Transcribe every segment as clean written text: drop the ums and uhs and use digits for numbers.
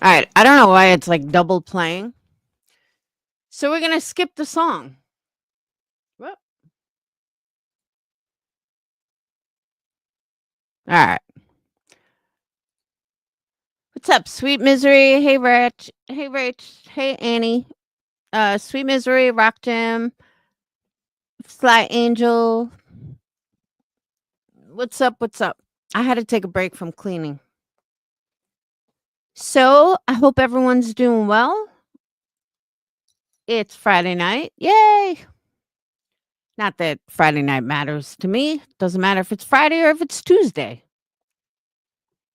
All right. I don't know why it's like double playing. So we're going to skip the song. Whoop. All right. What's up, Sweet Misery? Hey, Rich. Hey, Rich. Hey, Annie. Sweet Misery, Rock Jim, Sly Angel. What's up? What's up? I had to take a break from cleaning. So I hope everyone's doing well. It's Friday night. Yay. Not that Friday night matters to me. Doesn't matter if it's Friday or if it's Tuesday.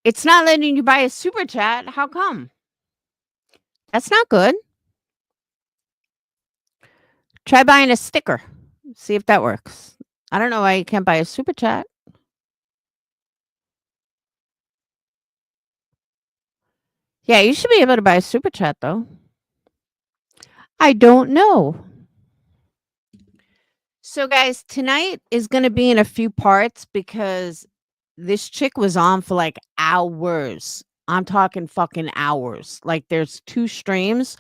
It's not letting you buy a super chat. How come? That's not good. Try buying a sticker. See if that works. I don't know why you can't buy a super chat. Yeah, you should be able to buy a super chat though. I don't know. So guys, tonight is going to be in a few parts because this chick was on for like hours. I'm talking fucking hours. Like there's 2 streams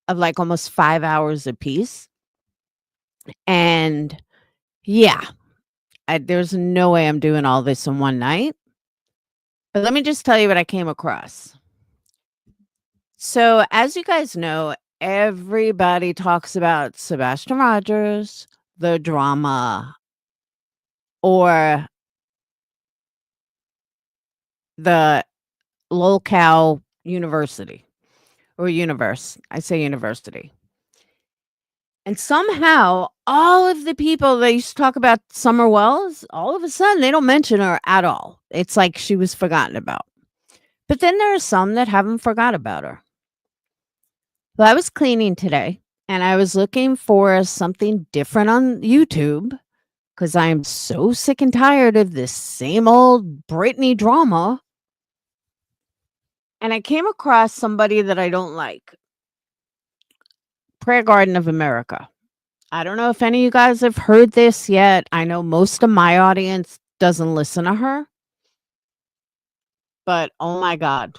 of like almost 5 hours apiece. And yeah, there's no way I'm doing all this in one night. But let me just tell you what I came across. So, as you guys know, everybody talks about Sebastian Rogers, the drama, or the locale university or universe. I say university. And somehow, all of the people that used to talk about Summer Wells, all of a sudden, they don't mention her at all. It's like she was forgotten about. But then there are some that haven't forgot about her. Well, I was cleaning today and I was looking for something different on YouTube because I'm so sick and tired of this same old Britney drama. And I came across somebody that I don't like, Prayer Garden of America. I don't know if any of you guys have heard this yet. I know most of my audience doesn't listen to her, but oh my God,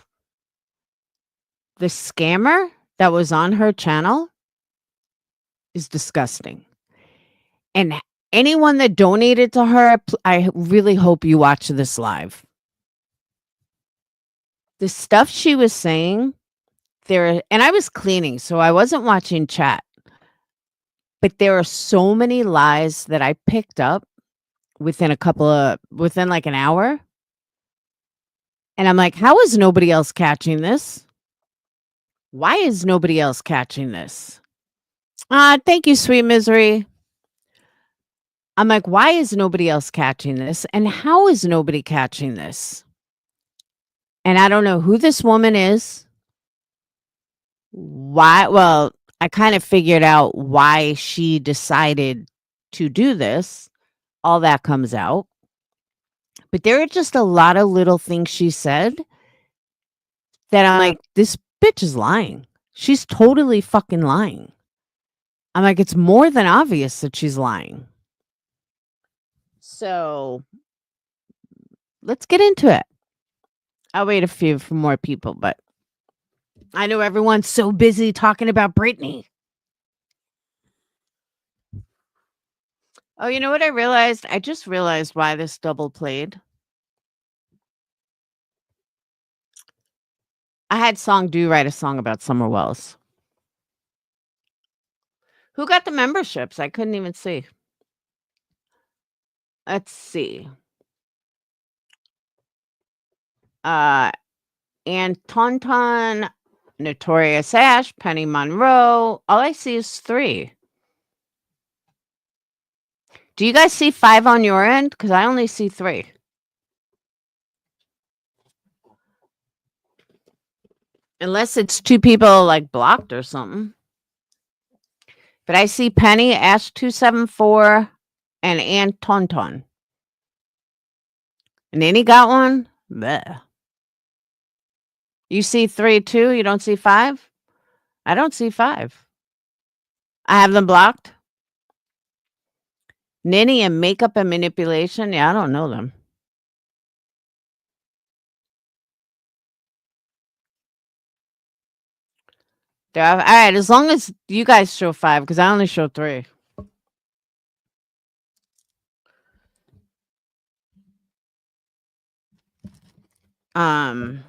the scammer that was on her channel is disgusting. And anyone that donated to her, I really hope you watch this live. The stuff she was saying there, and I was cleaning, so I wasn't watching chat, but there are so many lies that I picked up within like an hour. And I'm like, how is nobody else catching this? Why is nobody else catching this? Thank you, Sweet Misery. I'm like, why is nobody else catching this? And how is nobody catching this? And I don't know who this woman is. Why? Well, I kind of figured out why she decided to do this. All that comes out. But there are just a lot of little things she said that I'm like, this bitch is lying. She's totally fucking lying. I'm like, it's more than obvious that she's lying. So let's get into it. I'll wait a few for more people, but I know everyone's so busy talking about Britney. Oh, you know what I realized? I just realized why this double played. I had Song Do write a song about Summer Wells. Who got the memberships? I couldn't even see. Let's see. Uh Antonton, Notorious Ash, Penny Monroe. All I see is 3. Do you guys see 5 on your end? Because I only see 3. Unless it's 2 people like blocked or something. But I see Penny, Ash 274, and Antonton. And any got one? Bleh. You see 3 too? You don't see 5? I don't see 5. I have them blocked. Ninny and Makeup and Manipulation. Yeah, I don't know them. All right, as long as you guys show 5, because I only show 3. Um,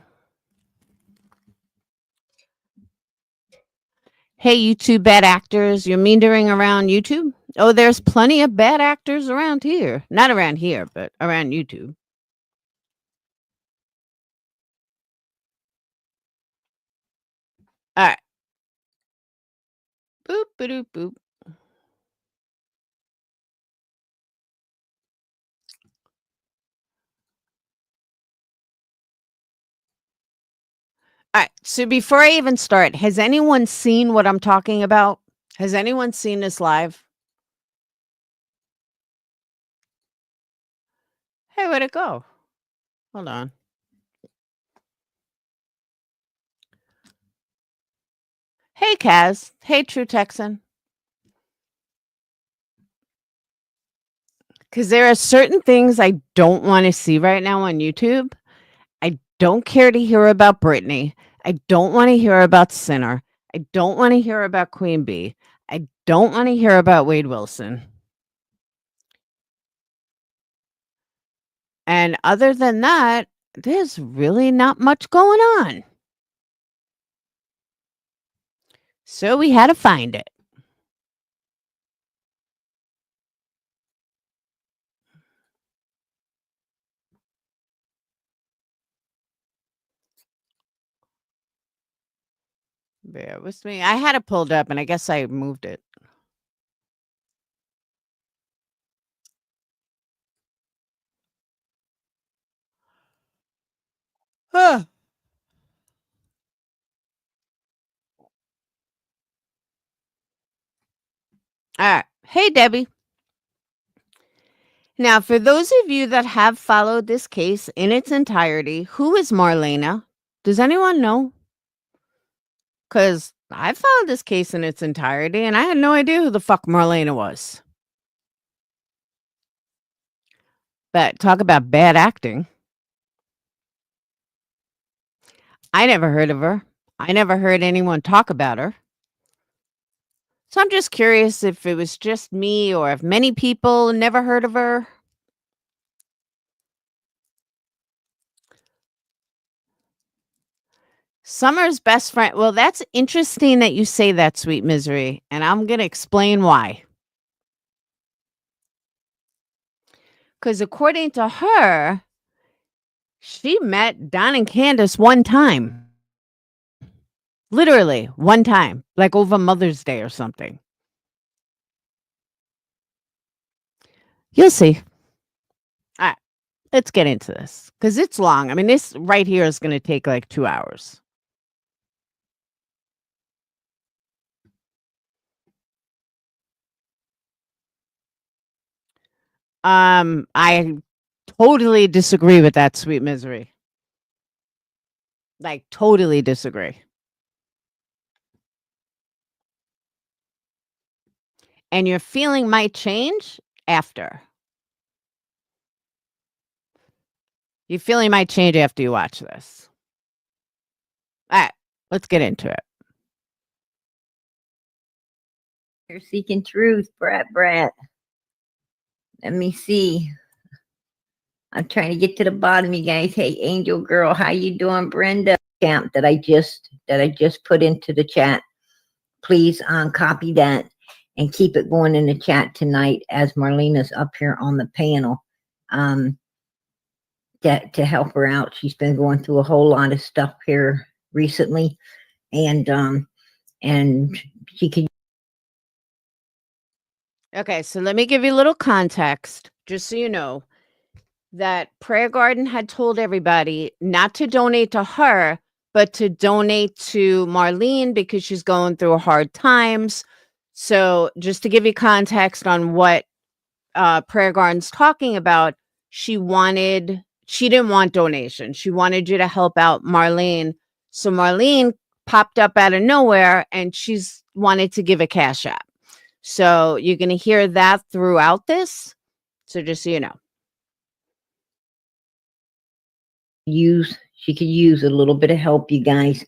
hey, you two bad actors, you're meandering around YouTube? Oh, there's plenty of bad actors around here. Not around here, but around YouTube. All right. Boop, boop, boop. All right. So before I even start, has anyone seen what I'm talking about? Has anyone seen this live? Hey, where'd it go? Hold on. Hey, Kaz. Hey, True Texan. Because there are certain things I don't want to see right now on YouTube. I don't care to hear about Britney. I don't want to hear about Sinner. I don't want to hear about Queen Bee. I don't want to hear about Wade Wilson. And other than that, there's really not much going on. So we had to find it. Bear with me. I had it pulled up and I guess I moved it. Huh. All right. Hey, Debbie. Now, for those of you that have followed this case in its entirety, who is Marlena? Does anyone know? Because I followed this case in its entirety and I had no idea who the fuck Marlena was. But talk about bad acting. I never heard of her. I never heard anyone talk about her. So I'm just curious if it was just me or if many people never heard of her. Summer's best friend. Well, that's interesting that you say that, Sweet Misery, and I'm going to explain why. Because according to her, she met Don and Candace one time. Literally one time, like over Mother's Day or something. You'll see. All right, let's get into this because it's long. I mean, this right here is going to take like 2 hours. I totally disagree with that, Sweet Misery. Like, totally disagree. And your feeling might change after. Your feeling might change after you watch this. All right, let's get into it. You're seeking truth, Brat. Let me see. I'm trying to get to the bottom, you guys. Hey, Angel Girl, how you doing, Brenda? Camp that I just put into the chat. Please copy that and keep it going in the chat tonight as Marlena's up here on the panel. To help her out. She's been going through a whole lot of stuff here recently, and she could. Okay, so let me give you a little context, just so you know that Prayer Garden had told everybody not to donate to her, but to donate to Marlene because she's going through hard times. So just to give you context on what Prayer Garden's talking about, she didn't want donations. She wanted you to help out Marlene. So Marlene popped up out of nowhere and she's wanted to give a cash app. So you're going to hear that throughout this. So just so you know. She could use a little bit of help, you guys.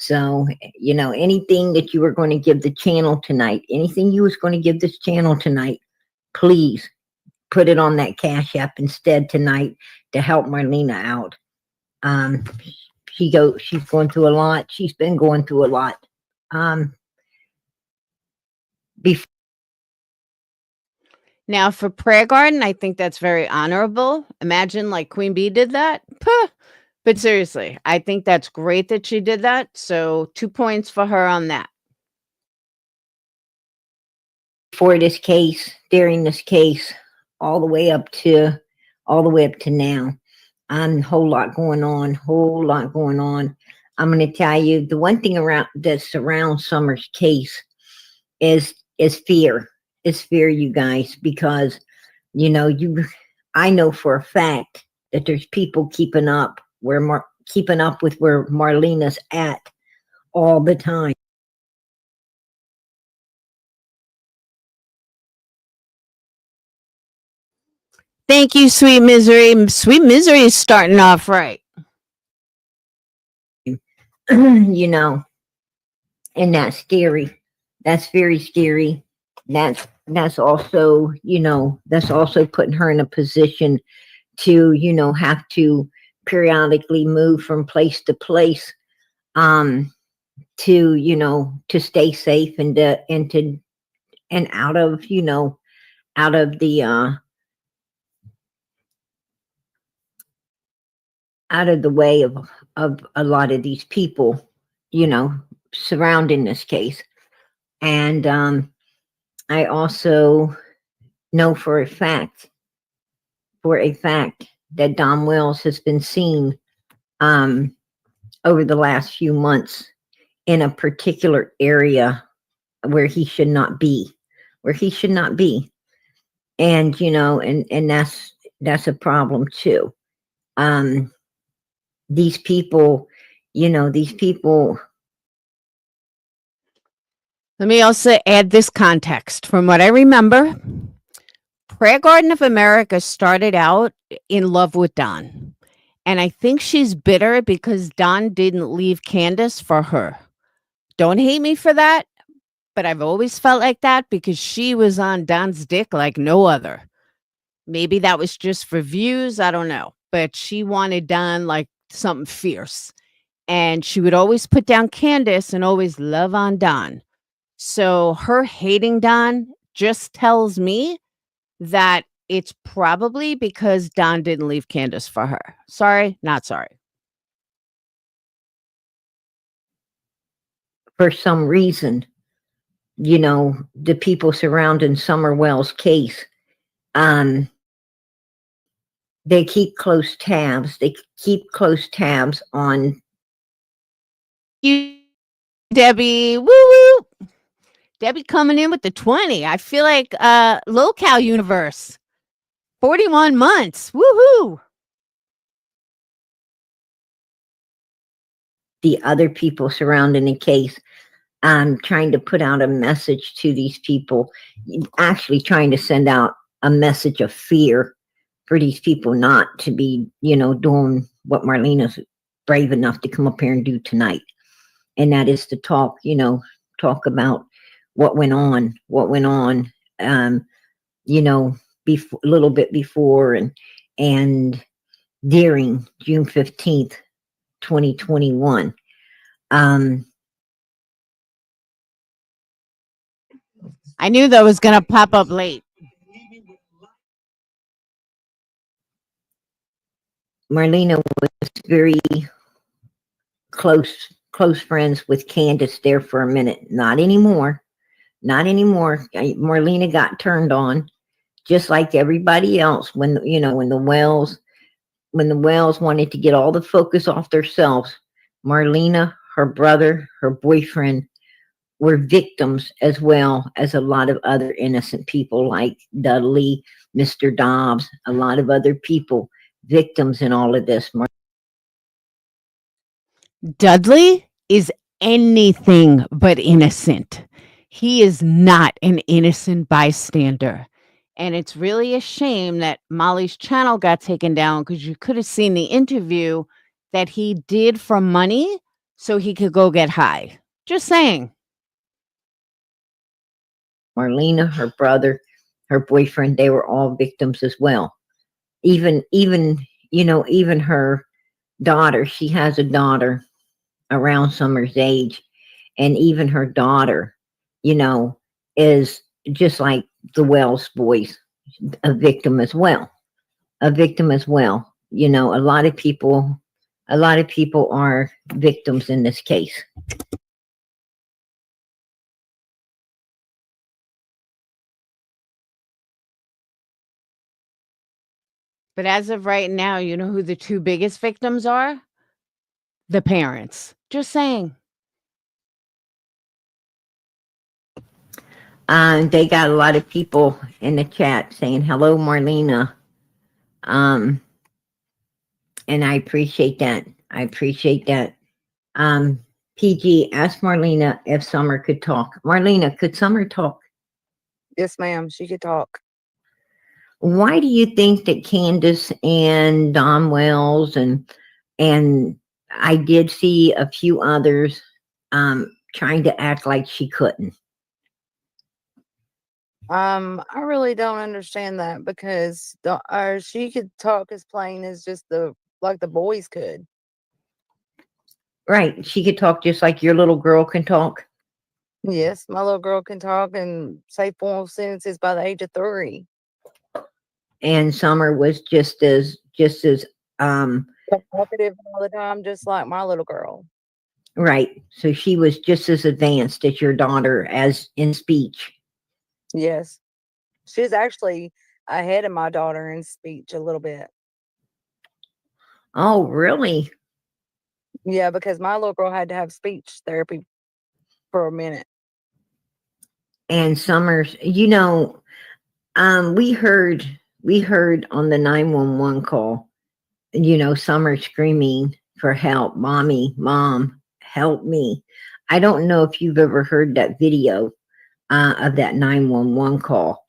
So, anything that you were going to give the channel tonight, anything you was going to give this channel tonight, please put it on that Cash App instead tonight to help Marlena out. Um, she's going through a lot. She's been going through a lot. Before Now, for Prayer Garden, I think that's very honorable. Imagine like Queen Bee did that. Puh. But seriously, I think that's great that she did that. So 2 points for her on that. this case, during this case, all the way up to now, a whole lot going on. I'm going to tell you the one thing that surrounds Summer's case is fear. It's fear, you guys, because I know for a fact that there's people keeping up with where Marlena's at all the time. Thank you, Sweet Misery. Sweet Misery is starting off right. And that's scary. That's very scary. That's also, that's also putting her in a position to, have to periodically move from place to place, to stay safe and out of, out of the out of the way of a lot of these people, surrounding this case. And I also know for a fact that Dom Wells has been seen over the last few months in a particular area where he should not be, and and that's a problem too. These people. Let me also add this context. From what I remember, Prayer Garden of America started out in love with Don. And I think she's bitter because Don didn't leave Candace for her. Don't hate me for that, but I've always felt like that because she was on Don's dick like no other. Maybe that was just for views, I don't know. But she wanted Don like something fierce. And she would always put down Candace and always love on Don. So her hating Don just tells me that it's probably because Don didn't leave Candace for her. Sorry, not sorry. For some reason, the people surrounding Summer Wells' case, they keep close tabs. They keep close tabs on You, Debbie. Woo woo. Debbie coming in with the 20. I feel like Locale Universe. 41 months. Woohoo. the other people surrounding the case. Trying to put out a message to these people, actually trying to send out a message of fear for these people not to be, doing what Marlena's brave enough to come up here and do tonight. And that is to talk about what went on, a little bit before and during June 15th, 2021. I knew that was going to pop up late. Marlena was very close friends with Candace there for a minute. Not anymore. Marlena got turned on, just like everybody else. When the Wells wanted to get all the focus off themselves, Marlena, her brother, her boyfriend were victims, as well as a lot of other innocent people like Dudley, Mr. Dobbs, a lot of other people, victims in all of this. Dudley is anything but innocent. He is not an innocent bystander. And it's really a shame that Molly's channel got taken down because you could have seen the interview that he did for money so he could go get high. Just saying. Marlena, her brother, her boyfriend, they were all victims as well. Even even her daughter, she has a daughter around Summer's age, and even her daughter, you know, is just like the Wells boys, a victim as well. A victim as well. A lot of people are victims in this case. But as of right now, you know who the two biggest victims are? The parents. Just saying. They got a lot of people in the chat saying hello, Marlena. Um, and I appreciate that. I appreciate that. Um, PG asked Marlena if Summer could talk. Marlena, could Summer talk? Yes, ma'am. She could talk. Why do you think that Candace and Don Wells and I did see a few others trying to act like she couldn't? I really don't understand that because she could talk as plain as just like the boys could. Right. She could talk just like your little girl can talk. Yes, my little girl can talk and say full sentences by the age of 3. And Summer was just as Talkative all the time, just like my little girl. right. So she was just as advanced as your daughter as in speech. Yes. She's actually ahead of my daughter in speech a little bit. Oh, really? Yeah, because my little girl had to have speech therapy for a minute. And Summer's, we heard on the 911 call, Summer screaming for help. Mommy, mom, help me. I don't know if you've ever heard that video of that 911 call,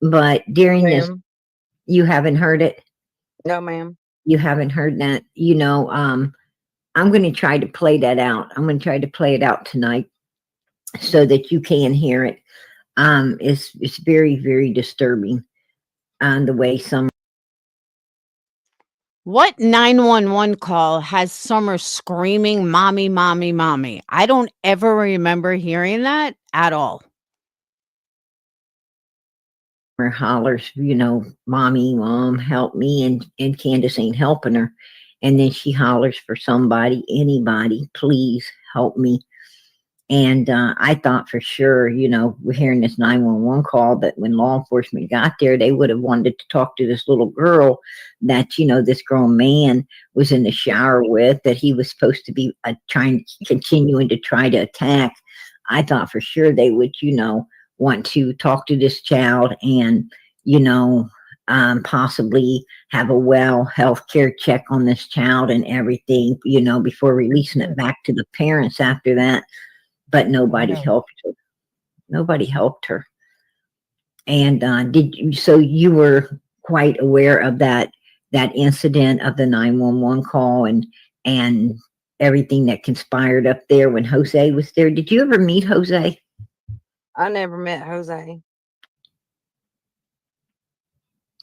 but during this, Ma'am. you haven't heard it. No, ma'am. You haven't heard that. I'm going to try to play that out. I'm going to try to play it out tonight so that you can hear it. It's very, very disturbing. The way some What 911 call has Summer screaming, "Mommy, mommy, mommy"? I don't ever remember hearing that at all. hollers, mommy, mom, help me, and Candace ain't helping her, and then she hollers for somebody, anybody, please help me. And I thought for sure, we're hearing this 911 call, that when law enforcement got there, they would have wanted to talk to this little girl that, this grown man was in the shower with, that he was supposed to be continuing to try to attack. I thought for sure they would, want to talk to this child and, possibly have a health care check on this child and everything, before releasing it back to the parents after that. But nobody helped her. Nobody helped her. And so you were quite aware of that incident of the 911 call and everything that conspired up there when Jose was there. Did you ever meet Jose? I never met Jose.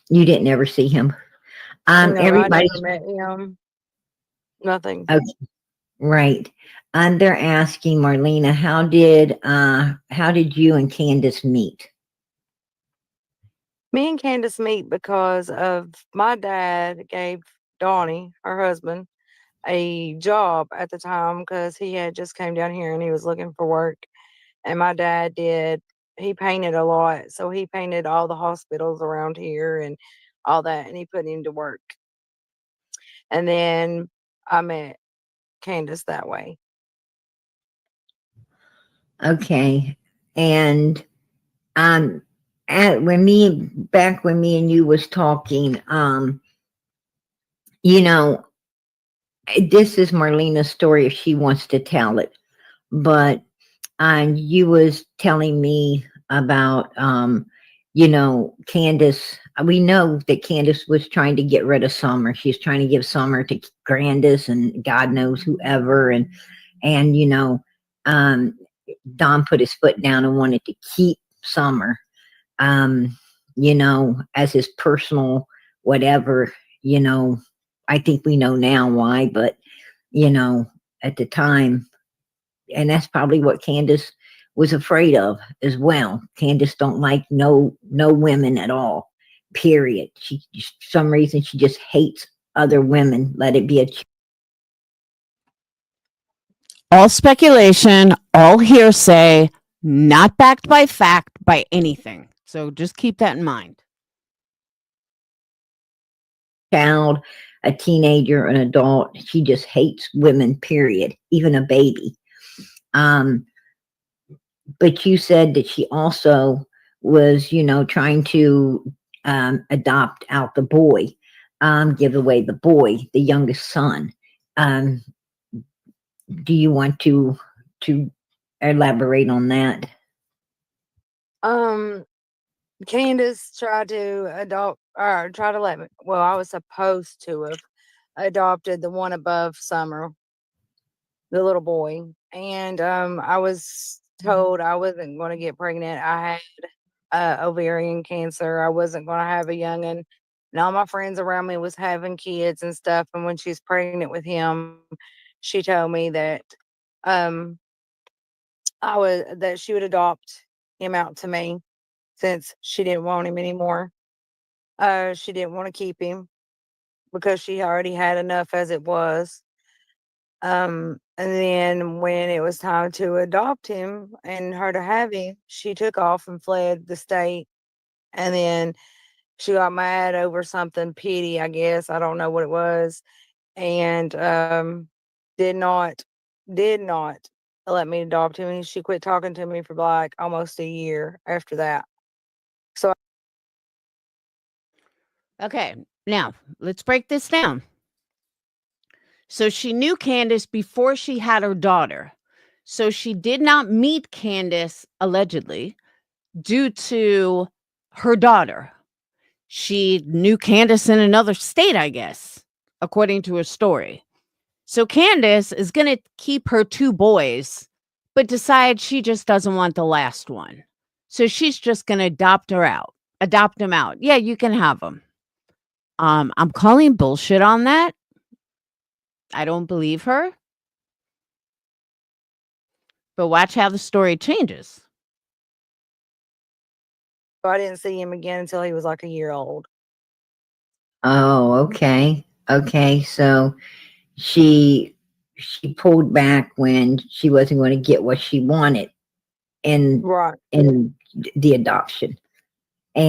You didn't ever see him. No, Everybody. I never met him. Nothing. Okay, right. And they're asking Marlena, how did you and Candace meet? Me and Candace meet because of my dad gave Donnie, her husband, a job at the time because he had just came down here and he was looking for work. And my dad he painted a lot. So he painted all the hospitals around here and all that, and he put him to work. And then I met Candace that way. Okay. And when me and you was talking, this is Marlena's story if she wants to tell it, but you was telling me about Candace. We know that Candace was trying to get rid of Summer. She's trying to give Summer to Grandis and God knows whoever, And, um, Don put his foot down and wanted to keep Summer, as his personal whatever, you know, I think we know now why, but, you know, at the time, and that's probably what Candace was afraid of as well. Candace don't like no women at all. Period. She for some reason she just hates other women. Let it be a All speculation, all hearsay, not backed by fact by anything. So just keep that in mind. child, a teenager, an adult. She just hates women. Period. Even a baby. Um, but you said that she also was, trying to adopt out the boy, give away the boy, the youngest son. Um, do you want to elaborate on that? Um, Candace tried to adopt or try to let me. Well, I was supposed to have adopted the one above Summer, the little boy, and I was told I wasn't going to get pregnant. I had ovarian cancer. I wasn't going to have a youngin'. And all my friends around me was having kids and stuff. And when she's pregnant with him, she told me that um she would adopt him out to me since she didn't want him anymore. She didn't want to keep him because she already had enough as it was. And then when it was time to adopt him and her to have him, she took off and fled the state. And then she got mad over something petty, I guess. I don't know what it was. And did not did not let me adopt him. And she quit talking to me for like almost a year after that. So Okay, now let's break this down. So she knew Candace before she had her daughter. So she did not meet Candace allegedly due to her daughter. She knew Candace in another state, I guess, according to her story. So Candace is going to keep her two boys, but decides she just doesn't want the last one. So she's just going to adopt them out. Yeah, you can have them. I'm calling bullshit on that. I don't believe her. But watch how the story changes. I didn't see him again until he was like a year old. Oh, okay. Okay. So she pulled back when she wasn't going to get what she wanted in Right. in the adoption.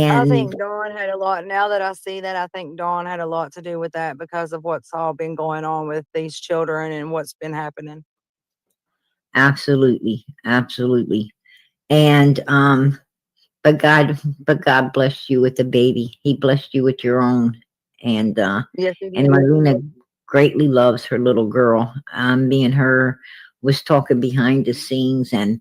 I And think Dawn had a lot. Now that I see that, I think Dawn had a lot to do with that because of what's all been going on with these children and what's been happening. absolutely, absolutely. And but God blessed you with a baby. He blessed you with your own. And Yes, he and did. Marlena greatly loves her little girl. Me and her was talking behind the scenes, and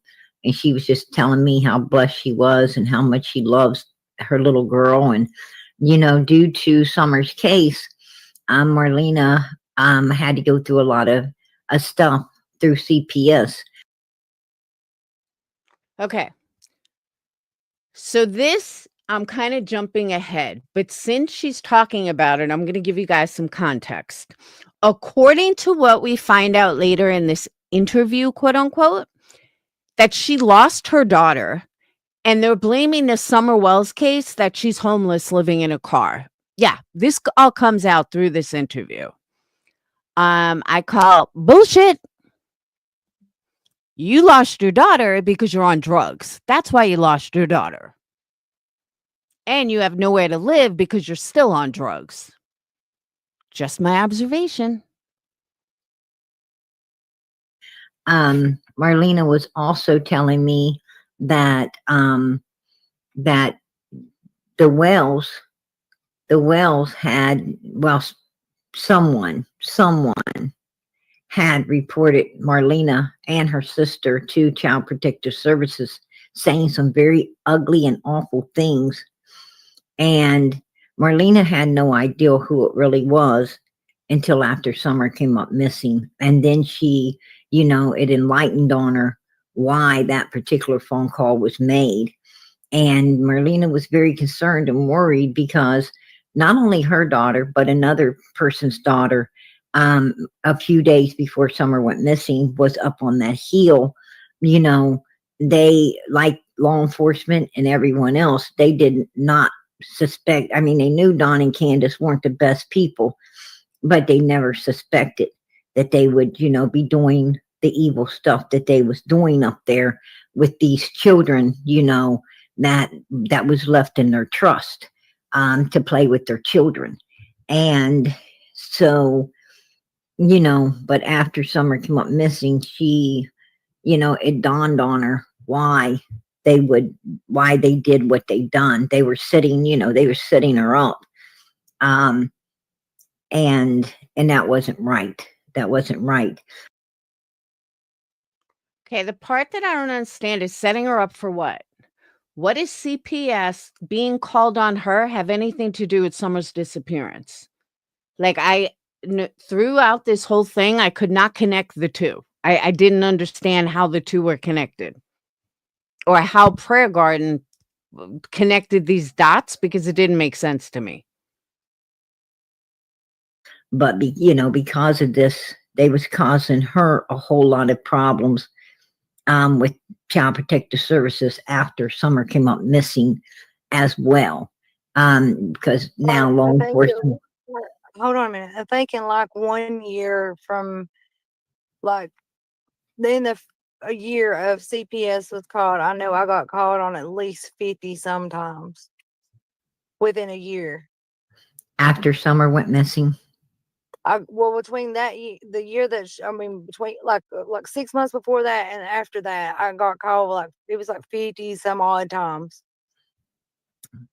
she was just telling me how blessed she was and how much she loves her little girl. And due to Summer's case, Marlena had to go through a lot of stuff through CPS. Okay. So this, I'm kind of jumping ahead, but since she's talking about it, I'm going to give you guys some context. According to what we find out later in this interview, quote unquote, that she lost her daughter and they're blaming the Summer Wells case that she's homeless living in a car. Yeah, this all comes out through this interview. I call bullshit. You lost your daughter because you're on drugs. That's why you lost your daughter. And you have nowhere to live because you're still on drugs. Just my observation. Marlena was also telling me that that the Wells had, well, someone had reported Marlena and her sister to Child Protective Services, saying some very ugly and awful things. And Marlena had no idea who it really was until after Summer came up missing. And then she it enlightened on her why that particular phone call was made. And Marlena was very concerned and worried because not only her daughter, but another person's daughter, a few days before Summer went missing, was up on that hill. You know, they, like law enforcement and everyone else, they did not suspect. I mean, they knew Don and Candace weren't the best people, but they never suspected that they would, be doing the evil stuff that they was doing up there with these children, that was left in their trust, to play with their children. And so, but after Summer came up missing, she, it dawned on her why they did what they done. They were setting her up. And that wasn't right. That wasn't right. Okay, the part that I don't understand is setting her up for what? What does CPS being called on her have anything to do with Summer's disappearance? Like, throughout this whole thing, I could not connect the two. I didn't understand how the two were connected, or how Prayer Garden connected these dots, because it didn't make sense to me. But because of this, they was causing her a whole lot of problems, with Child Protective Services after Summer came up missing as well. Because now law enforcement. Hold on a minute. I think in like 1 year from like then a year of CPS was called. I know I got called on at least 50 sometimes within a year. After Summer went missing? Between that the year that between like 6 months before that and after that, I got called it was like 50 some odd times.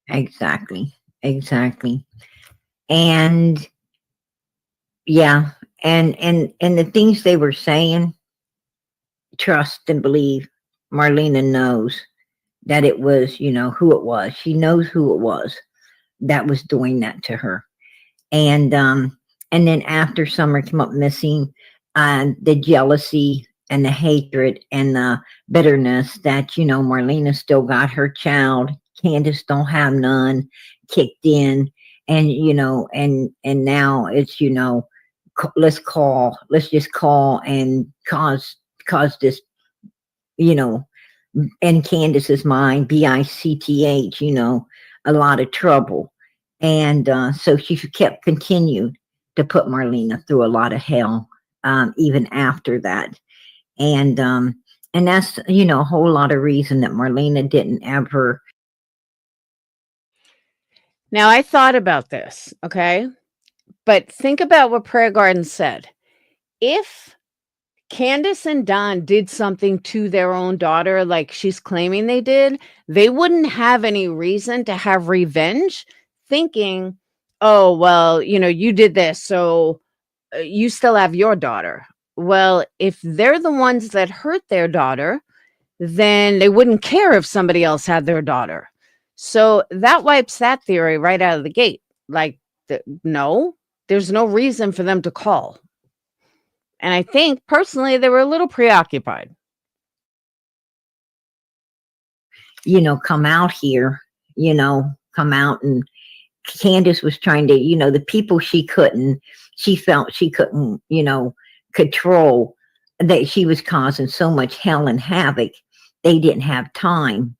Exactly. And yeah, and the things they were saying, trust and believe, Marlena knows that it was, who it was. She knows who it was that was doing that to her. And then after Summer came up missing, the jealousy and the hatred and the bitterness that, Marlena still got her child, Candace don't have none, kicked in. And, and now it's, let's just call and cause this, in Candace's mind, BICTH, a lot of trouble. And so she continued to put Marlena through a lot of hell, even after that. And that's, a whole lot of reason that Marlena didn't ever. Now, I thought about this, okay? But think about what Prayer Garden said. If Candace and Don did something to their own daughter like she's claiming they did, they wouldn't have any reason to have revenge, thinking, oh, well, you did this, so you still have your daughter. Well, if they're the ones that hurt their daughter, then they wouldn't care if somebody else had their daughter. So that wipes that theory right out of the gate. Like, no, there's no reason for them to call. And I think personally they were a little preoccupied. Come out here, come out. And Candace was trying to, the people she felt she couldn't, control, that she was causing so much hell and havoc. They didn't have time.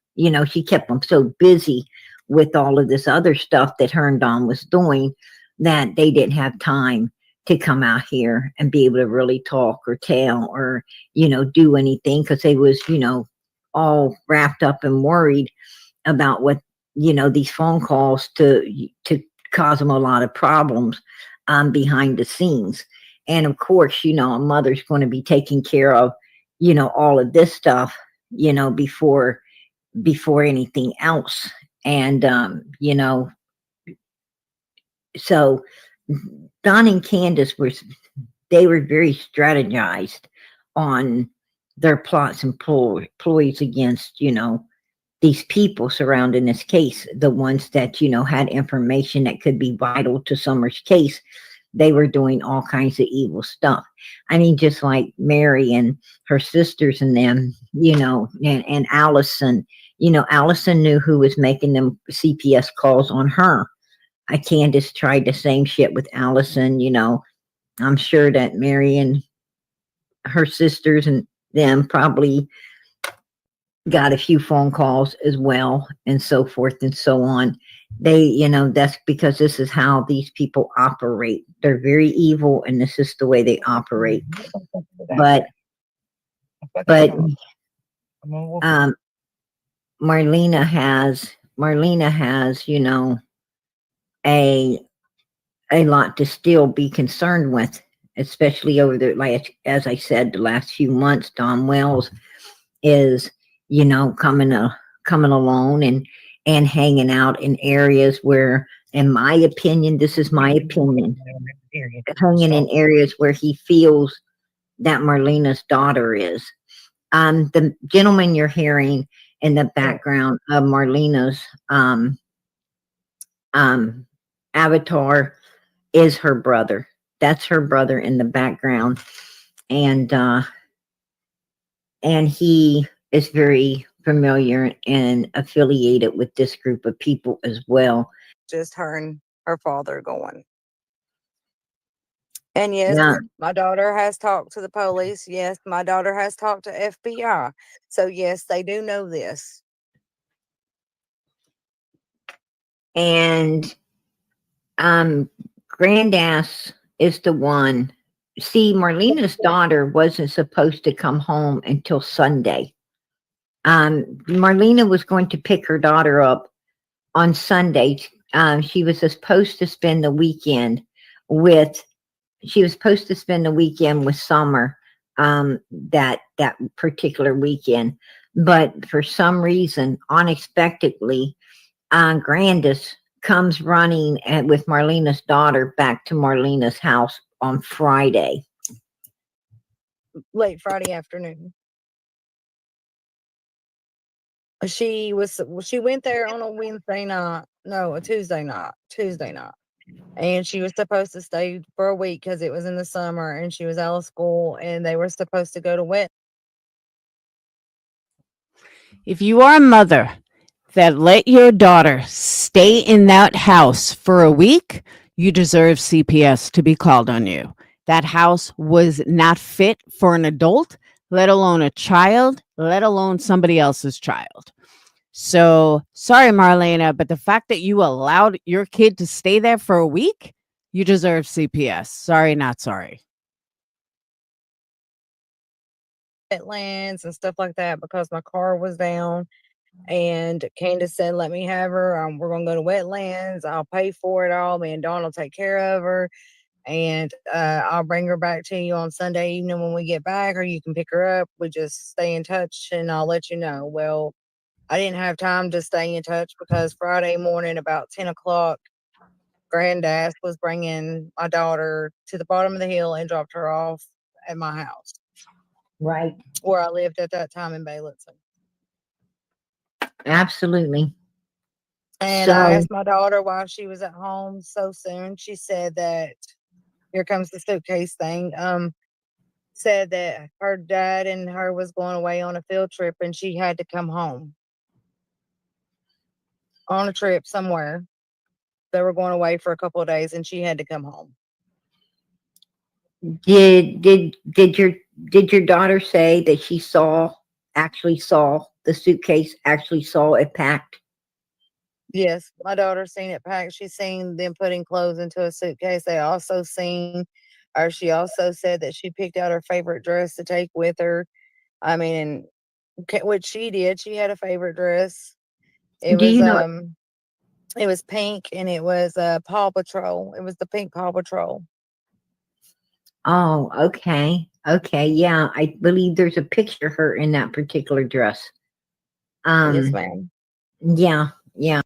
She kept them so busy with all of this other stuff that her and Don was doing, that they didn't have time to come out here and be able to really talk or tell or, do anything, because they was, all wrapped up and worried about what, these phone calls to cause them a lot of problems, behind the scenes. And of course, a mother's going to be taking care of, all of this stuff, before anything else. And, so Don and Candace they were very strategized on their plots and ploys against, these people surrounding this case, the ones that, had information that could be vital to Summer's case. they were doing all kinds of evil stuff. I mean, just like Mary and her sisters and them, and Allison, Allison knew who was making them CPS calls on her. Candace tried the same shit with Allison, I'm sure that Mary and her sisters and them probably got a few phone calls as well, and so forth and so on. That's because this is how these people operate. They're very evil, and this is the way they operate. But Marlena has, a lot to still be concerned with, especially over like, as I said, the last few months. Don Wells is, coming alone and hanging out in areas where, in my opinion, this is my opinion, hanging in areas where he feels that Marlena's daughter is. The gentleman you're hearing in the background of Marlena's avatar is her brother. That's her brother in the background, and he is very familiar and affiliated with this group of people as well. Just her and her father going. And yes, Yeah. my daughter has talked to the police. Yes, my daughter has talked to FBI. So yes, they do know this. And Grandass is the one. See, Marlena's daughter wasn't supposed to come home until Sunday. Marlena was going to pick her daughter up on Sunday. She was supposed to spend the weekend with Summer, that particular weekend. But for some reason, unexpectedly, Grandis comes running with Marlena's daughter back to Marlena's house on Friday. Late Friday afternoon. She went there on a Wednesday night. No, a Tuesday night. And she was supposed to stay for a week because it was in the summer and she was out of school and they were supposed to go to wet. If you are a mother that let your daughter stay in that house for a week, you deserve CPS to be called on you. That house was not fit for an adult, let alone a child, let alone somebody else's child. So sorry, Marlena, but the fact that you allowed your kid to stay there for a week, you deserve CPS. Sorry, not sorry. Wetlands and stuff like that because my car was down. And Candace said, let me have her. We're going to go to wetlands. I'll pay for it all. Me and Dawn will take care of her. And I'll bring her back to you on Sunday evening when we get back, or you can pick her up. We just stay in touch and I'll let you know. Well, I didn't have time to stay in touch because Friday morning about 10 o'clock, Grandass was bringing my daughter to the bottom of the hill and dropped her off at my house. Right. Where I lived at that time in Bayletson. Absolutely. And I asked my daughter why she was at home so soon. She said that, here comes the suitcase thing, said that her dad and her was going away on a field trip and she had to come home. On a trip somewhere. They were going away for a couple of days and she had to come home. Did your daughter say that she actually saw the suitcase, actually saw it packed? Yes, my daughter's seen it packed. She's seen them putting clothes into a suitcase. She also said that she picked out her favorite dress to take with her. I mean, which she did. She had a favorite dress. It was pink and it was Paw Patrol. It was the pink Paw Patrol. Oh, okay. Okay. Yeah. I believe there's a picture of her in that particular dress. Yes, ma'am. Yeah. Yeah.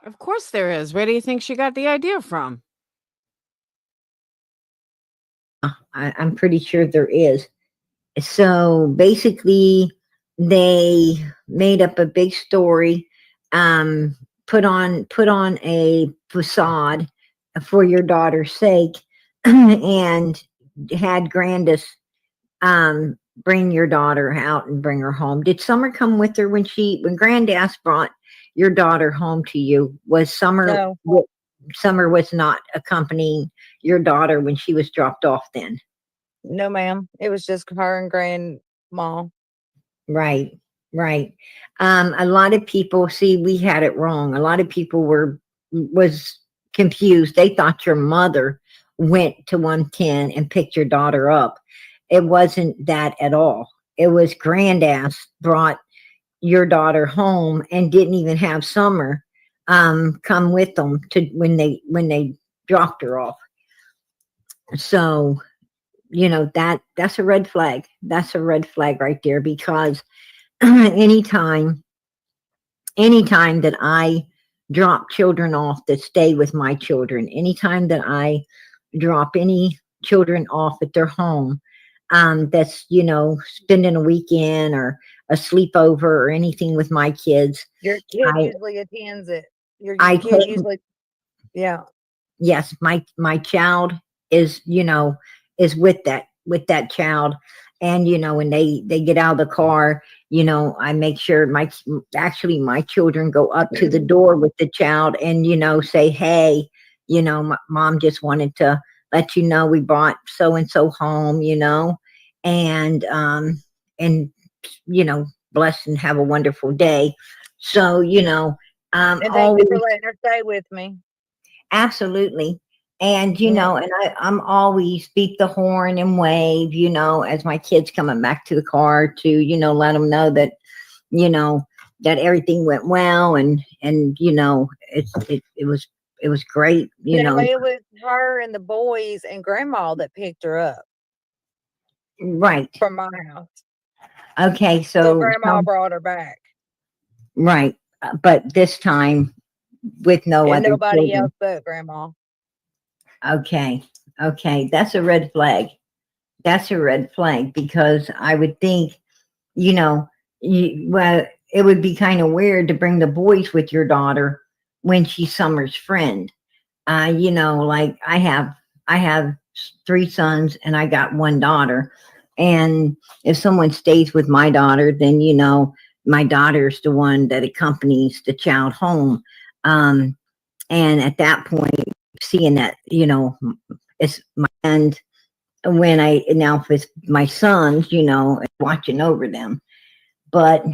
Of course there is. Where do you think she got the idea from? I'm pretty sure there is. So basically, they made up a big story, put on a facade, for your daughter's sake, and had Grandis bring your daughter out and bring her home. Did Summer come with her when Grandis brought your daughter home to you? Was No, Summer was not accompanying your daughter when she was dropped off then? no, ma'am. It was just her and grandma. Right, right. A lot of people, see, we had it wrong. A lot of people was confused. They thought your mother went to 110 and picked your daughter up. It wasn't that at all. It was Grandass brought your daughter home and didn't even have Summer come with them to when they dropped her off. So, that's a red flag. That's a red flag right there, because anytime anytime that I drop children off that stay with my children, anytime that I drop any children off at their home, that's, spending a weekend or a sleepover or anything with my kids, Your kid I usually attends it. Your I kid take usually, yeah. yes, my child is, is with that child. And when they get out of the car, I make sure my children go up to the door with the child and say, hey, mom just wanted to let you know we brought so and so home, and and bless and have a wonderful day. So And thank you always. for letting her stay with me. Absolutely. And, Yeah. I'm always beep the horn and wave, as my kids coming back to the car to, let them know you know, that everything went well. And, it was great, No, it was her and the boys and grandma that picked her up right. from my house. Okay. So So, grandma brought her back right. But this time with no and other nobody children. else but grandma. Okay. Okay. That's a red flag. That's a red flag, because I would think, you know, well, it would be kind of weird to bring the boys with your daughter when she's Summer's friend. Like I have three sons and I got one daughter. And if someone stays with my daughter, then, my daughter's the one that accompanies the child home. Um, and at that point, seeing that, it's my end when I now with my sons, watching over them. But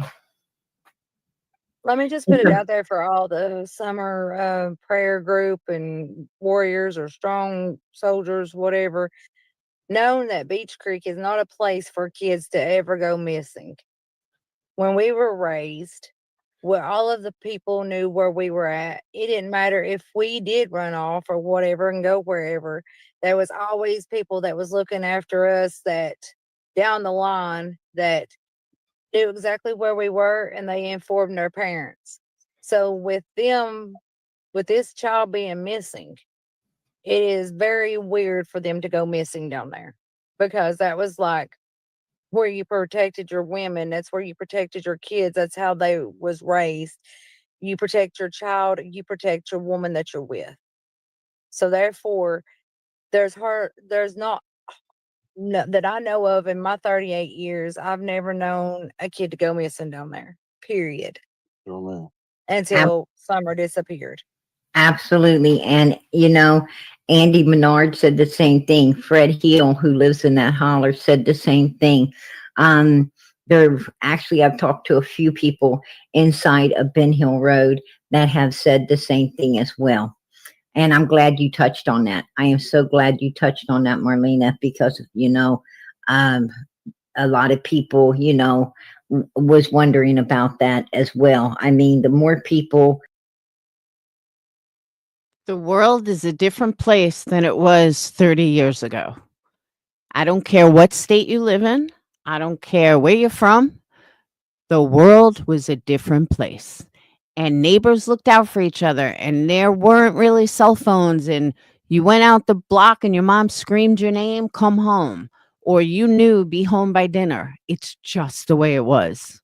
Let me just put it out there for all the summer prayer group and warriors or strong soldiers, whatever, knowing that Beach Creek is not a place for kids to ever go missing. When we were raised, where all of the people knew where we were at, it didn't matter if we did run off or whatever and go wherever. There was always people that was looking after us that down the line that knew exactly where we were and they informed their parents. So with this child being missing, it is very weird for them to go missing down there because that was like where you protected your women. That's where you protected your kids. That's how they was raised. You protect your child. You protect your woman that you're with. So therefore, there's not no, that I know of in my 38 years. I've never known a kid to go missing down there. Period. Oh, man. Until Summer disappeared. absolutely. And, Andy Menard said the same thing. Fred Hill, who lives in that holler, said the same thing. There actually, I've talked to a few people inside of Ben Hill Road that have said the same thing as well. And I'm glad you touched on that. I am so glad you touched on that, Marlena, because, um, a lot of people, was wondering about that as well. I mean, the more people. The world is a different place than it was 30 years ago. I don't care what state you live in. I don't care where you're from. The world was a different place. And neighbors looked out for each other, and there weren't really cell phones. And you went out the block and your mom screamed your name, come home. Or you knew, be home by dinner. It's just the way it was.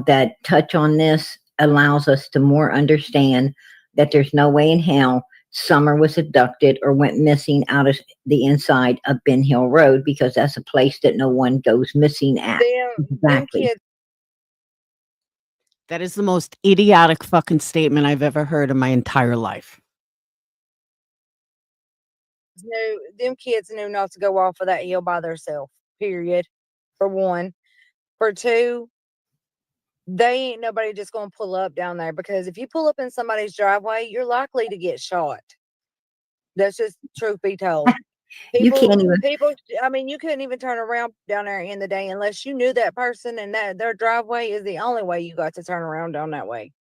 That touch on this, allows us to more understand that there's no way in hell Summer was abducted or went missing out of the inside of Ben Hill Road, because that's a place that no one goes missing at. Them Exactly. kids That is the most idiotic fucking statement I've ever heard in my entire life. knew not to go off of that hill by themselves. Period. For one. For two, they ain't nobody just gonna pull up down there, because if you pull up in somebody's driveway, you're likely to get shot. That's just truth be told. You can't even. People. I mean, you couldn't even turn around down there in the day unless you knew that person, and that their driveway is the only way you got to turn around down that way.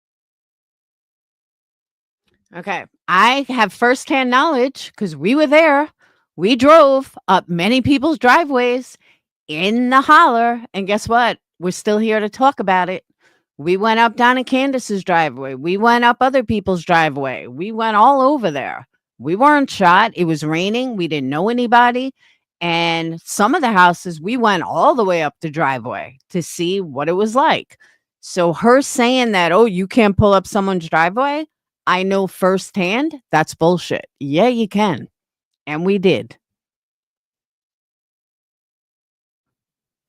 Okay. I have firsthand knowledge because we were there. We drove up many people's driveways in the holler. And guess what? We're still here to talk about it. We went up Donna Candace's driveway. We went up other people's driveway. We went all over there. We weren't shot. It was raining. We didn't know anybody. And some of the houses, we went all the way up the driveway to see what it was like. So her saying that, oh, you can't pull up someone's driveway, I know firsthand that's bullshit. Yeah, you can. And we did.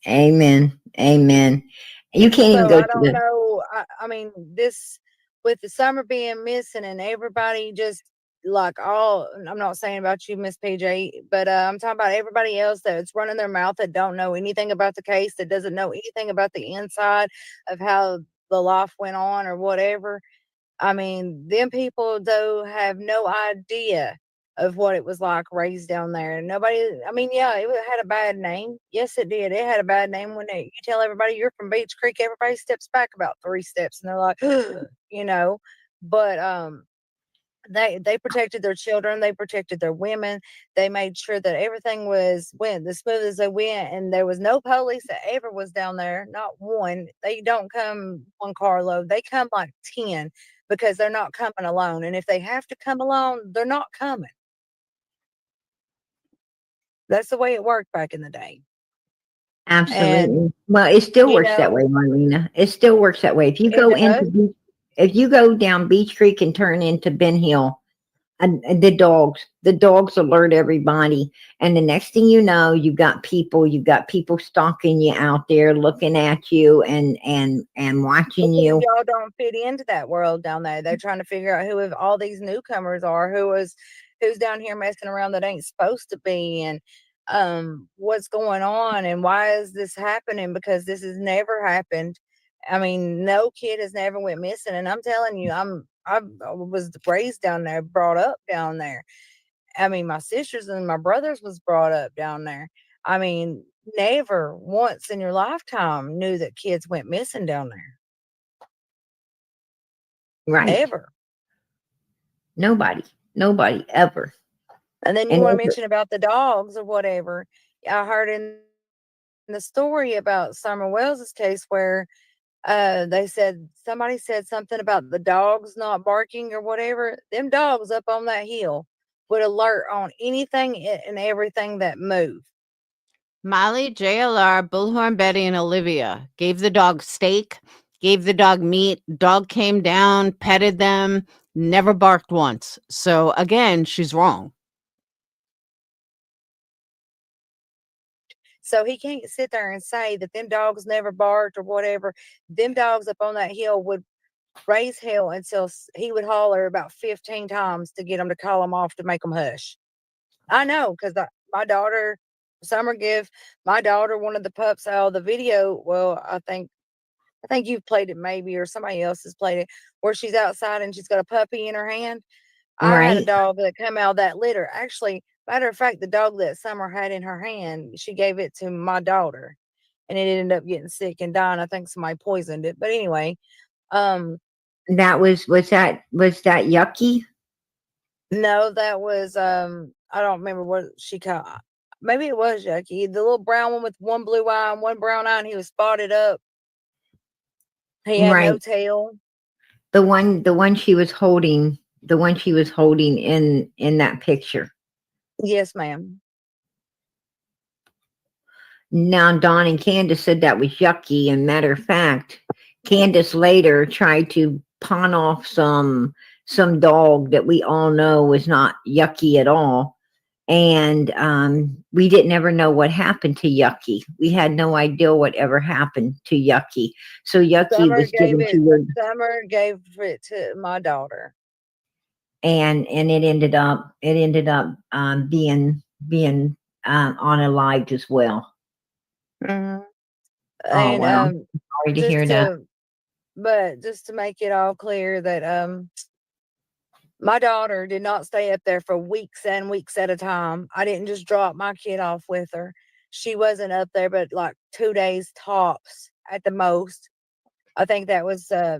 Amen. Amen. You can't even So go I to don't the. know. I mean, this with the summer being missing and everybody just like all. I'm not saying about you, Miss PJ, but I'm talking about everybody else that's running their mouth that don't know anything about the case, that doesn't know anything about the inside of how the life went on or whatever. I mean, them people though have no idea of what it was like raised down there. Nobody, I mean, yeah, had a bad name. Yes, it did. It had a bad name when you tell everybody you're from Beach Creek. Everybody steps back about 3 steps, and they're like, you know. But they protected their children. They protected their women. They made sure that everything went as smooth as they went, and there was no police that ever was down there. Not one. They don't come one carload. They come like 10, because they're not coming alone. And if they have to come alone, they're not coming. That's the way it worked back in the day. And Absolutely. Well, it still you works that way, know, Marlena. It still works that way. If you it go does. if you go down Beach Creek and turn into Ben Hill, and the dogs alert everybody, and the next thing you know, you've got people stalking you out there, looking at you and watching Because you. y'all don't fit into that world down there. They're trying to figure out who all these newcomers are, who's down here messing around that ain't supposed to be, and what's going on, and why is this happening, because this has never happened. I mean, no kid has never went missing, and I'm telling you, I was raised down there, brought up down there. I mean, my sisters and my brothers was brought up down there. I mean, never once in your lifetime knew that kids went missing down there. Right. Ever. Nobody ever. And then you And want to mention about the dogs or whatever. I heard in the story about Summer Wells's case where they said somebody said something about the dogs not barking or whatever. Them dogs up on that hill would alert on anything and everything that moved. Molly, JLR, Bullhorn Betty, and Olivia gave the dog steak, gave the dog meat. Dog came down, petted them, never barked once. So again, she's wrong. So he can't sit there and say that them dogs never barked or whatever. Them dogs up on that hill would raise hell until he would holler about 15 times to get them to call him off to make them hush. I know, because my daughter, Summer, give my daughter one of the pups out of the video. Well, I think you've played it maybe, or somebody else has played it, where she's outside and she's got a puppy in her hand. I had a right. dog that come out of that litter. Actually, matter of fact, the dog that Summer had in her hand, she gave it to my daughter, and it ended up getting sick and dying. I think somebody poisoned it. But anyway, um, That was that yucky? no, that was I don't remember what she called. Maybe it was Jackie, the little brown one with one blue eye and one brown eye, and he was spotted up. He had no Right. tail. The one she was holding, in that picture. Yes, ma'am. Now, Dawn and Candace said that was yucky. And matter of fact, Candace later tried to pawn off some dog that we all know was not Yucky at all. And we didn't ever know what happened to Yucky. We had no idea what ever happened to Yucky. So Yucky was given to your, Summer gave it to my daughter. and it ended up being unalived as well. Mm-hmm. Oh And wow, sorry to hear that. just to make it all clear that my daughter did not stay up there for weeks and weeks at a time. I didn't just drop my kid off with her. She wasn't up there but like 2 days tops at the most. I think that was uh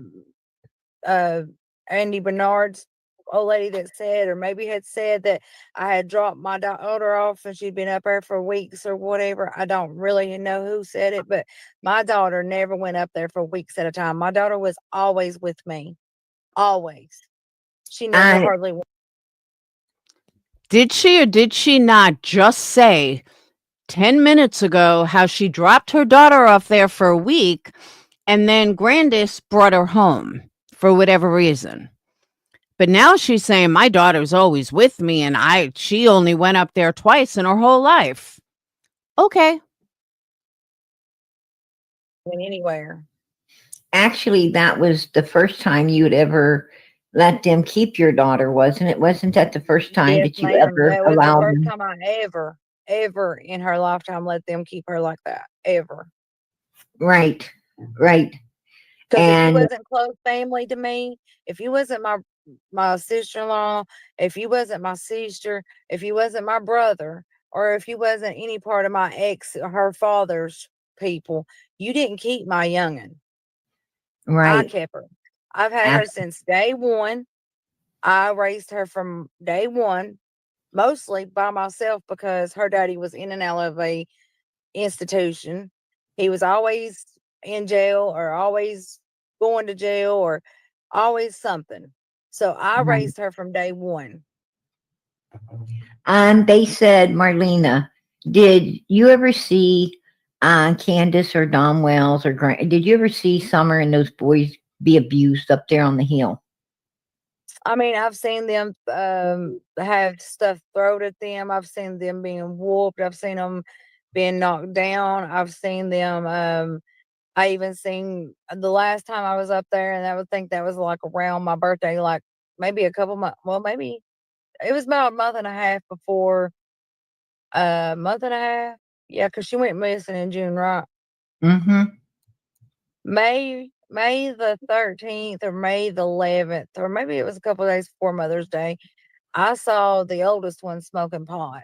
Andy Bernard's old lady that said, or maybe had said, that I had dropped my daughter off and she'd been up there for weeks or whatever. I don't really know who said it, but my daughter never went up there for weeks at a time. My daughter was always with me, always. She never I hardly went. Did she or did she not just say 10 minutes ago how she dropped her daughter off there for a week and then Grandis brought her home for whatever reason? But now she's saying my daughter's always with me and she only went up there twice in her whole life. Okay. Anywhere. actually that was the first time you would ever let them keep your daughter, wasn't it? Wasn't that the first time Yes, that you ma'am. ever That was the allowed first them? time I ever in her lifetime let them keep her like that. Ever. Right, right. Because if you And wasn't close family to me, if you wasn't my sister-in-law, if you wasn't my sister, if you wasn't my brother, or if you wasn't any part of my ex or her father's people, you didn't keep my youngin'. I right, kept her. I've had her ab- since day one. I raised her from day one, mostly by myself because her daddy was in and out of a institution. He was always in jail or always going to jail or always something. So I right. raised her from day one. And they said, Marlena, did you ever see Candace or Dom Wells or did you ever see Summer and those boys be abused up there on the hill? I mean, I've seen them have stuff thrown at them. I've seen them being whooped. I've seen them being knocked down. I've seen them. I even seen the last time I was up there, and I would think that was like around my birthday, like maybe a couple months. Well, maybe it was about a month and a half before. Month and a half. Yeah, because she went missing in June, right? Mm-hmm. May the 13th or May the 11th, or maybe it was a couple of days before Mother's Day. I saw the oldest one smoking pot.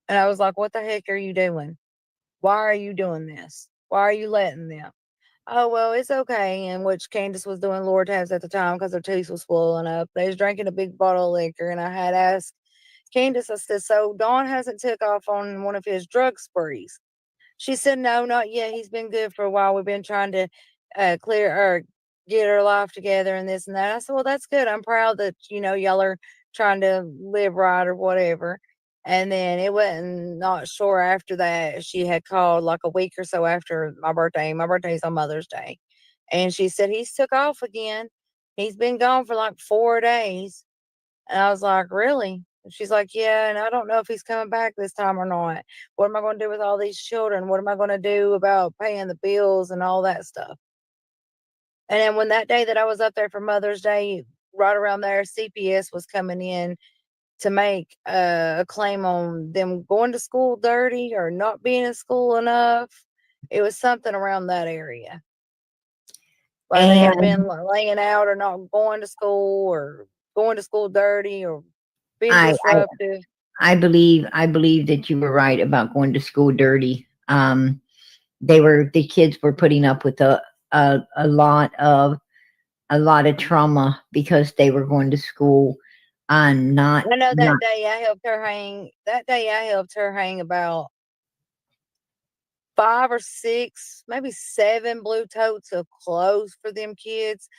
And I was like, what the heck are you doing? Why are you doing this? Why are you letting them? Oh, well, it's okay. And which Candace was doing Lord tabs at the time because her teeth was swollen up. They was drinking a big bottle of liquor. And I had asked Candace, I said, so Don hasn't took off on one of his drug sprees. She said, no, not yet. He's been good for a while. We've been trying to clear or get her life together and this and that. I said, well, that's good. I'm proud that, y'all are trying to live right or whatever. And then it wasn't not sure after that. She had called like a week or so after my birthday. My birthday's on Mother's Day. And she said, he's took off again. He's been gone for like 4 days. And I was like, really? And she's like, yeah. And I don't know if he's coming back this time or not. What am I going to do with all these children? What am I going to do about paying the bills and all that stuff? And then when that day that I was up there for Mother's Day, right around there, CPS was coming in to make a claim on them going to school dirty or not being in school enough. It was something around that area. Like they had And been laying out or not going to school or going to school dirty or being I, I disruptive. I believe that you were right about going to school dirty. The kids were putting up with a lot of trauma because they were going to school and I know not that day I helped her hang about 5 or 6, maybe 7 blue totes of clothes for them kids,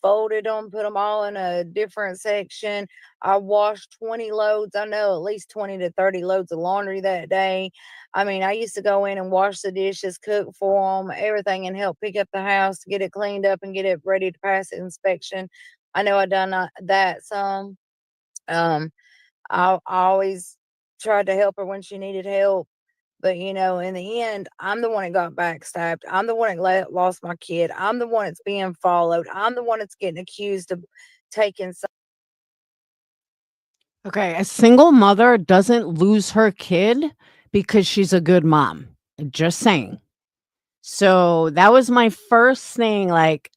folded them, put them all in a different section. I washed 20 loads. I know at least 20 to 30 loads of laundry that day. I mean, I used to go in and wash the dishes, cook for them, everything, and help pick up the house, get it cleaned up, and get it ready to pass inspection. I know I done that some. Um, I always tried to help her when she needed help. But, you know, in the end, I'm the one that got backstabbed. I'm the one that lost my kid. I'm the one that's being followed. I'm the one that's getting accused of taking some. Okay, a single mother doesn't lose her kid because she's a good mom. Just saying. So that was my first thing. Like,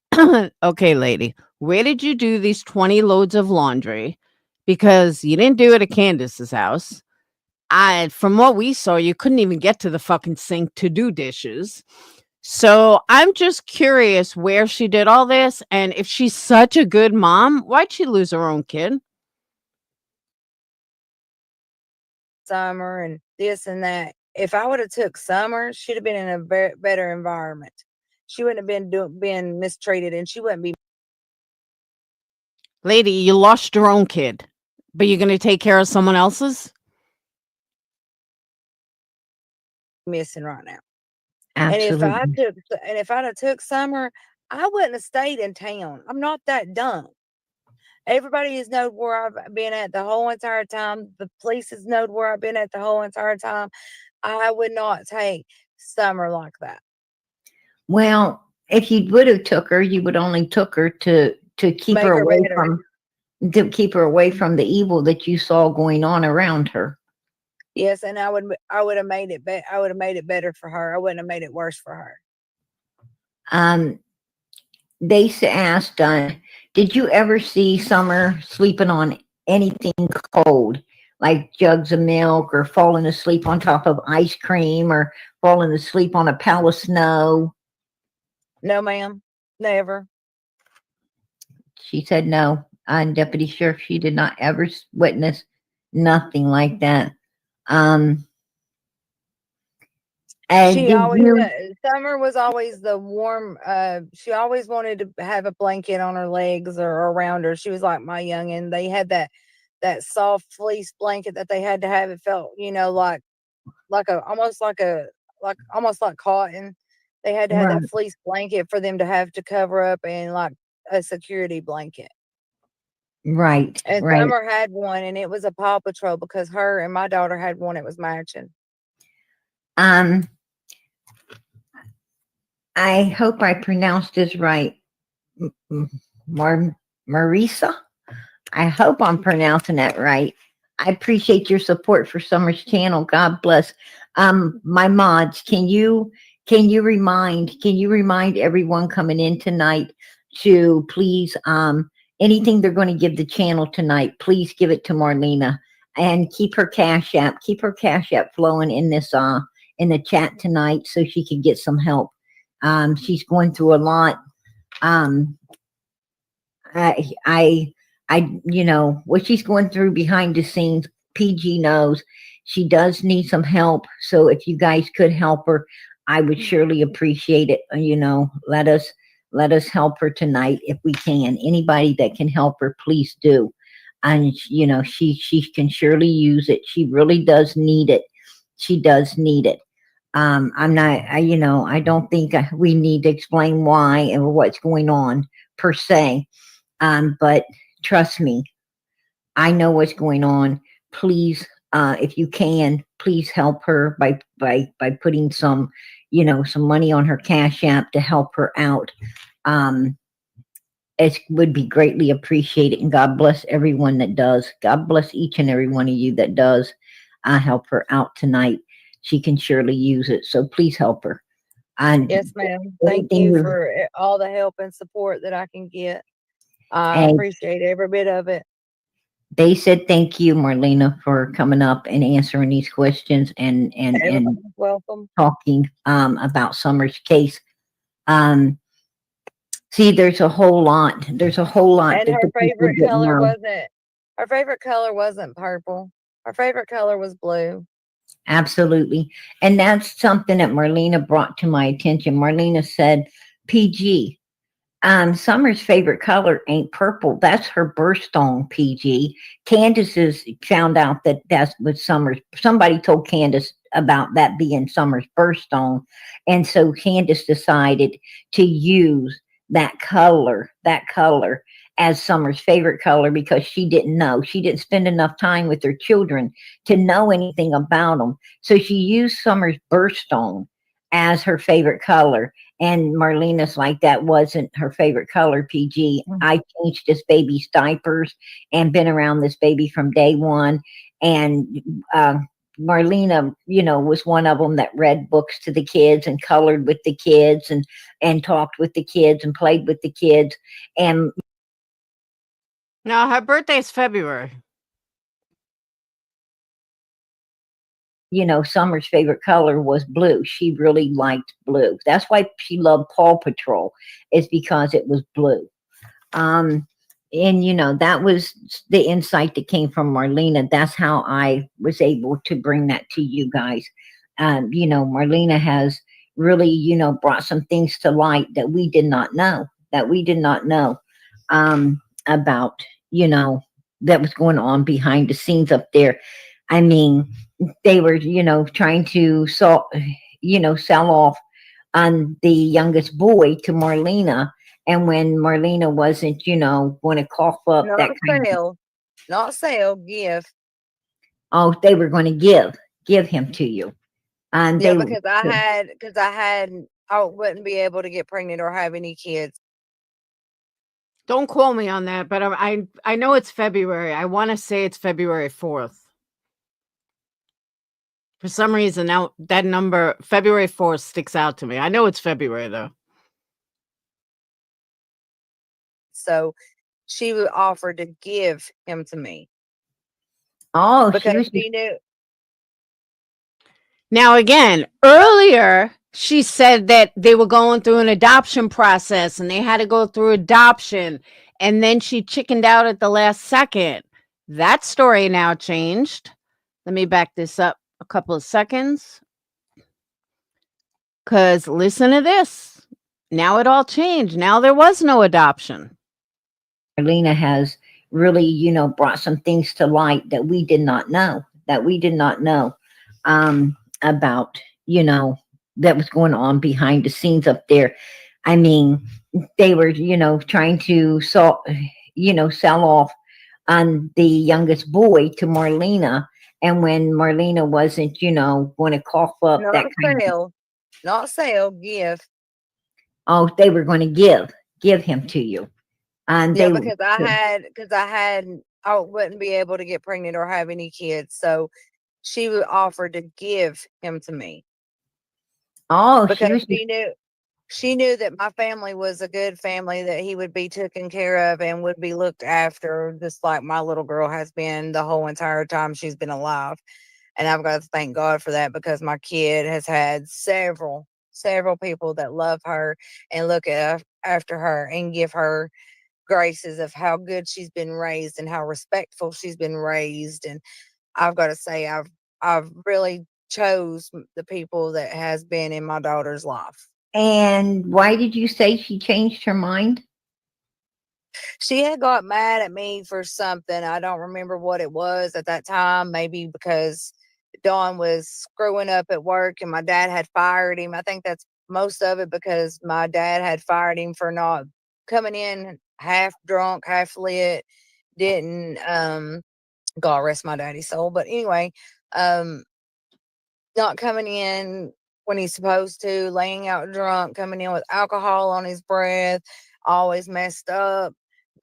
okay, lady, where did you do these 20 loads of laundry? Because you didn't do it at Candace's house. From what we saw, you couldn't even get to the fucking sink to do dishes. So I'm just curious where she did all this. And if she's such a good mom, why'd she lose her own kid? Summer and this and that. If I would have took Summer, she'd have been in a better environment. She wouldn't have been mistreated, and she wouldn't be Lady, you lost your own kid, but you're going to take care of someone else's? missing right now. Absolutely. And if I'd have took Summer, I wouldn't have stayed in town. I'm not that dumb. Everybody has known where I've been at the whole entire time. The police has known where I've been at the whole entire time. I would not take Summer like that. Well, if you would have took her, you would only took her to keep her Make her away better. from the evil that you saw going on around her. Yes, and I would have made it I would have made it better for her. I wouldn't have made it worse for her. They asked, did you ever see Summer sleeping on anything cold, like jugs of milk, or falling asleep on top of ice cream, or falling asleep on a pile of snow? No, ma'am. Never. She said no. And Deputy Sheriff, she did not ever witness nothing like that. She Did always you? Summer was always the warm. She always wanted to have a blanket on her legs or around her. She was like my youngin. They had that soft fleece blanket that they had to have. It felt, you know, like almost like cotton. They had to have Right, that fleece blanket for them to have to cover up, and like a security blanket. right, And right. Summer had one, and it was a Paw Patrol because her and my daughter had one. It was matching. Um, I hope I pronounced this right. Mar Marisa? I hope I'm pronouncing that right. I appreciate your support for Summer's channel. God bless. My mods, can you remind everyone coming in tonight to please anything they're going to give the channel tonight, please give it to Marlena, and keep her cash app flowing in this in the chat tonight so she can get some help. She's going through a lot. Um, I, I, you know, what she's going through behind the scenes, PG knows. She does need some help. So if you guys could help her, I would surely appreciate it. You know, let us help her tonight if we can. Anybody that can help her, please do. And you know, she can surely use it. She really does need it. She does need it. I'm not, you know, I don't think we need to explain why and what's going on per se. But trust me, I know what's going on. Please, if you can, please help her by putting some, you know, some money on her Cash App to help her out. Um, it would be greatly appreciated, and God bless everyone that does. God bless each and every one of you that does help her out tonight. She can surely use it, so please help her. And Yes, ma'am. Thank you for all the help and support that I can get. I and appreciate every bit of it. they said thank you, Marlena, for coming up and answering these questions and Everybody's welcome. talking about Summer's case. Um, see, there's a whole lot. There's a whole lot And that the people didn't know. her favorite color wasn't purple. Her favorite color was blue. Absolutely, and that's something that Marlena brought to my attention. Marlena said, "PG, Summer's favorite color ain't purple. That's her birthstone, PG. Candace's found out that that's what Summer's. Somebody told Candace about that being Summer's birthstone, and so Candace decided to use that color as Summer's favorite color because she didn't know. She didn't spend enough time with her children to know anything about them. So she used Summer's birthstone as her favorite color, and Marlena's like, that wasn't her favorite color, PG. I changed this baby's diapers and been around this baby from day one. And uh, Marlena, was one of them that read books to the kids and colored with the kids and talked with the kids and played with the kids. And No, her birthday's February. Summer's favorite color was blue. She really liked blue. That's why she loved Paw Patrol, is because it was blue. Um, and that was the insight that came from Marlena. That's how I was able to bring that to you guys. Marlena has really, brought some things to light that we did not know, about, that was going on behind the scenes up there. I mean, they were, trying to sell off on the youngest boy to Marlena. And when Marlena wasn't, going to cough up that Not kind of, sell, not sell, give. oh, they were going to give him to you. And Yeah, they, I wouldn't be able to get pregnant or have any kids. Don't quote me on that, but I know it's February. I want to say it's February 4th. For some reason, now that number, February 4th, sticks out to me. I know it's February, though. So she would offer to give him to me oh, she because was, she knew. Now, again, earlier, she said that they were going through an adoption process and they had to go through adoption. And then she chickened out at the last second. That story now changed. Let me back this up a couple of seconds. Because listen to this. Now it all changed. Now there was no adoption. Marlena has really, brought some things to light that we did not know, about, that was going on behind the scenes up there. I mean, they were, trying to sell off on the youngest boy to Marlena. And when Marlena wasn't, going to cough up Not that kind of, sell, not sell, give. oh, they were going to give him to you. And Yeah, they, I wouldn't be able to get pregnant or have any kids. So she would offer to give him to me oh, she because was, she knew that my family was a good family, that he would be taken care of and would be looked after, just like my little girl has been the whole entire time she's been alive. And I've got to thank God for that because my kid has had several people that love her and look after her and give her graces of how good she's been raised and how respectful she's been raised. And I've got to say, I've really chose the people that has been in my daughter's life. and why did you say she changed her mind? She had got mad at me for something. I don't remember what it was at that time. Maybe because Dawn was screwing up at work and my dad had fired him. I think that's most of it because my dad had fired him for not coming in half drunk, half lit, didn't God rest my daddy's soul. But anyway, um not coming in when he's supposed to, laying out drunk, coming in with alcohol on his breath, always messed up.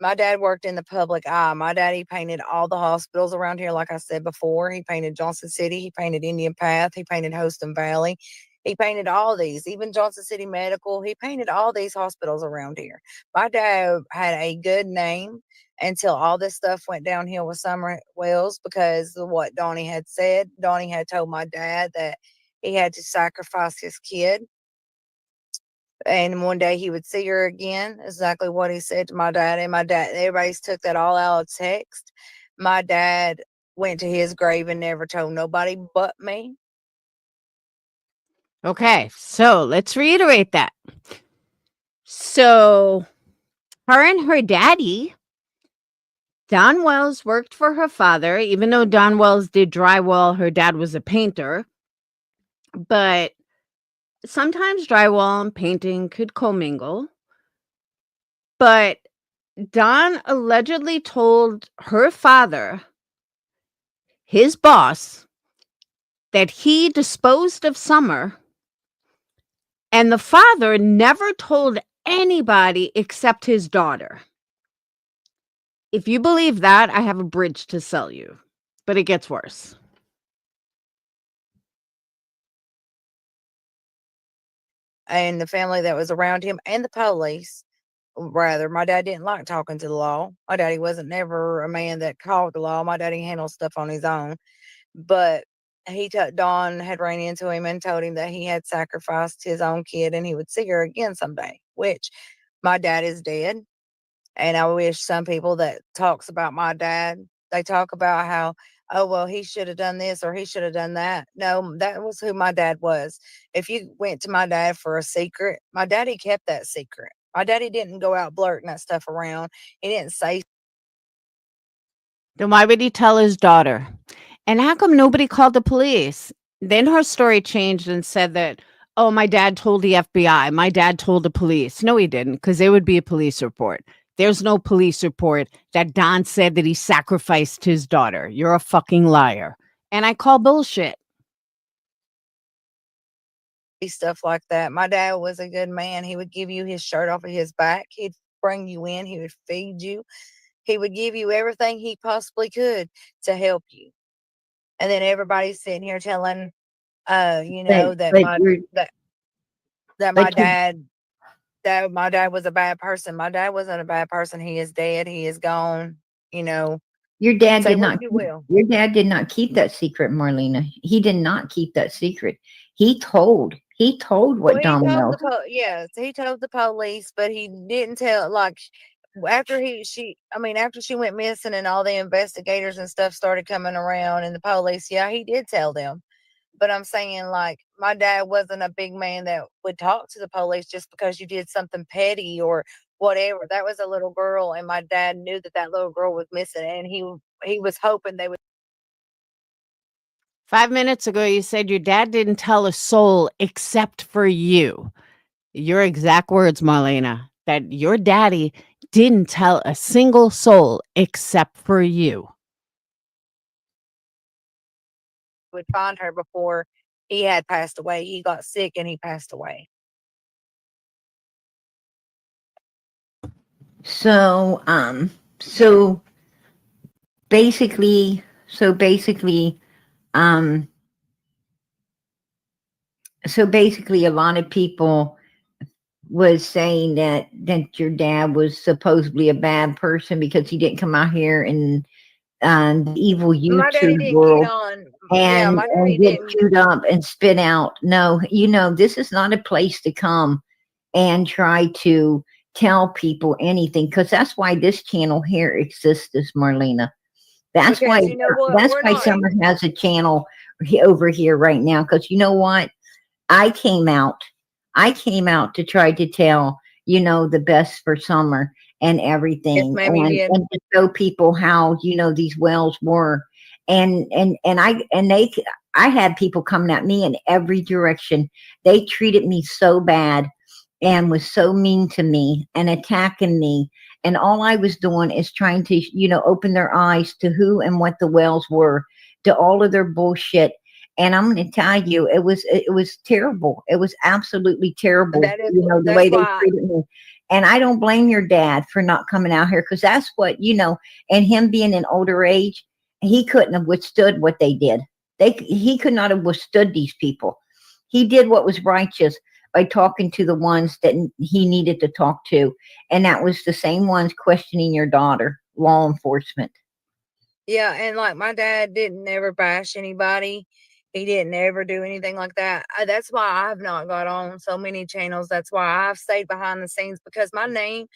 My dad worked in the public eye. My daddy painted all the hospitals around here, like I said before. He painted Johnson City, he painted Indian Path, he painted Hostin Valley. He painted all these, even Johnson City Medical. He painted all these hospitals around here. My dad had a good name until all this stuff went downhill with Summer Wells because of what Donnie had said. Donnie had told my dad that he had to sacrifice his kid. And one day he would see her again, exactly what he said to my dad. And my dad, everybody's took that all out of text. My dad went to his grave and never told nobody but me. Okay, so let's reiterate that. So Her and her daddy, Don Wells, worked for her father, even though Don Wells did drywall, her dad was a painter. But sometimes drywall and painting could commingle. But Don allegedly told her father, his boss, that he disposed of Summer, and the father never told anybody except his daughter. If you believe that, I have a bridge to sell you, but it gets worse. And the family that was around him and the police, rather, my dad didn't like talking to the law. My daddy wasn't never a man that called the law. My daddy handled stuff on his own. But Don had ran into him and told him that he had sacrificed his own kid and he would see her again someday, which my dad is dead. And I wish some people that talks about my dad, they talk about how, oh, well, he should have done this or he should have done that. No, that was who my dad was. If you went to my dad for a secret, my daddy kept that secret. My daddy didn't go out blurting that stuff around. He didn't say. Then why would he tell his daughter? And how come nobody called the police? Then her story changed and said that, oh, my dad told the FBI. My dad told the police. No, he didn't, because there would be a police report. There's no police report that Don said that he sacrificed his daughter. You're a fucking liar. And I call bullshit. Stuff like that. My dad was a good man. He would give you his shirt off of his back. He'd bring you in. He would feed you. He would give you everything he possibly could to help you. And then everybody's sitting here telling, But that but you're my but you dad was a bad person. My dad wasn't a bad person. He is dead. He is gone. You know, your dad say did what not you keep will. your dad did not keep that secret, Marlena. He did not keep that secret. He told Well, what he Don told Wells. the yes, he told the police, but he didn't tell like after after she went missing and all the investigators and stuff started coming around and the police, yeah, he did tell them. But I'm saying like my dad wasn't a big man that would talk to the police just because you did something petty or whatever. That was a little girl, and my dad knew that that little girl was missing, and he was hoping they would. 5 minutes ago, you said your dad didn't tell a soul except for you. Your exact words, Marlena, that your daddy didn't tell a single soul except for you. would find her before he had passed away. He got sick and he passed away. So so basically so basically um a lot of people was saying that your dad was supposedly a bad person because he didn't come out here and the evil My daddy YouTube didn't get world on. Yeah, and my daddy get didn't. chewed up and spit out. No, this is not a place to come and try to tell people anything, because that's why this channel here exists, is Marlena. That's why Because you know what? We're not. Summer has a channel over here right now, because you know what? I came out. I came out to try to tell, the best for Summer and Yes, everything, ma'am, you did. and to show people how, these wells were. And I had people coming at me in every direction. They treated me so bad and was so mean to me and attacking me. And all I was doing is trying to, open their eyes to who and what the wells were, to all of their bullshit. And I'm going to tell you, it was terrible. It was absolutely terrible, the That's way they why. treated me. And I don't blame your dad for not coming out here, because that's what, and him being an older age, he couldn't have withstood what they did. He could not have withstood these people. He did what was righteous by talking to the ones that he needed to talk to. And that was the same ones questioning your daughter, law enforcement. Yeah, and like my dad didn't ever bash anybody. He didn't ever do anything like that. That's why I've not got on so many channels. That's why I've stayed behind the scenes, because my name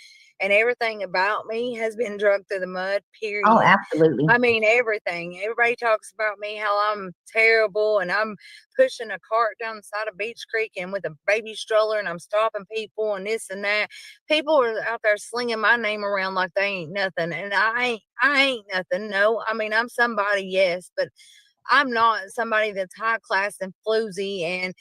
and everything about me has been dragged through the mud, Oh, period. absolutely. I mean, everything. Everybody talks about me, how I'm terrible, and I'm pushing a cart down the side of Beach Creek and with a baby stroller, and I'm stopping people and this and that. People are out there slinging my name around like they ain't nothing, and I ain't nothing. No, I mean, I'm somebody, yes, but I'm not somebody that's high class and floozy and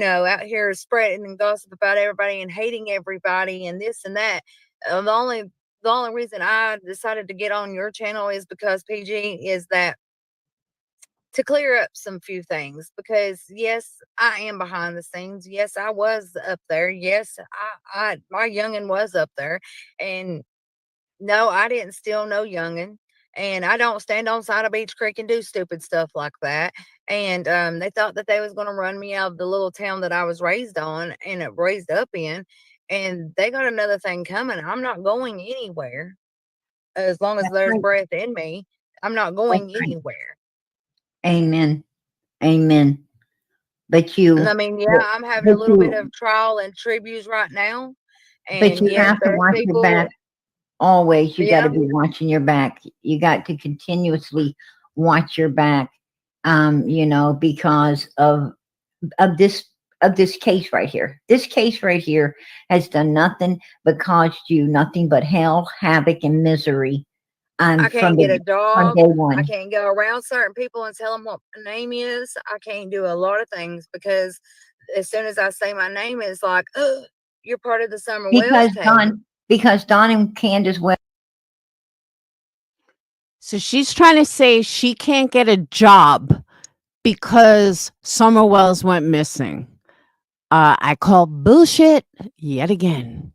out here spreading and gossip about everybody and hating everybody and this and that. The only reason I decided to get on your channel is because PG is that to clear up some few things, because yes, I am behind the scenes. Yes, I was up there. Yes, I my youngin was up there, and no, I didn't steal no youngin. And I don't stand on side of Beach Creek and do stupid stuff like that. And they thought that they was going to run me out of the little town that I was raised on and raised up in. And they got another thing coming. I'm not going anywhere as long as That's there's right. breath in me. I'm not That's going right. anywhere. Amen. Amen. But And I you, mean, yeah, but, I'm having a but little bit you, of trial and tributes right now. but And you yes, have to there's watch your back. people, Always, you got to yeah, be watching your back. You got to continuously watch your back. Because of this of this case right here. This case right here has done nothing but caused you nothing but hell, havoc, and misery. I From can't get a from dog. day I one. can't go around certain people and tell them what my name is. I can't do a lot of things because as soon as I say my name, it's like, oh, you're part of the Summer Wells Because case. Don and Candace Webb. So she's trying to say she can't get a job because Summer Wells went missing. I call bullshit yet again.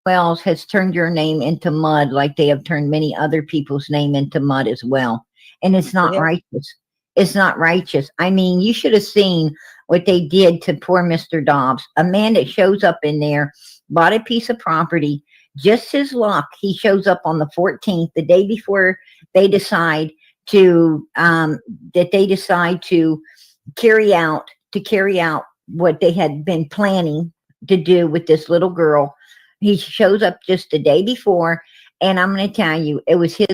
Wells has turned your name into mud like they have turned many other people's name into mud as well. And it's not Yeah, righteous. It's not righteous. I mean, you should have seen what they did to poor Mr. Dobbs, a man that shows up in there, bought a piece of property, just his luck. He shows up on the 14th, the day before they decide to carry out what they had been planning to do with this little girl. He shows up just the day before, and I'm going to tell you, it was his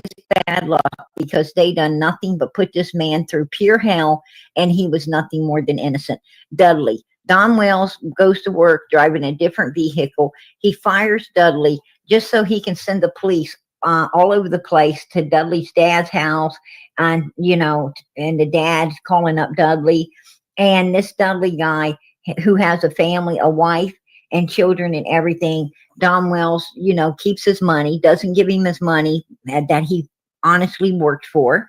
bad luck because they done nothing but put this man through pure hell, and he was nothing more than innocent. Dudley. Don Wells goes to work driving a different vehicle. He fires Dudley just so he can send the police all over the place to Dudley's dad's house, and and the dad's calling up Dudley, and this Dudley guy who has a family, a wife, and children and everything. Don Wells, keeps his money, doesn't give him his money that he honestly worked for.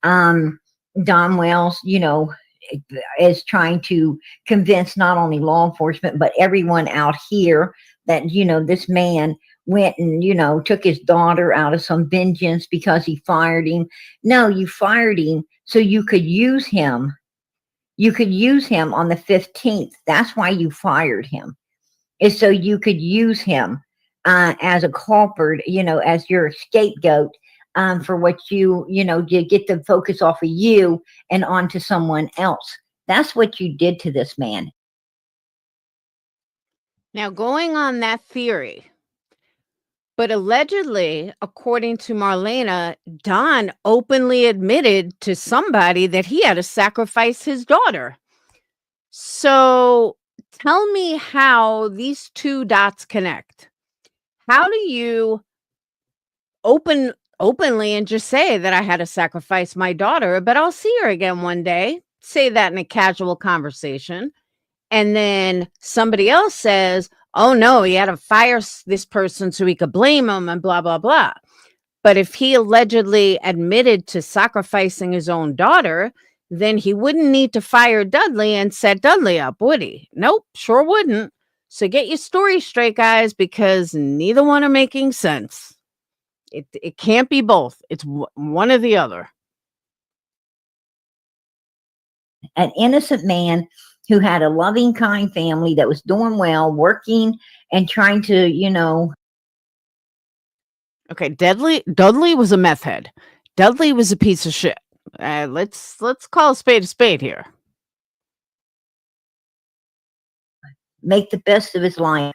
Um, Don Wells, is trying to convince not only law enforcement, but everyone out here that, this man went and, took his daughter out of some vengeance because he fired him. No, you fired him so you could use him. You could use him on the 15th. That's why you fired him, is so you could use him as a culprit, as your scapegoat, for what you get the focus off of you and onto someone else. That's what you did to this man. Now, going on that theory, but allegedly, according to Marlena, Don openly admitted to somebody that he had to sacrifice his daughter. So tell me how these two dots connect. How do you openly and just say that I had to sacrifice my daughter, but I'll see her again one day? Say that in a casual conversation. And then somebody else says, oh no, he had to fire this person so he could blame him and blah, blah, blah. But if he allegedly admitted to sacrificing his own daughter, then he wouldn't need to fire Dudley and set Dudley up, would he? Nope, sure wouldn't. So get your story straight, guys, because neither one are making sense. It can't be both. It's one or the other. An innocent man who had a loving, kind family that was doing well, working and trying to, Okay, Dudley was a meth head. Dudley was a piece of shit. Let's call a spade here. make the best of his life.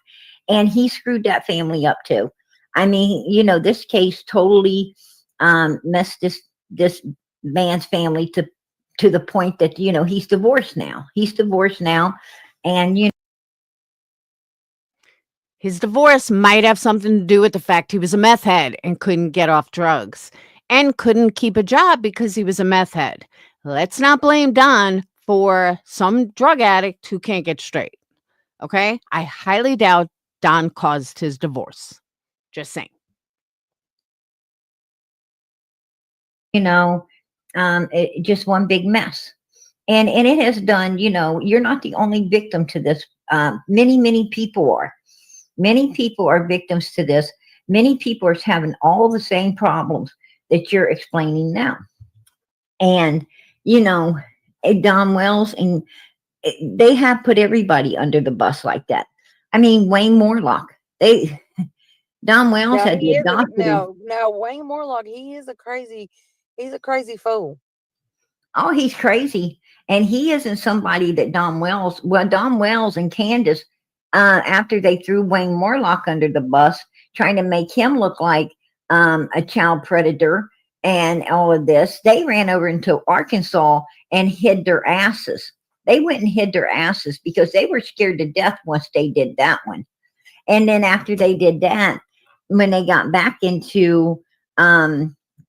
And he screwed that family up too. I mean, this case totally messed this man's family to the point that he's divorced now. And His divorce might have something to do with the fact he was a meth head and couldn't get off drugs and couldn't keep a job because he was a meth head. Let's not blame Don for some drug addict who can't get straight. Okay? I highly doubt Don caused his divorce. Just saying. just one big mess. And it has done, you're not the only victim to this. Many people are. Many people are victims to this. Many people are having all the same problems that you're explaining now. And, Don Wells, and they have put everybody under the bus like that. I mean, Wayne Morlock, Don Wells Now had the he is adopted. now Wayne Morlock. He's a crazy fool. Oh, he's crazy. And he isn't somebody that Don Wells and Candace, after they threw Wayne Morlock under the bus, trying to make him look like a child predator and all of this, they ran over into Arkansas and hid their asses. They went and hid their asses because they were scared to death once they did that one. And then after they did that, when they got back into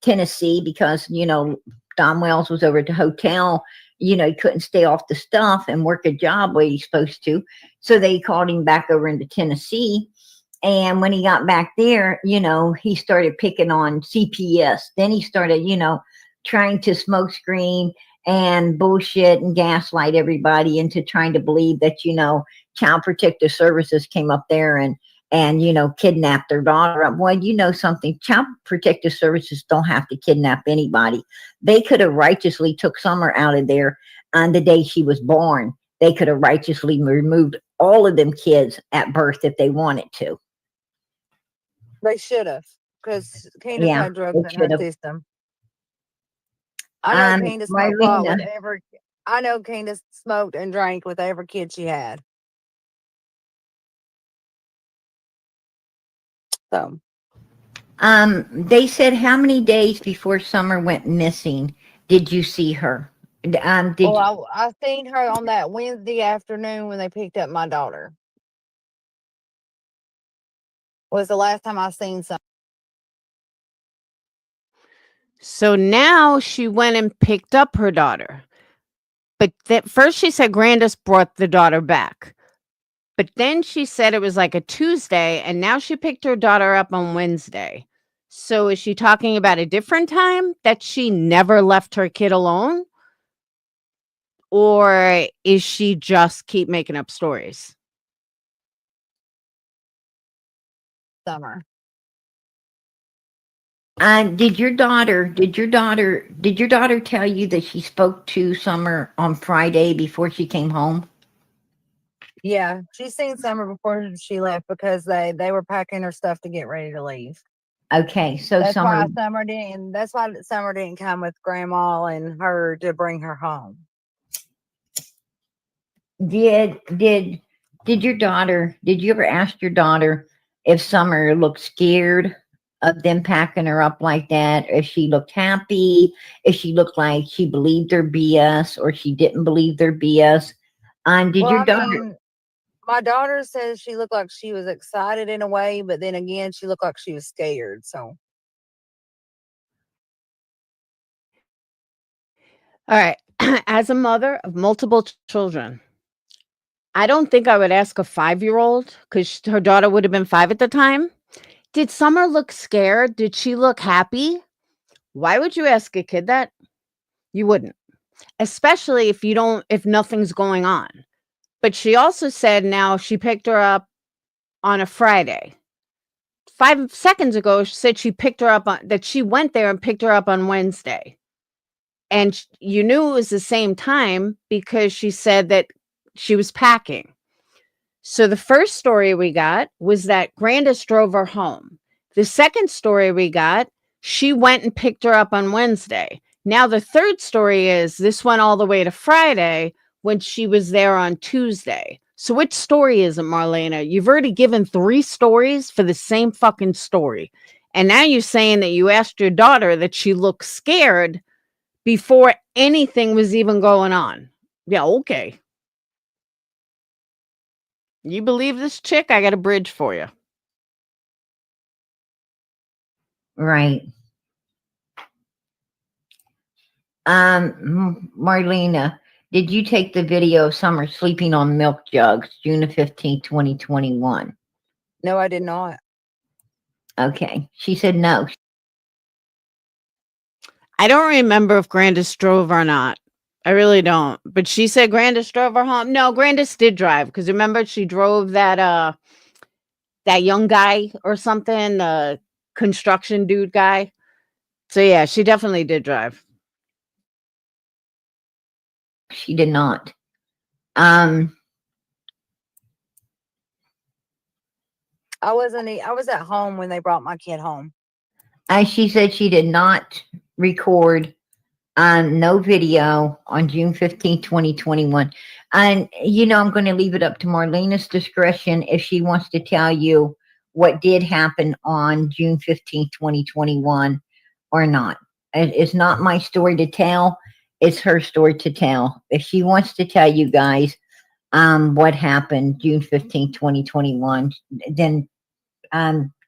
Tennessee, because, Don Wells was over at the hotel, he couldn't stay off the stuff and work a job where he's supposed to. So they called him back over into Tennessee. And when he got back there, he started picking on CPS. Then he started, trying to smoke screen and bullshit and gaslight everybody into trying to believe that, Child Protective Services came up there and kidnapped their daughter. Well, something, Child Protective Services don't have to kidnap anybody. They could have righteously took Summer out of there on the day she was born. They could have righteously removed all of them kids at birth if they wanted to. They should have, because Candace had drugs in her system. I know Candace smoked pot with every. I know Candace smoked and drank with every kid she had. So, they said, how many days before Summer went missing did you see her? I seen her on that Wednesday afternoon when they picked up my daughter. Was the last time I seen Summer. So now she went and picked up her daughter. But first she said Grandis brought the daughter back. But then she said it was like a Tuesday, and now she picked her daughter up on Wednesday. So is she talking about a different time that she never left her kid alone? Or is she just keep making up stories? Summer. Did your daughter tell you that she spoke to Summer on Friday before she came home? Yeah, she seen Summer before she left because they were packing her stuff to get ready to leave. Okay, so that's why Summer didn't come with Grandma and her to bring her home. Did you ever ask your daughter if Summer looked scared of them packing her up like that, if she looked happy, if she looked like she believed their BS or she didn't believe their BS? My daughter says she looked like she was excited in a way, but then again, she looked like she was scared. So, all right. As a mother of multiple children, I don't think I would ask a 5-year-old, because her daughter would have been 5 at the time. Did Summer look scared? Did she look happy? Why would you ask a kid that? You wouldn't, especially if nothing's going on. But she also said now she picked her up on a Friday. 5 seconds ago, she said she picked her up that she went there and picked her up on Wednesday. And you knew it was the same time because she said that she was packing. So the first story we got was that Grandis drove her home. The second story we got, she went and picked her up on Wednesday. Now the third story is this went all the way to Friday when she was there on Tuesday. So which story is it, Marlena? You've already given 3 stories for the same fucking story. And now you're saying that you asked your daughter that she looked scared before anything was even going on. Yeah, okay. You believe this chick? I got a bridge for you. Right. Marlena, did you take the video of Summer sleeping on milk jugs, June the 15th, 2021? No, I did not. Okay. She said no. I don't remember if Grandis drove or not. I really don't. But she said Grandis drove her home. No, Grandis did drive because remember she drove that young guy or something, the construction dude guy. So yeah, she definitely did drive. She did not. I was at home when they brought my kid home. She said she did not record no video on June 15th, 2021. And, I'm going to leave it up to Marlena's discretion if she wants to tell you what did happen on June 15th, 2021 or not. It's not my story to tell. It's her story to tell. If she wants to tell you guys what happened June 15th, 2021, then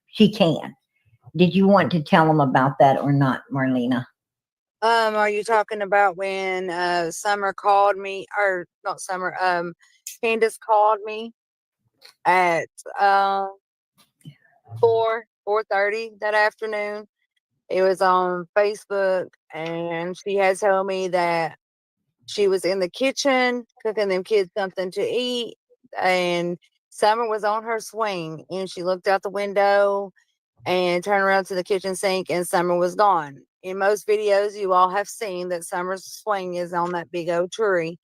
she can. Did you want to tell them about that or not, Marlena? Are you talking about when Summer called me, or not Summer? Candace called me at 4:30 that afternoon. It was on Facebook, and she had told me that she was in the kitchen cooking them kids something to eat, and Summer was on her swing, and she looked out the window and turned around to the kitchen sink, and Summer was gone. In most videos, you all have seen that Summer's swing is on that big old tree.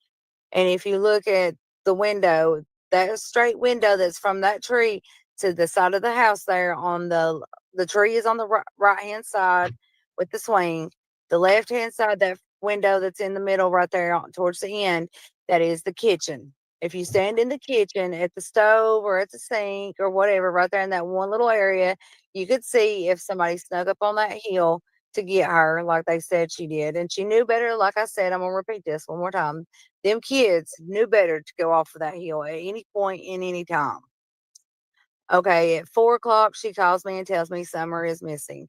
And if you look at the window, that straight window that's from that tree to the side of the house there, on the tree is on the right hand side with the swing. The left hand side, that window that's in the middle right there towards the end, that is the kitchen. If you stand in the kitchen at the stove or at the sink or whatever, right there in that one little area, you could see if somebody snuck up on that hill to get her, like they said she did. And she knew better. Like I said, I'm going to repeat this one more time. Them kids knew better to go off of that hill at any point in any time. Okay, at 4 o'clock, she calls me and tells me Summer is missing.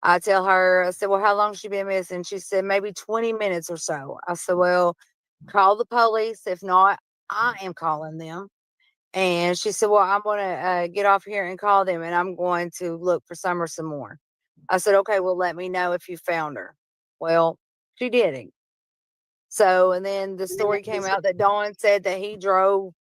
I tell her, I said, well, how long has she been missing? She said, maybe 20 minutes or so. I said, well, call the police. If not, I am calling them. And she said, well, I'm going to get off here and call them, and I'm going to look for Summer some more. I said, okay, well, let me know if you found her. Well, she didn't. So, and then the story came out that Dawn said that he drove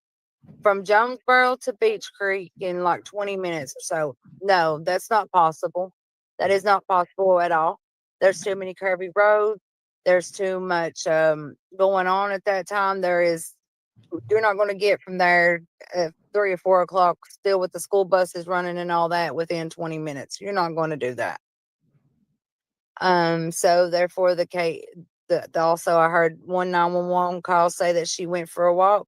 from Jonesboro to Beach Creek in like 20 minutes or so. No, that's not possible. That is not possible at all. There's too many curvy roads. There's too much going on at that time. You're not going to get from there at 3 or 4 o'clock still with the school buses running and all that within 20 minutes. You're not going to do that. So therefore also I heard one 911 call say that she went for a walk.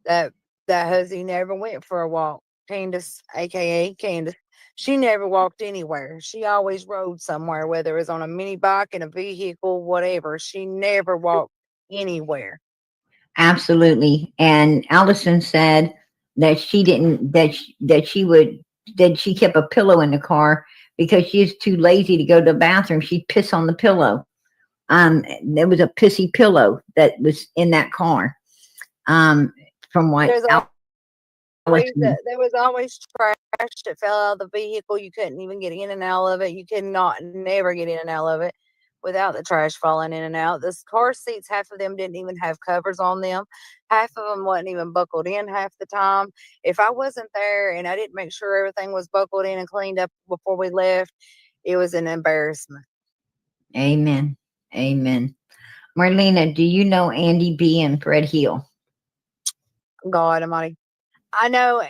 That hussy never went for a walk. Candace, aka Candace, she never walked anywhere. She always rode somewhere, whether it was on a mini bike, in a vehicle, whatever. She never walked anywhere. Absolutely. And Allison said that she didn't that she kept a pillow in the car because she was too lazy to go to the bathroom. She'd piss on the pillow. There was a pissy pillow that was in that car. From what there was always trash that fell out of the vehicle. You couldn't even get in and out of it. You could not never get in and out of it without the trash falling in and out. The car seats, half of them didn't even have covers on them. Half of them wasn't even buckled in half the time. If I wasn't there and I didn't make sure everything was buckled in and cleaned up before we left, it was an embarrassment. Amen. Amen. Marlena, do you know Andy B. and Fred Hill? God almighty. I know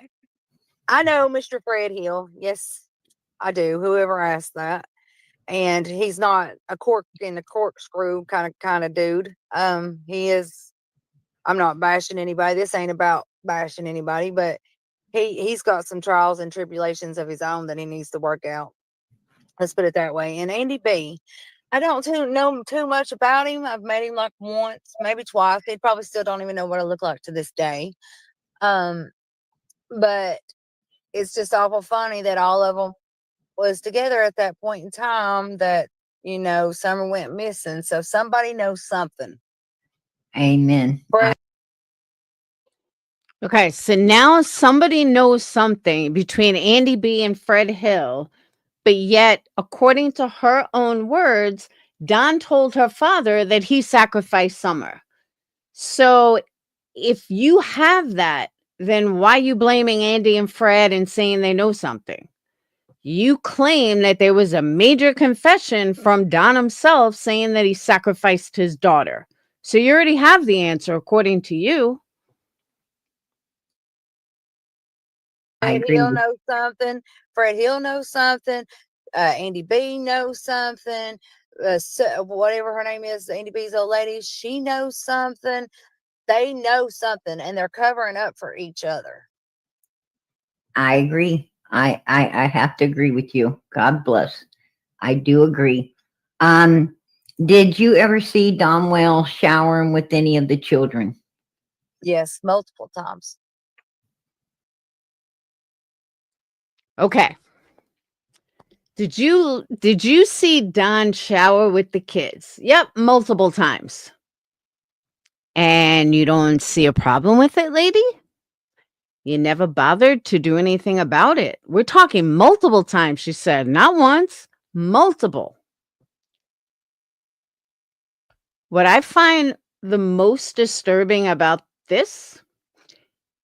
Mr. Fred Hill. Yes, I do. Whoever asked that. And he's not a corkscrew kind of dude. He is. I'm not bashing anybody. This ain't about bashing anybody, but he's got some trials and tribulations of his own that he needs to work out. Let's put it that way. And Andy B, I don't know too much about him. I've met him like once, maybe twice. He probably still don't even know what I look like to this day. Um, but it's just awful funny that all of them was together at that point in time that, Summer went missing. So somebody knows something. Amen. Okay, so now somebody knows something between Andy B and Fred Hill, but yet, according to her own words, Don told her father that he sacrificed Summer. So if you have that, then why are you blaming Andy and Fred and saying they know something? You claim that there was a major confession from Don himself saying that he sacrificed his daughter. So you already have the answer, according to you. I Fred agree Hill with knows something. Fred Hill knows something. Andy B knows something. Whatever her name is, Andy B's old lady, she knows something. They know something, and they're covering up for each other. I agree. I have to agree with you. God bless. I do agree. Um, did you ever see Domwell showering with any of the children? Yes, multiple times. Okay. Did you see Don shower with the kids? Yep, multiple times. And you don't see a problem with it, lady? You never bothered to do anything about it. We're talking multiple times, she said. Not once, multiple. What I find the most disturbing about this,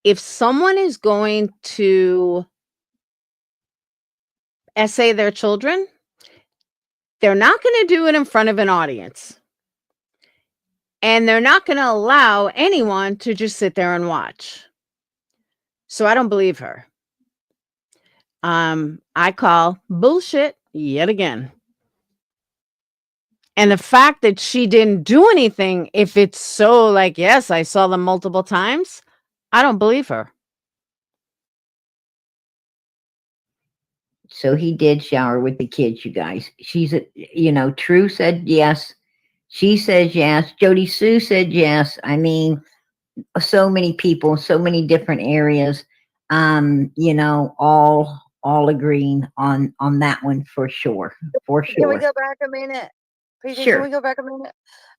if someone is going to essay their children, they're not going to do it in front of an audience. And they're not going to allow anyone to just sit there and watch. So I don't believe her. I call bullshit yet again. And the fact that she didn't do anything, if it's so like, yes, I saw them multiple times, I don't believe her. So he did shower with the kids, you guys. True said yes. She says yes. Jody Sue said yes. I mean, so many people, so many different areas. All agreeing on that one for sure. For Can we sure. go back a minute? PJ, can we Sure. go back a minute?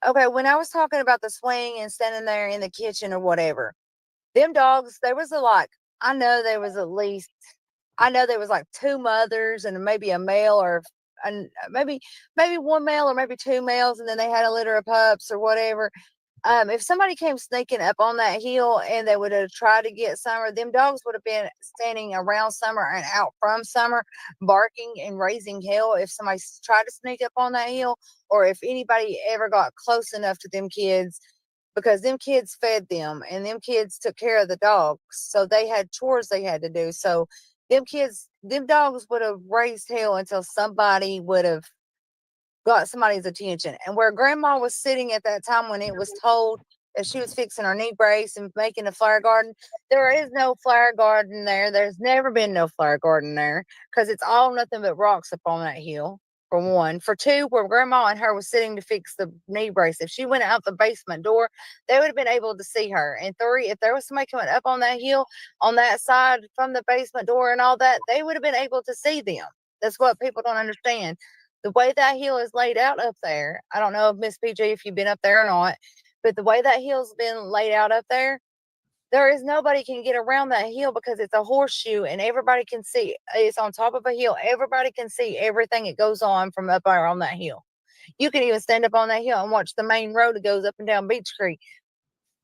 Okay, when I was talking about the swing and standing there in the kitchen or whatever, them dogs, there was I know there was like two mothers and maybe a male or maybe one male or maybe two males, and then they had a litter of pups or whatever. If somebody came sneaking up on that hill and they would have tried to get Summer, them dogs would have been standing around Summer and out from Summer, barking and raising hell if somebody tried to sneak up on that hill, or if anybody ever got close enough to them kids, because them kids fed them and them kids took care of the dogs. So they had chores they had to do. So them dogs would have raised hell until somebody would have got somebody's attention. And where grandma was sitting at that time when it was told that she was fixing her knee brace and making a flower garden, there is no flower garden there. There's never been no flower garden there because it's all nothing but rocks up on that hill. For one. For two, where grandma and her was sitting to fix the knee brace, if she went out the basement door, they would have been able to see her. And three, if there was somebody coming up on that hill on that side from the basement door and all that, they would have been able to see them. That's what people don't understand. The way that hill is laid out up there, I don't know if Miss PG, if you've been up there or not, but the way that hill's been laid out up there is nobody can get around that hill because it's a horseshoe and everybody can see. It's on top of a hill. Everybody can see everything that goes on from up there on that hill. You can even stand up on that hill and watch the main road that goes up and down Beach Creek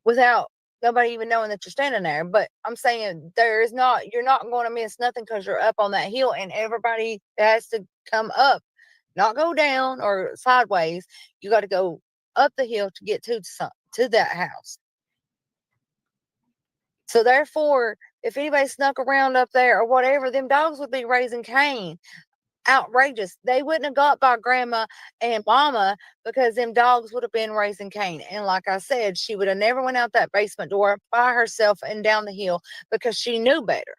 without nobody even knowing that you're standing there. But I'm saying you're not going to miss nothing because you're up on that hill, and everybody has to come up, not go down or sideways. You got to go up the hill to get to that house. So therefore, if anybody snuck around up there or whatever, them dogs would be raising Cain. outrageous. They wouldn't have got by grandma and mama because them dogs would have been raising Cain. And like I said, she would have never went out that basement door by herself and down the hill because she knew better.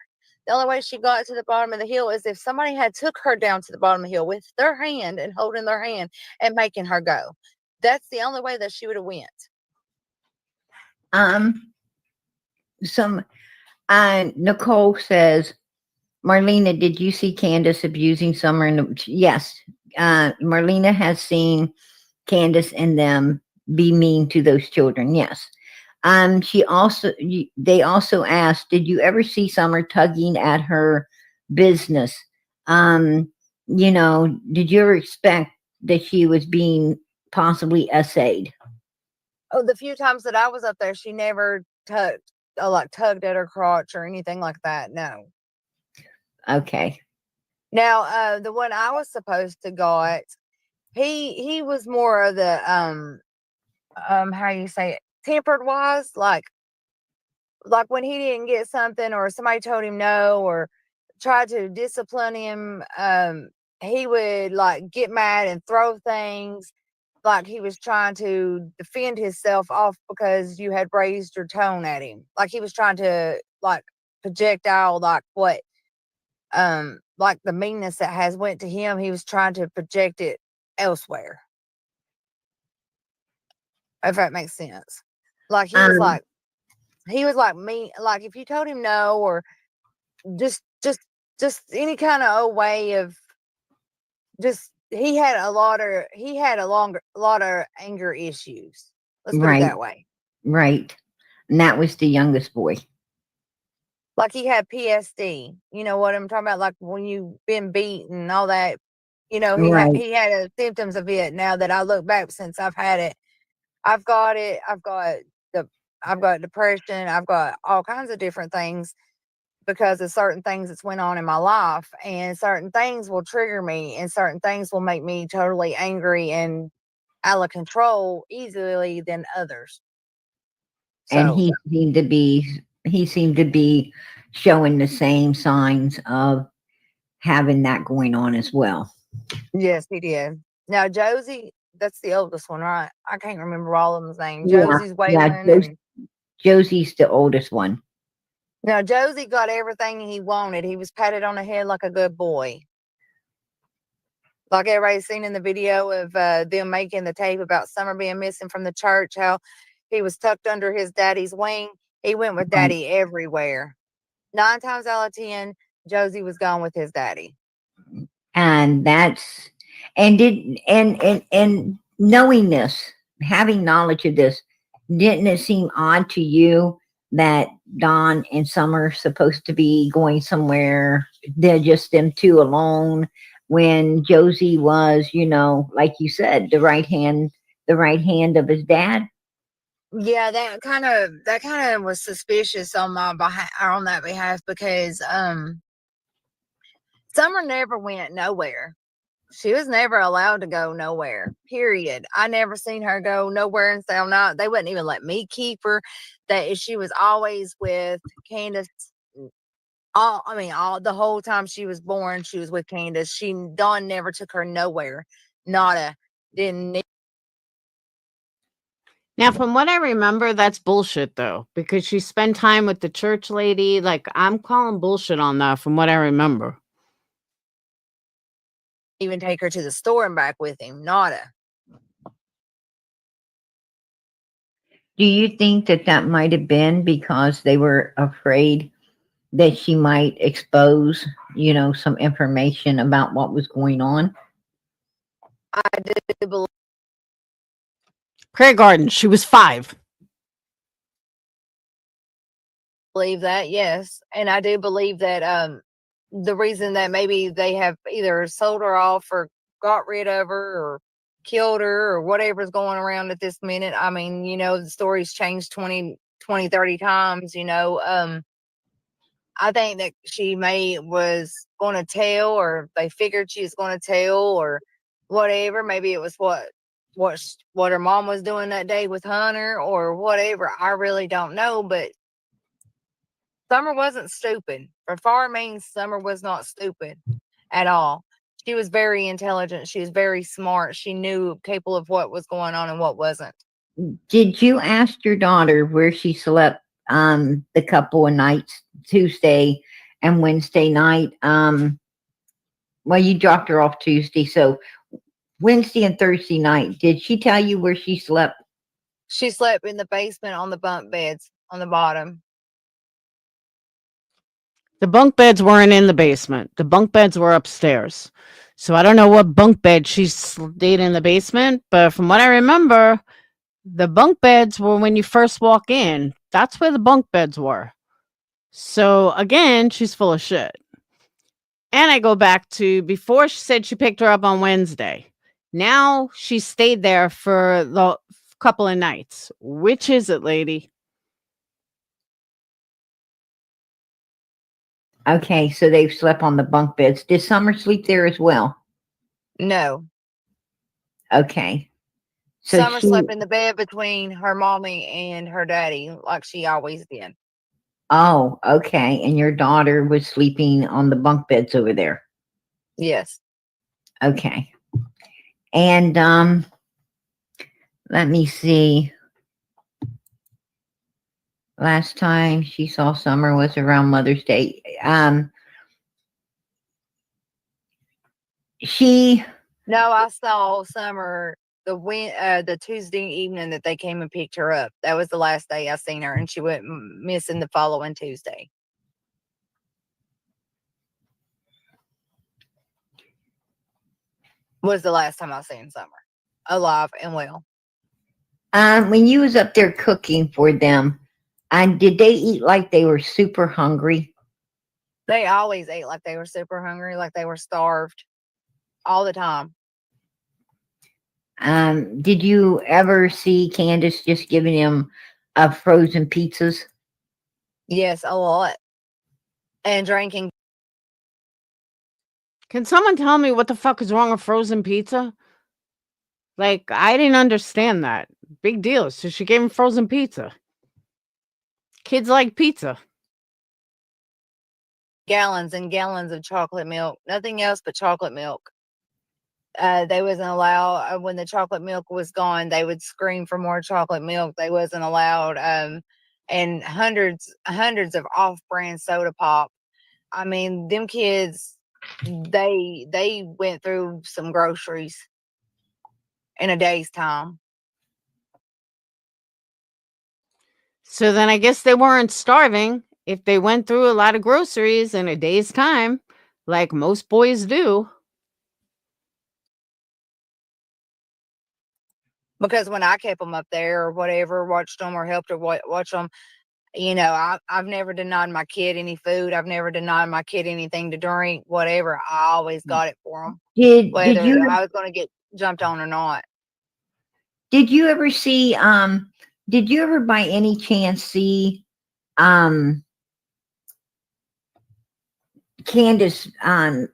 The only way she got to the bottom of the hill is if somebody had took her down to the bottom of the hill with their hand and holding their hand and making her go. That's the only way that she would have went. Some Nicole says, Marlena, did you see Candace abusing Summer? Yes. Marlena has seen Candace and them be mean to those children. Yes. They also asked, did you ever see Summer tugging at her business? Did you ever expect that she was being possibly essayed? Oh, the few times that I was up there, she never tugged at her crotch or anything like that. No. Okay. Now, the one I was supposed to got, he was more of the how you say it, tempered wise, like when he didn't get something or somebody told him no or tried to discipline him, he would like get mad and throw things like he was trying to defend himself off because you had raised your tone at him. Like he was trying to like projectile like the meanness that has went to him, he was trying to project it elsewhere. If that makes sense. Like he was like me, like if you told him no or just any kind of old way of just he had a lot of anger issues. Let's put it that way. Right. And that was the youngest boy. Like he had PSD. You know what I'm talking about? Like when you've been beaten and all that, he had symptoms of it. Now that I look back since I've had it, I've got it. I've got depression. I've got all kinds of different things because of certain things that's went on in my life, and certain things will trigger me and certain things will make me totally angry and out of control easily than others. And So he seemed to be showing the same signs of having that going on as well. yes, he did. Now Josie, that's the oldest one, right? I can't remember all of them's names. Yeah, Josie's yeah. Waylon and Josie's the oldest one. now Josie got everything he wanted. He was patted on the head like a good boy. Like everybody's seen in the video of them making the tape about Summer being missing from the church, how he was tucked under his daddy's wing. He went with Right. daddy everywhere. 9 times out of 10, Josie was gone with his daddy. And that's and knowing this, having knowledge of this, didn't it seem odd to you that Don and Summer supposed to be going somewhere? They're just them two alone when Josie was, like you said, the right hand of his dad. Yeah, that kind of was suspicious on that behalf because Summer never went nowhere. She was never allowed to go nowhere. Period. I never seen her go nowhere and say, "No." They wouldn't even let me keep her. That she was always with Candace. All the whole time she was born, she was with Candace. Dawn never took her nowhere. Nada. Didn't. Now, from what I remember, that's bullshit though, because she spent time with the church lady. Like, I'm calling bullshit on that from what I remember. Even take her to the store and back with him. Nada. Do you think that might have been because they were afraid that she might expose, some information about what was going on? I do Prayer Garden, she was 5. believe that, yes. And I do believe that the reason that maybe they have either sold her off or got rid of her or killed her or whatever's going around at this minute. I mean, the story's changed 20, 30 times, I think that she was going to tell, or they figured she was going to tell, or whatever. Maybe it was what her mom was doing that day with Hunter, or whatever. I really don't know, but Summer wasn't stupid. For far means Summer was not stupid at all. She was very intelligent. She was very smart. She knew capable of what was going on and what wasn't. Did you ask your daughter where she slept the couple of nights, Tuesday and Wednesday night? Well, you dropped her off Tuesday, so Wednesday and Thursday night, did she tell you where she slept? She slept in the basement on the bunk beds on the bottom. The bunk beds weren't in the basement. The bunk beds were upstairs. So I don't know what bunk bed she stayed in the basement, but from what I remember, the bunk beds were when you first walk in. That's where the bunk beds were. So again, she's full of shit. And I go back to before she said she picked her up on Wednesday. Now she stayed there for the couple of nights. Which is it, lady? Okay, so they've slept on the bunk beds. Did Summer sleep there as well? No. Okay. So Summer she, slept in the bed between her mommy and her daddy, like she always did. oh, okay. And your daughter was sleeping on the bunk beds over there. Yes. Okay. And let me see. Last time she saw Summer was around Mother's Day. She No, I saw Summer the Tuesday evening that they came and picked her up. That was the last day I seen her, and she went missing the following Tuesday. Was the last time I seen Summer alive and well. when you was up there cooking for them, and did they eat like they were super hungry? They always ate like they were super hungry, like they were starved all the time. Did you ever see Candace just giving him frozen pizzas? Yes, a lot. And drinking. Can someone tell me what the fuck is wrong with frozen pizza? Like, I didn't understand that. Big deal. So she gave him frozen pizza. Kids like pizza. Gallons and gallons of chocolate milk. Nothing else but chocolate milk. They wasn't allowed when the chocolate milk was gone. They would scream for more chocolate milk. They wasn't allowed. And hundreds of off-brand soda pop. I mean, them kids, they went through some groceries in a day's time. So then I guess they weren't starving if they went through a lot of groceries in a day's time, like most boys do. Because when I kept them up there or whatever, watched them or helped her watch them, I've never denied my kid any food. I've never denied my kid anything to drink, whatever. I always got it for them, Did whether you I was going to get jumped on or not. did you ever see did you ever by any chance see Candace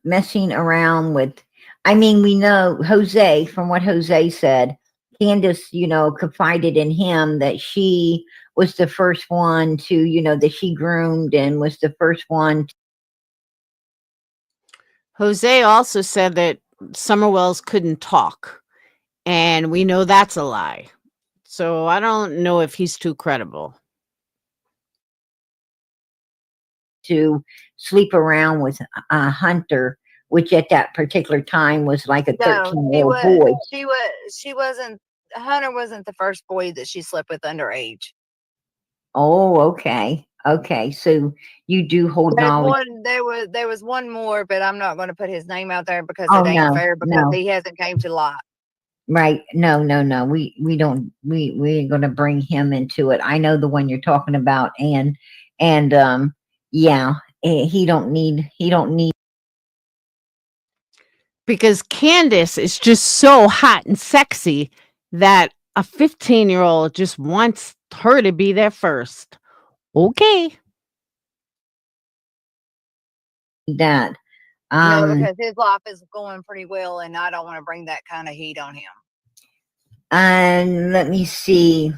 messing around with, I mean, we know Jose, from what Jose said, Candace, confided in him that she was the first one to, that she groomed and was the first one. Jose also said that Summer Wells couldn't talk, and we know that's a lie. So I don't know if he's too credible. To sleep around with Hunter, which at that particular time was like a No, 13-year-old boy. she wasn't. Hunter wasn't the first boy that she slept with underage. Oh, okay. Okay. So you do hold There's knowledge. there was one more, but I'm not going to put his name out there because Oh, it ain't no, fair because no. he hasn't came to light. Right. No, no, no. We don't we ain't gonna bring him into it. I know the one you're talking about, and yeah, he don't need. Because Candace is just so hot and sexy that a 15-year-old just wants her to be there first. Okay. That. No, because his life is going pretty well, and I don't want to bring that kind of heat on him. And let me see.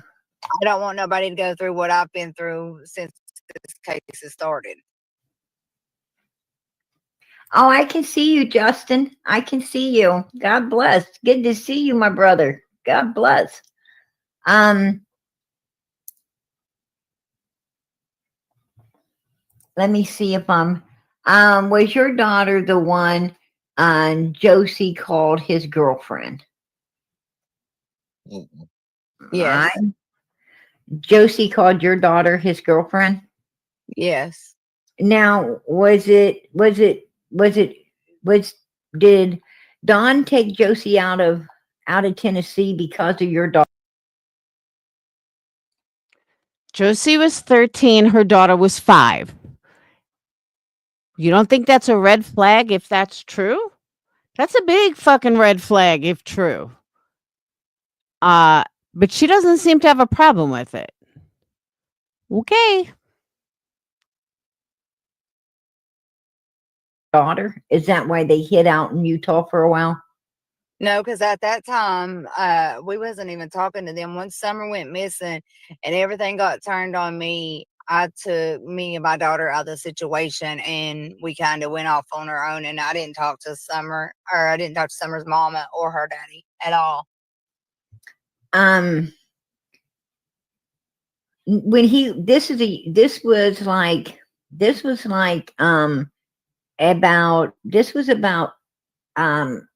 I don't want nobody to go through what I've been through since this case has started. Oh, I can see you, Justin. I can see you. God bless. Good to see you, my brother. God bless. Um, Let me see if I'm. Was your daughter the one? Josie called his girlfriend. I Yes. Josie called your daughter his girlfriend. Yes. Now, was did Don take Josie out of Tennessee because of your daughter? Josie was 13, her daughter was 5. You don't think that's a red flag if that's true? That's a big fucking red flag if true. Uh, but she doesn't seem to have a problem with it. Okay. Daughter? Is that why they hid out in Utah for a while? No, because at that time, we wasn't even talking to them. Once Summer went missing and everything got turned on me, I took me and my daughter out of the situation and we kind of went off on our own. And I didn't talk to Summer, or I didn't talk to Summer's mama or her daddy at all. When he this was about um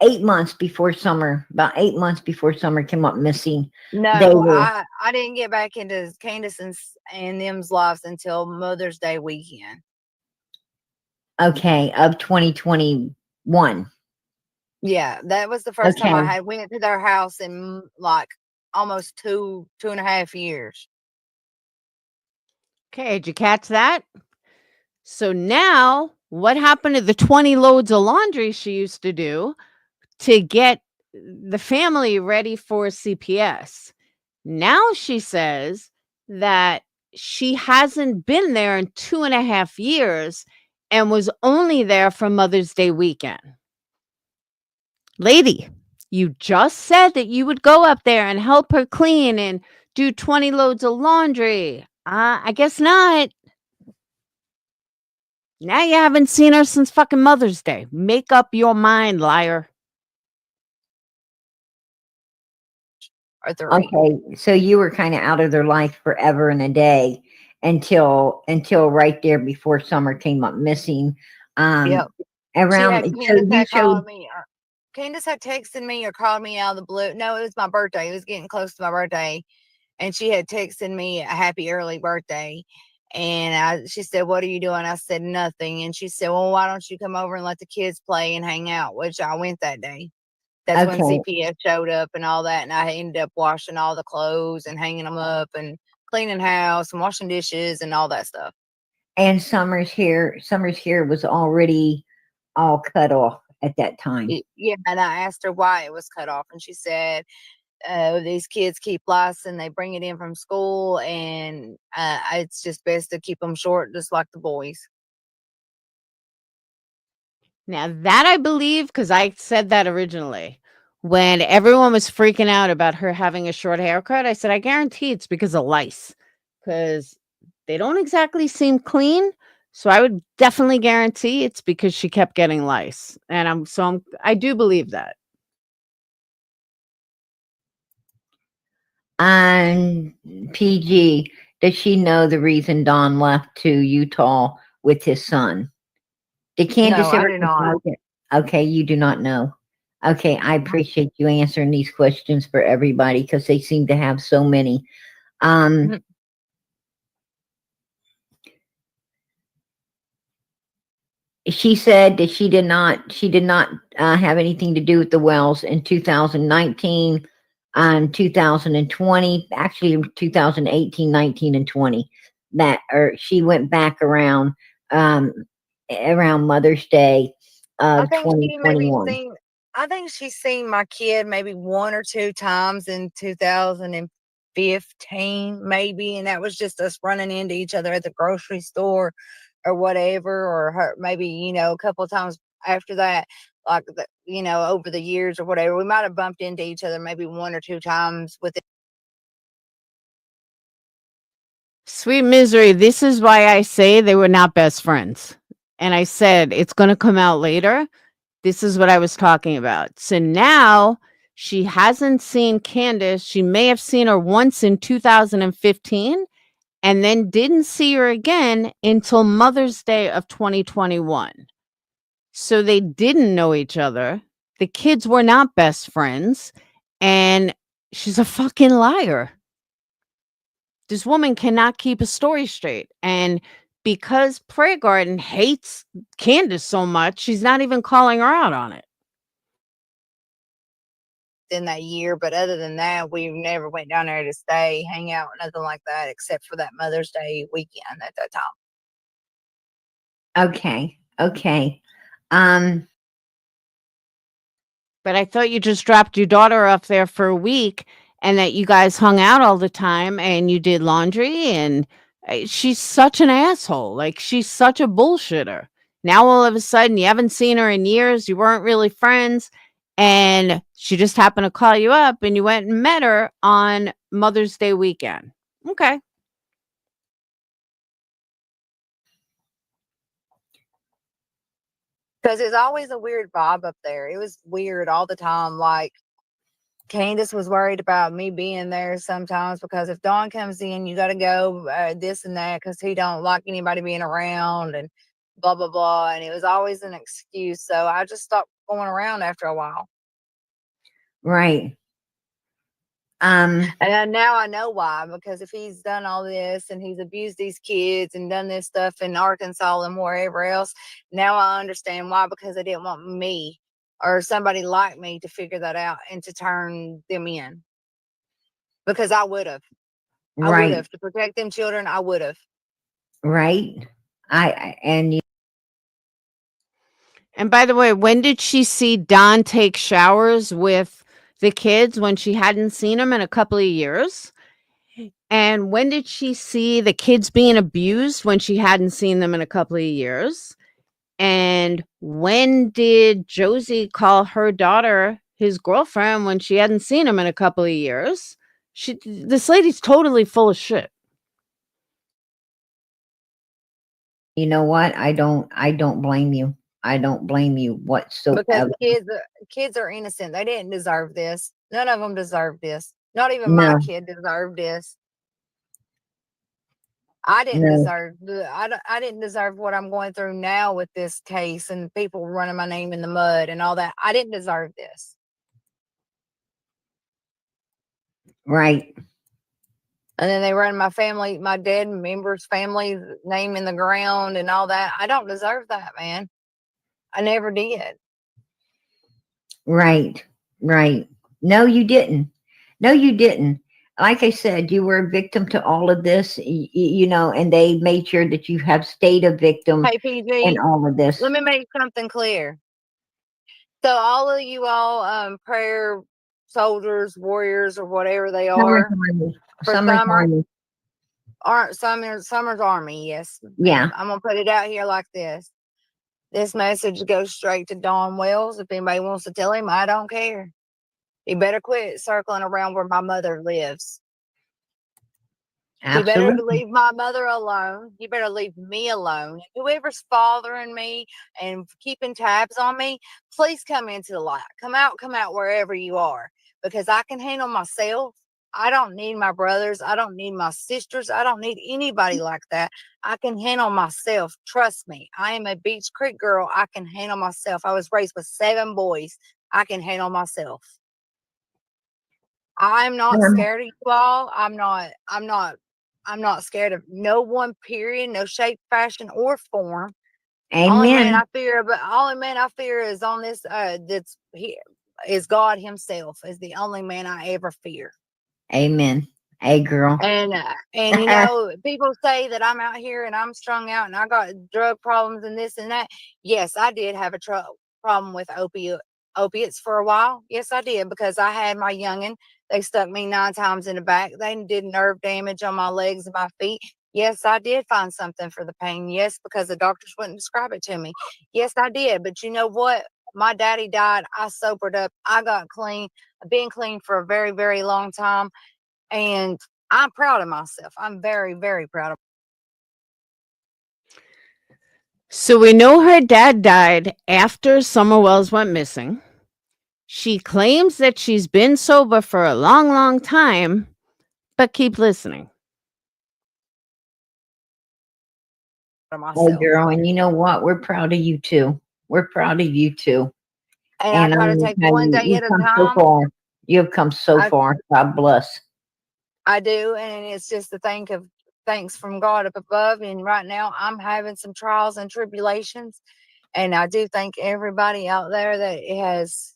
8 months before Summer, about 8 months before Summer came up missing. They No, were I didn't get back into Candace and them's lives until Mother's Day weekend. okay of 2021. Yeah, that was the first time I Okay. had went to their house in like almost 2.5 years. Okay, did you catch that? So now, what happened to the 20 loads of laundry she used to do to get the family ready for CPS? Now she says that she hasn't been there in 2.5 years and was only there for Mother's Day weekend. Lady, you just said that you would go up there and help her clean and do 20 loads of laundry. I guess not. Now you haven't seen her since fucking Mother's Day. Make up your mind, liar. Or 3. Okay, so you were kind of out of their life forever and a day until right there before Summer came up missing. Um, Yep. Around, so Candace you had showed. called me, or Candace had texted me or called me out of the blue. No, it was my birthday. It was getting close to my birthday, and she had texted me a happy early birthday. And she said, "What are you doing?" I said, "Nothing." And she said, "Well, why don't you come over and let the kids play and hang out?" Which I went that day. That's when Okay, CPS showed up and all that, and I ended up washing all the clothes and hanging them up and cleaning house and washing dishes and all that stuff. and Summer's hair was already all cut off at that time. Yeah, and I asked her why it was cut off, and she said, these kids keep lice and they bring it in from school, and it's just best to keep them short, just like the boys." Now that I believe, because I said that originally. When everyone was freaking out about her having a short haircut, I said, I guarantee it's because of lice. Because they don't exactly seem clean. So I would definitely guarantee it's because she kept getting lice. And I do believe that. And PG, does she know the reason Don left to Utah with his son? Did No, Candace I ever do not. confirm it? Okay, you do not know. Okay, I appreciate you answering these questions for everybody because they seem to have so many. Um, Mhm. she said that she did not have anything to do with the wells in 2019, 2020, actually 2018, 19, and 20. That or she went back um, around Mother's Day I of think she maybe 2021. seen. I think she's seen my kid maybe 1 or 2 times in 2015, maybe, and that was just us running into each other at the grocery store or whatever, or her maybe a couple of times after that, like over the years or whatever. We might have bumped into each other maybe 1 or 2 times with it. Sweet misery. This is why I say they were not best friends. and I said, "It's gonna come out later." This is what I was talking about. So now she hasn't seen Candace. She may have seen her once in 2015 and then didn't see her again until Mother's Day of 2021. So they didn't know each other. The kids were not best friends. And she's a fucking liar. This woman cannot keep a story straight. And because Prayer Garden hates Candace so much, she's not even calling her out on it. In that year, but other than that, we never went down there to stay, hang out, nothing like that, except for that Mother's Day weekend at that time. Okay. Okay. But I thought you just dropped your daughter off there for a week and that you guys hung out all the time and you did laundry and she's such an asshole. Like she's such a bullshitter. Now all of a sudden you haven't seen her in years, you weren't really friends, and she just happened to call you up and you went and met her on Mother's Day weekend. Okay. Because it's always a weird vibe up there. It was weird all the time. Like Candace was worried about me being there sometimes because if Dawn comes in, you got to go this and that because he don't like anybody being around and blah blah blah. And it was always an excuse. So I just stopped going around after a while. Right. And now I know why, because if he's done all this and he's abused these kids and done this stuff in Arkansas and wherever else, now I understand why, because they didn't want me or somebody like me to figure that out and to turn them in. Because I would have. I would have. To protect them children, I would have. Right. And And by the way, when did she see Don take showers with the kids when she hadn't seen him in a couple of years? And when did she see the kids being abused when she hadn't seen them in a couple of years? And when did Josie call her daughter his girlfriend when she hadn't seen him in a couple of years? This lady's totally full of shit. you know what? I don't blame you. I don't blame you Because whatsoever. kids are innocent. They didn't deserve this. None of them deserve this. Not even my No, kid deserved this. I didn't no. deserve I didn't deserve what I'm going through now with this case and people running my name in the mud and all that. I didn't deserve this. Right. And then they run my family, my dead member's family name in the ground and all that. I don't deserve that, man. I never did. Right. Right. No, you didn't. No, you didn't. Like I said, you were a victim to all of this, you know, and they made sure that you have stayed a victim Hey, in PG, all of this. let me make something clear. So all of you all prayer soldiers, warriors, or whatever they Summer's are Army. for Summer's summer, Army. Summer's Army, yes. Yeah. I'm gonna put it out here like this. This message goes straight to Don Wells. If anybody wants to tell him, I don't care. He better quit circling around where my mother lives. You better Absolutely. leave my mother alone. You better leave me alone. Whoever's fathering me and keeping tabs on me, please come into the light. Come out wherever you are, because I can handle myself. I don't need my brothers. I don't need my sisters. I don't need anybody like that. I can handle myself. Trust me. I am a Beach Creek girl. I can handle myself. I was raised with 7 boys. I can handle myself. I'm not Um, scared of you all. I'm not scared of no one, period, no shape, fashion, or form. Only man Amen. I fear, but only man I fear is on this that's here is God himself, is the only man I ever fear. Amen. Hey, girl. And you know, people say that I'm out here and I'm strung out and I got drug problems and this and that. Yes, I did have a problem with opiates for a while. Yes, I did, because I had my youngin'. They stuck me 9 times in the back. They did nerve damage on my legs and my feet. Yes, I did find something for the pain. Yes, because the doctors wouldn't describe it to me. Yes, I did. But you know what? My daddy died. I sobered up. I got clean. I've been clean for a very, very long time. And I'm proud of myself. I'm very, very proud of So we know her dad died after Summer Wells went missing. She claims that she's been sober for a long, long time, but keep listening. For Hey, myself. girl, and you know what? We're proud of you too. We're proud of you too. And I And I'm try to going to take tell one you, day you've at a come so time. far. You have come so I far. God bless. I do, and it's just the think of thanks from God up above. And right now, I'm having some trials and tribulations, and I do thank everybody out there that has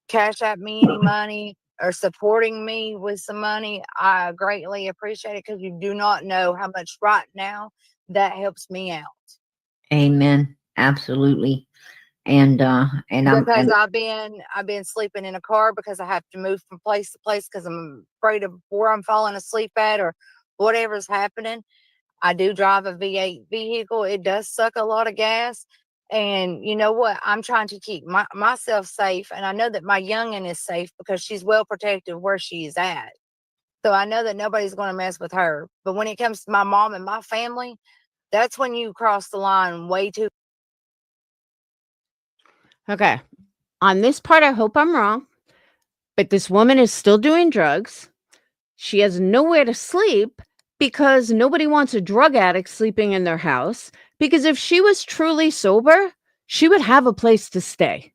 cash at me any money or supporting me with some money. I greatly appreciate it because you do not know how much right now that helps me out. Amen. Absolutely. And I'm Because and I've been sleeping in a car because I have to move from place to place because I'm afraid of where I'm falling asleep at or whatever's happening. I do drive a V8 vehicle. It does suck a lot of gas. And you know what? I'm trying to keep myself safe. And I know that my youngin is safe because she's well protected where she is at. So I know that nobody's going to mess with her. But when it comes to my mom and my family, that's when you cross the line way too. Okay. On this part, I hope I'm wrong, but this woman is still doing drugs. She has nowhere to sleep because nobody wants a drug addict sleeping in their house. Because if she was truly sober, she would have a place to stay.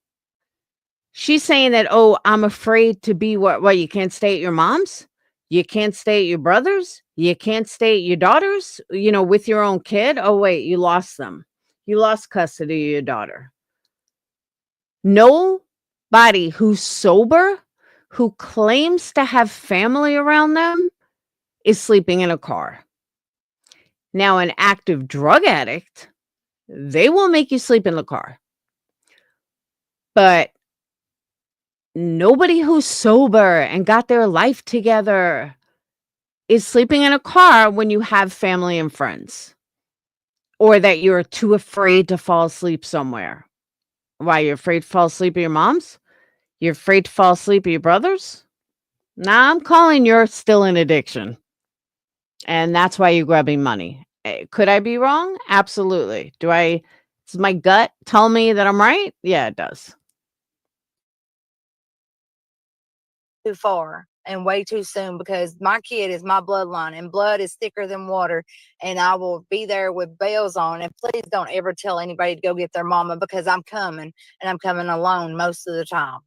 She's saying that, oh, I'm afraid to be what you can't stay at your mom's? You can't stay at your brother's? You can't stay at your daughter's, with your own kid? Oh, wait, you lost them. You lost custody of your daughter. Nobody who's sober, who claims to have family around them, is sleeping in a car. Now, an active drug addict, they will make you sleep in the car. But nobody who's sober and got their life together is sleeping in a car when you have family and friends, or that you're too afraid to fall asleep somewhere. Why, you're afraid to fall asleep at your mom's? You're afraid to fall asleep at your brother's? Nah, I'm calling you're still in addiction. And that's why you're grabbing money. Could I be wrong? Absolutely. Does my gut tell me that I'm right? Yeah, it does. Too far and way too soon because my kid is my bloodline and blood is thicker than water, and I will be there with bells on. And please don't ever tell anybody to go get their mama because I'm coming, and I'm coming alone most of the time.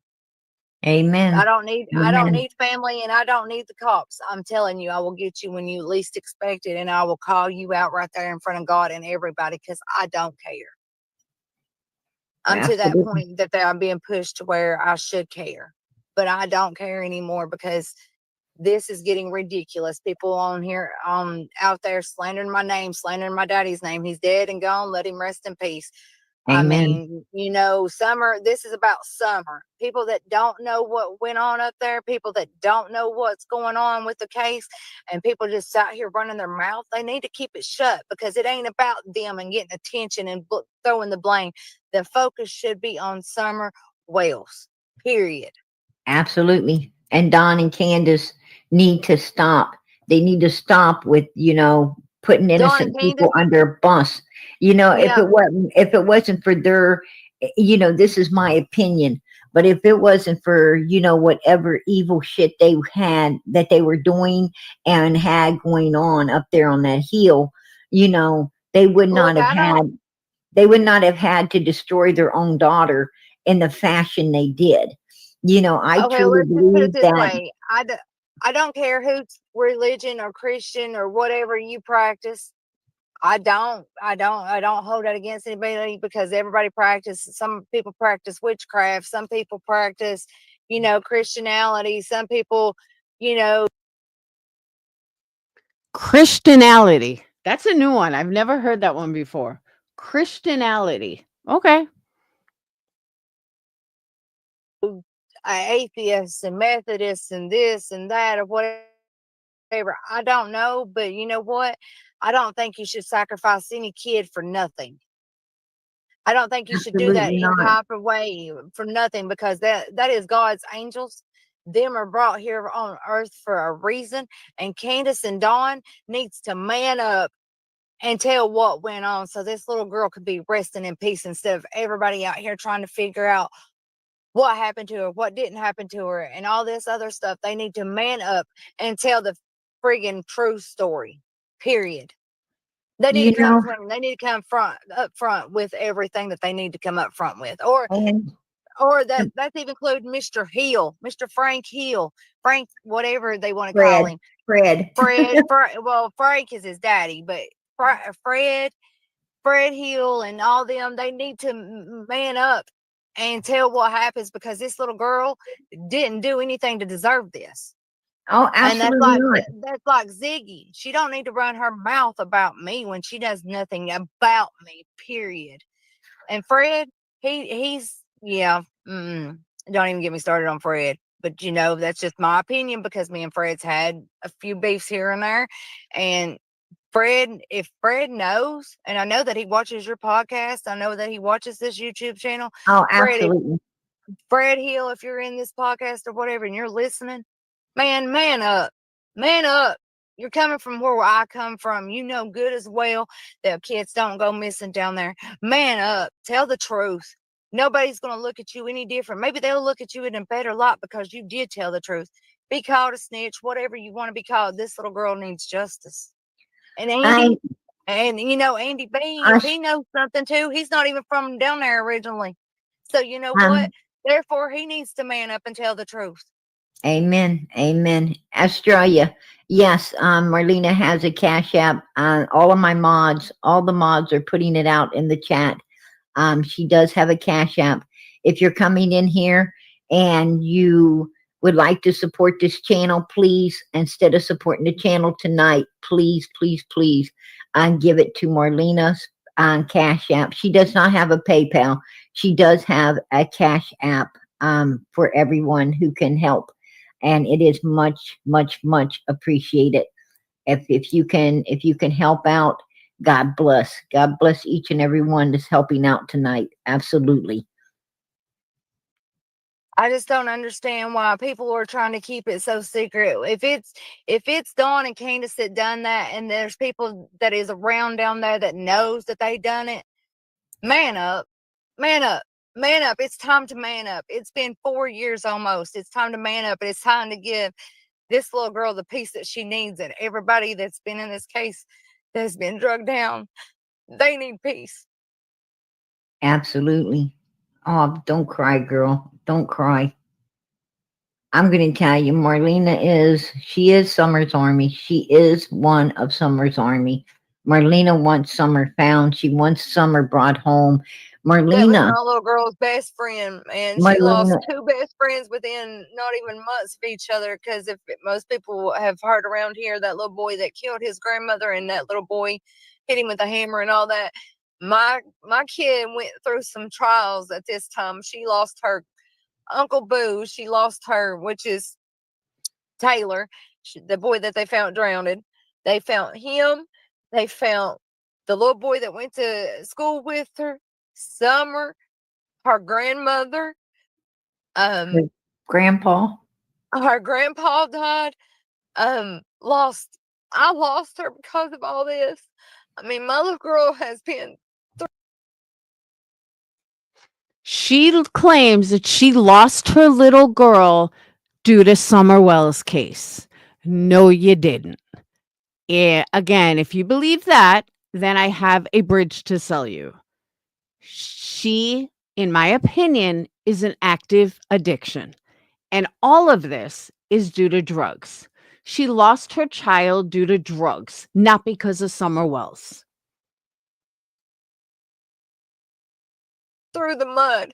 I amen. don't need I don't Amen. need family and I don't need the cops. I'm telling you, I will get you when you least expect it, and I will call you out right there in front of God and everybody because I don't care. I'm to that Absolutely. point that I'm being pushed to where I should care, but I don't care anymore because this is getting ridiculous. People on here, out there slandering my name, slandering my daddy's name. He's dead and gone. Let him rest in peace. I Amen. mean, Summer, this is about Summer. People that don't know what went on up there, people that don't know what's going on with the case, and people just out here running their mouth, they need to keep it shut because it ain't about them and getting attention and throwing the blame. The focus should be on Summer Wells, period. Absolutely. And Don and Candace need to stop. They need to stop with, putting Dawn and innocent people Candace, under a bus. yeah, If it wasn't for their, this is my opinion, but if it wasn't for, whatever evil shit they had that they were doing and had going on up there on that hill, they would not look, have had to destroy their own daughter in the fashion they did. I okay, truly let's just put it believe this that. way. I don't care whose religion or Christian or whatever you practice. I don't hold that against anybody because everybody practices. Some people practice witchcraft. Some people practice, Christianity. Some people, you know, Christianality. That's a new one. I've never heard that one before. Christianality. Okay. atheists and Methodists and this and that or whatever. I don't know, but you know what? I don't think you should sacrifice any kid for nothing. I don't think you should do that Absolutely any not. type of way for nothing because that is God's angels. Them are brought here on earth for a reason. And Candace and Dawn needs to man up and tell what went on so this little girl could be resting in peace instead of everybody out here trying to figure out what happened to her, what didn't happen to her, and all this other stuff. They need to man up and tell the friggin' true story. Period. They need You to come know, from. They need to come up front with everything that they need to come up front with, or and that's even including Mr. Hill, Mr. Frank Hill, Frank, whatever they want to call Fred, him. Fred. Well, Frank is his daddy, but Fred Hill and all them, they need to man up and tell what happens because this little girl didn't do anything to deserve this. Oh, And absolutely not. that's like Ziggy. She don't need to run her mouth about me when she does nothing about me. Period. And Fred, he's yeah. Don't even get me started on Fred. But that's just my opinion because me and Fred's had a few beefs here and there, and if Fred knows, and I know that he watches your podcast, I know that he watches this YouTube channel. Oh, Fred, absolutely. Fred Hill, if you're in this podcast or whatever and you're listening, man up. Man up. You're coming from where I come from. You know good as well that kids don't go missing down there. Man up. Tell the truth. Nobody's going to look at you any different. Maybe they'll look at you in a better light because you did tell the truth. Be called a snitch, whatever you want to be called. This little girl needs justice. And I, Andy B, I, if he knows something too, he's not even from down there originally. So you know what? um, Therefore, he needs to man up and tell the truth. amen, amen. Australia, yes. Marlena has a Cash App. All of my mods, all the mods are putting it out in the chat. She does have a Cash App. If you're coming in here and you would like to support this channel, please, instead of supporting the channel tonight, please, please, please, give it to Marlena's Cash App. She does not have a PayPal. She does have a Cash App for everyone who can help. And it is much, much, much appreciated. If you can help out, God bless. God bless each and every one that's helping out tonight. Absolutely. I just don't understand why people are trying to keep it so secret. If it's Dawn and Candace that done that, and there's people that is around down there that knows that they done it, man up, man up, man up. It's time to man up. It's been 4 years almost. It's time to man up, and it's time to give this little girl the peace that she needs. And everybody that's been in this case that's been drugged down, they need peace. Absolutely. Oh, don't cry, girl. Don't cry. I'm going to tell you, she is Summer's Army. She is one of Summer's Army. Marlena wants Summer found. She wants Summer brought home. That was Marlena, my little girl's best friend, and she lost Marlena, two best friends within not even months of each other. Because if most people have heard around here, that little boy that killed his grandmother and that little boy hit him with a hammer and all that. My kid went through some trials at this time. She lost her Uncle Boo. She lost her, which is Taylor, the boy that they found drowned. They found him. They found the little boy that went to school with her, Summer, her grandmother. her Um, grandpa. her grandpa died. Lost. I lost her because of all this. I mean, my little girl has been. She claims that she lost her little girl due to Summer Wells' case. No, you didn't. Yeah, again, if you believe that, then I have a bridge to sell you. She, in my opinion, is an active addiction. And all of this is due to drugs. She lost her child due to drugs, not because of Summer Wells. Through the mud.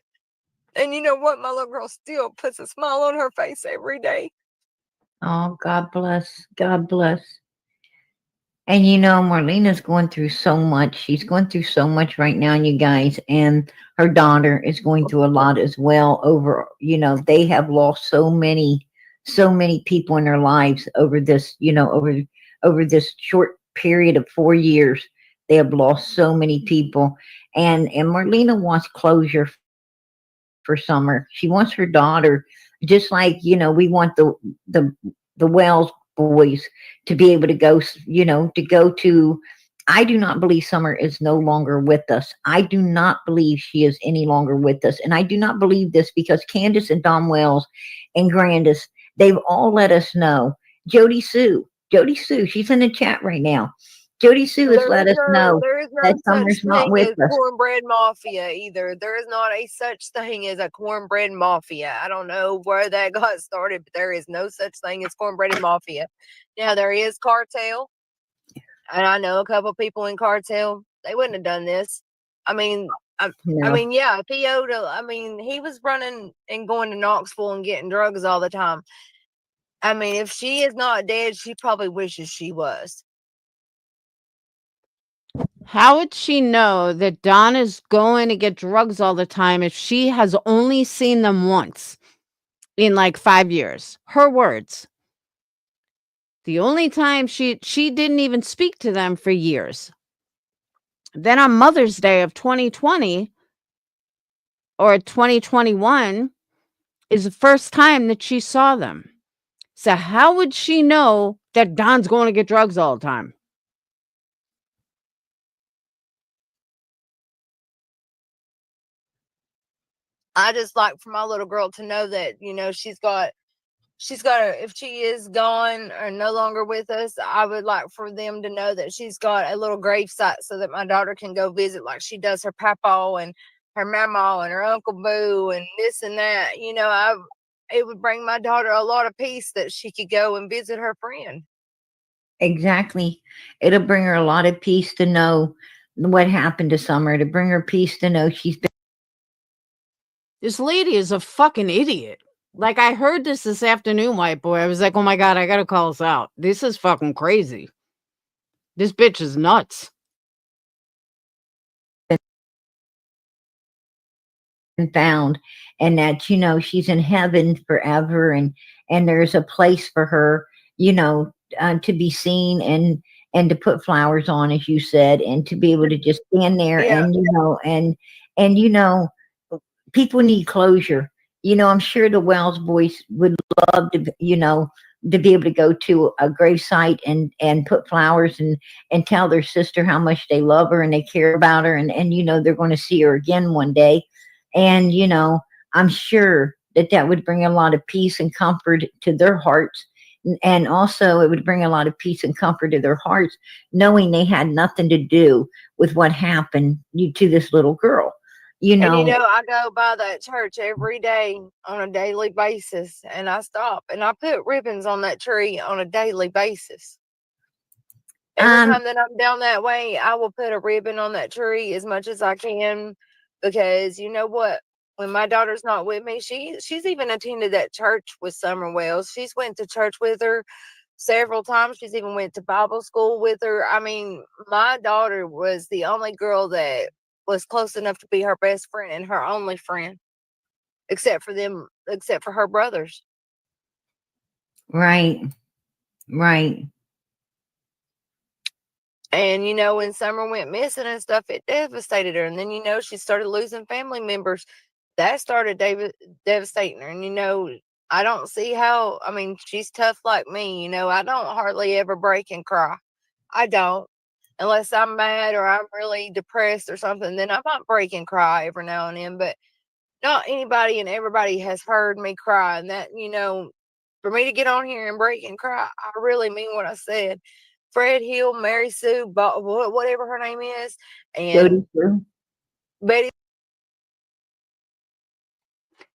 And you know what? My little girl still puts a smile on her face every day. Oh, God bless. God bless. And Marlena's going through so much. She's going through so much right now, you guys. And her daughter is going through a lot as well. They have lost so many people in their lives over this, over this short period of 4 years. They have lost so many people. And Marlena wants closure for Summer. She wants her daughter, just like, we want the Wells boys to be able to go, to I do not believe Summer is no longer with us. I do not believe she is any longer with us. And I do not believe this because Candace and Dom Wells and Grandis, they've all let us know. Jody Sue, she's in the chat right now. Jody Sue has let us know there is that no Summer's such not thing with as us. cornbread mafia either. There is not a such thing as a cornbread mafia. I don't know where that got started, but there is no such thing as cornbread mafia. Now there is cartel, and I know a couple people in cartel. They wouldn't have done this. I mean, I No. mean, yeah, Theo. I mean, he was running and going to Knoxville and getting drugs all the time. I mean, if she is not dead, she probably wishes she was. How would she know that Don is going to get drugs all the time if she has only seen them once in like 5 years? Her words. The only time she didn't even speak to them for years. Then on Mother's Day of 2020 or 2021 is the first time that she saw them. So how would she know that Don's going to get drugs all the time? I just like for my little girl to know that, you know, she's got if she is gone or no longer with us, I would like for them to know that she's got a little grave site so that my daughter can go visit like she does her papa and her mama and her Uncle Boo and this and that. You know, it would bring my daughter a lot of peace that she could go and visit her friend. Exactly. It'll bring her a lot of peace to know what happened to Summer, to bring her peace to know she's been. This lady is a fucking idiot. Like, I heard this afternoon, white boy. I was like, oh my God, I gotta call this out. This is fucking crazy. This bitch is nuts. Found, and that, you know, she's in heaven forever, and there's a place for her, you know, to be seen, and to put flowers on, as you said, and to be able to just stand there, Yeah. and you know, and you know, people need closure. You know, I'm sure the Wells boys would love to, you know, to be able to go to a gravesite and put flowers and tell their sister how much they love her and they care about her, and you know, they're going to see her again one day. And you know, I'm sure that that would bring a lot of peace and comfort to their hearts, and also it would bring a lot of peace and comfort to their hearts knowing they had nothing to do with what happened to this little girl, you And you know. know, I go by that church every day on a daily basis, and I stop and I put ribbons on that tree on a daily basis. Every um time that I'm down that way, I will put a ribbon on that tree as much as I can because you know what? When my daughter's not with me, she's even attended that church with Summer Wells. She's went to church with her several times. She's even went to Bible school with her. I mean, my daughter was the only girl that was close enough to be her best friend and her only friend, except for her brothers. right, right. And you know, when Summer went missing and stuff, it devastated her. And then you know, she started losing family members. That started devastating her. And you know, I don't see how. I mean, she's tough like me. You know, I don't hardly ever break and cry. I don't, unless I'm mad or I'm really depressed or something. Then I might break and cry every now and then. But not anybody and everybody has heard me cry. And that, you know, for me to get on here and break and cry, I really mean what I said. Fred Hill, Mary Sue, whatever her name is, and Jody Sue. Betty.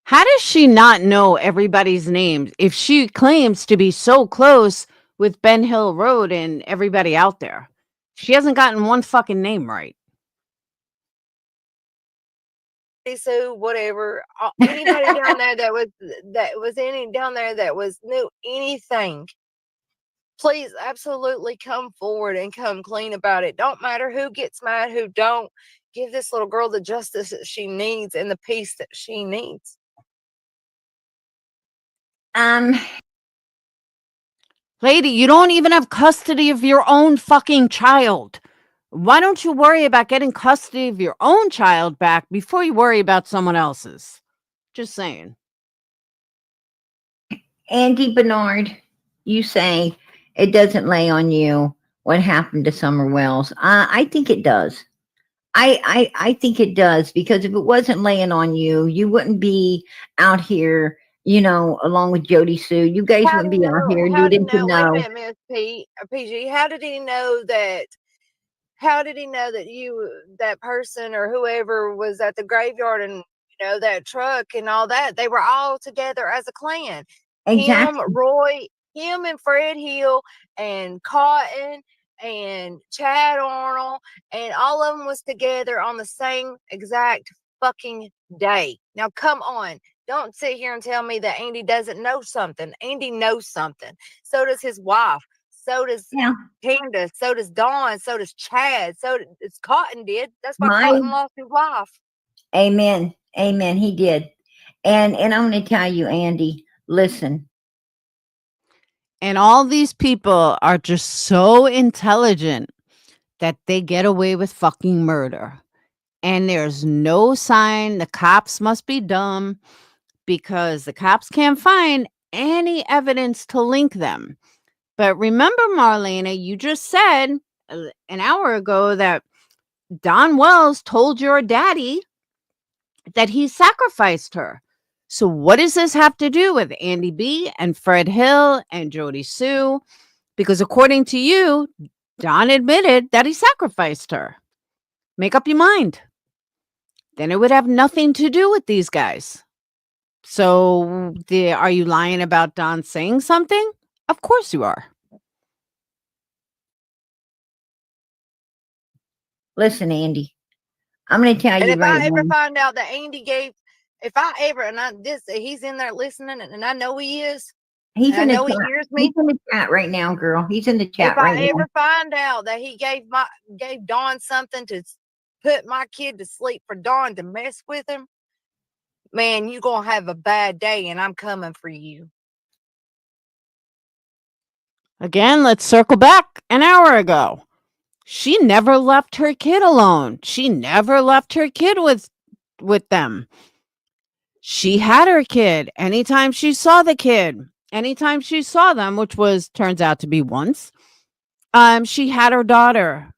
How does she not know everybody's names if she claims to be so close with Ben Hill Road and everybody out there? She hasn't gotten one fucking name right. Sue, whatever. Anybody down there that was any down there that was knew anything, please absolutely come forward and come clean about it. Don't matter who gets mad, who don't. Give this little girl the justice that she needs and the peace that she needs. um Lady, you don't even have custody of your own fucking child. Why don't you worry about getting custody of your own child back before you worry about someone else's? Just saying. Andy Bernard, you say it doesn't lay on you. what happened to Summer Wells. I think it does. I think it does, because if it wasn't laying on you, you wouldn't be out here, along with Jody Sue. You guys How do wouldn't you be out know? here How do you needing to know? Wait a know. minute, Miss PG. How did he know that? How did he know that that person or whoever was at the graveyard and that truck and all that? They were all together as a clan. Him, Exactly. Roy, him and Fred Hill and Cotton and Chad Arnold and all of them was together on the same exact fucking day. Now come on. Don't sit here and tell me that Andy doesn't know something. Andy knows something. So does his wife. So does Yeah. Candace. So does Dawn. So does Chad. So does Cotton did. That's why My Cotton lost his life. amen. Amen. He did. And I'm going to tell you, Andy, listen. And all these people are just so intelligent that they get away with fucking murder. And there's no sign the cops must be dumb because the cops can't find any evidence to link them. But remember, Marlena, you just said an hour ago that Don Wells told your daddy that he sacrificed her. So what does this have to do with Andy B and Fred Hill and Jody Sue? Because according to you, Don admitted that he sacrificed her. Make up your mind. Then it would have nothing to do with these guys. So are you lying about Don saying something? Of course you are. Listen, Andy. I'm going to tell And you if right I ever now. find out that Andy gave, if I ever, and he's in there listening, and I know he is, He's and I in the know he chat. hears He's me. in the chat right now, girl. He's in the If chat right I now. ever find out that he gave Dawn something to put my kid to sleep for Dawn to mess with him, man, you gonna have a bad day, and I'm coming for you. Again, let's circle back an hour ago. She never left her kid alone. She never left her kid with them. She had her kid anytime she saw the kid. Anytime she saw them, which was turns out to be once, she had her daughter.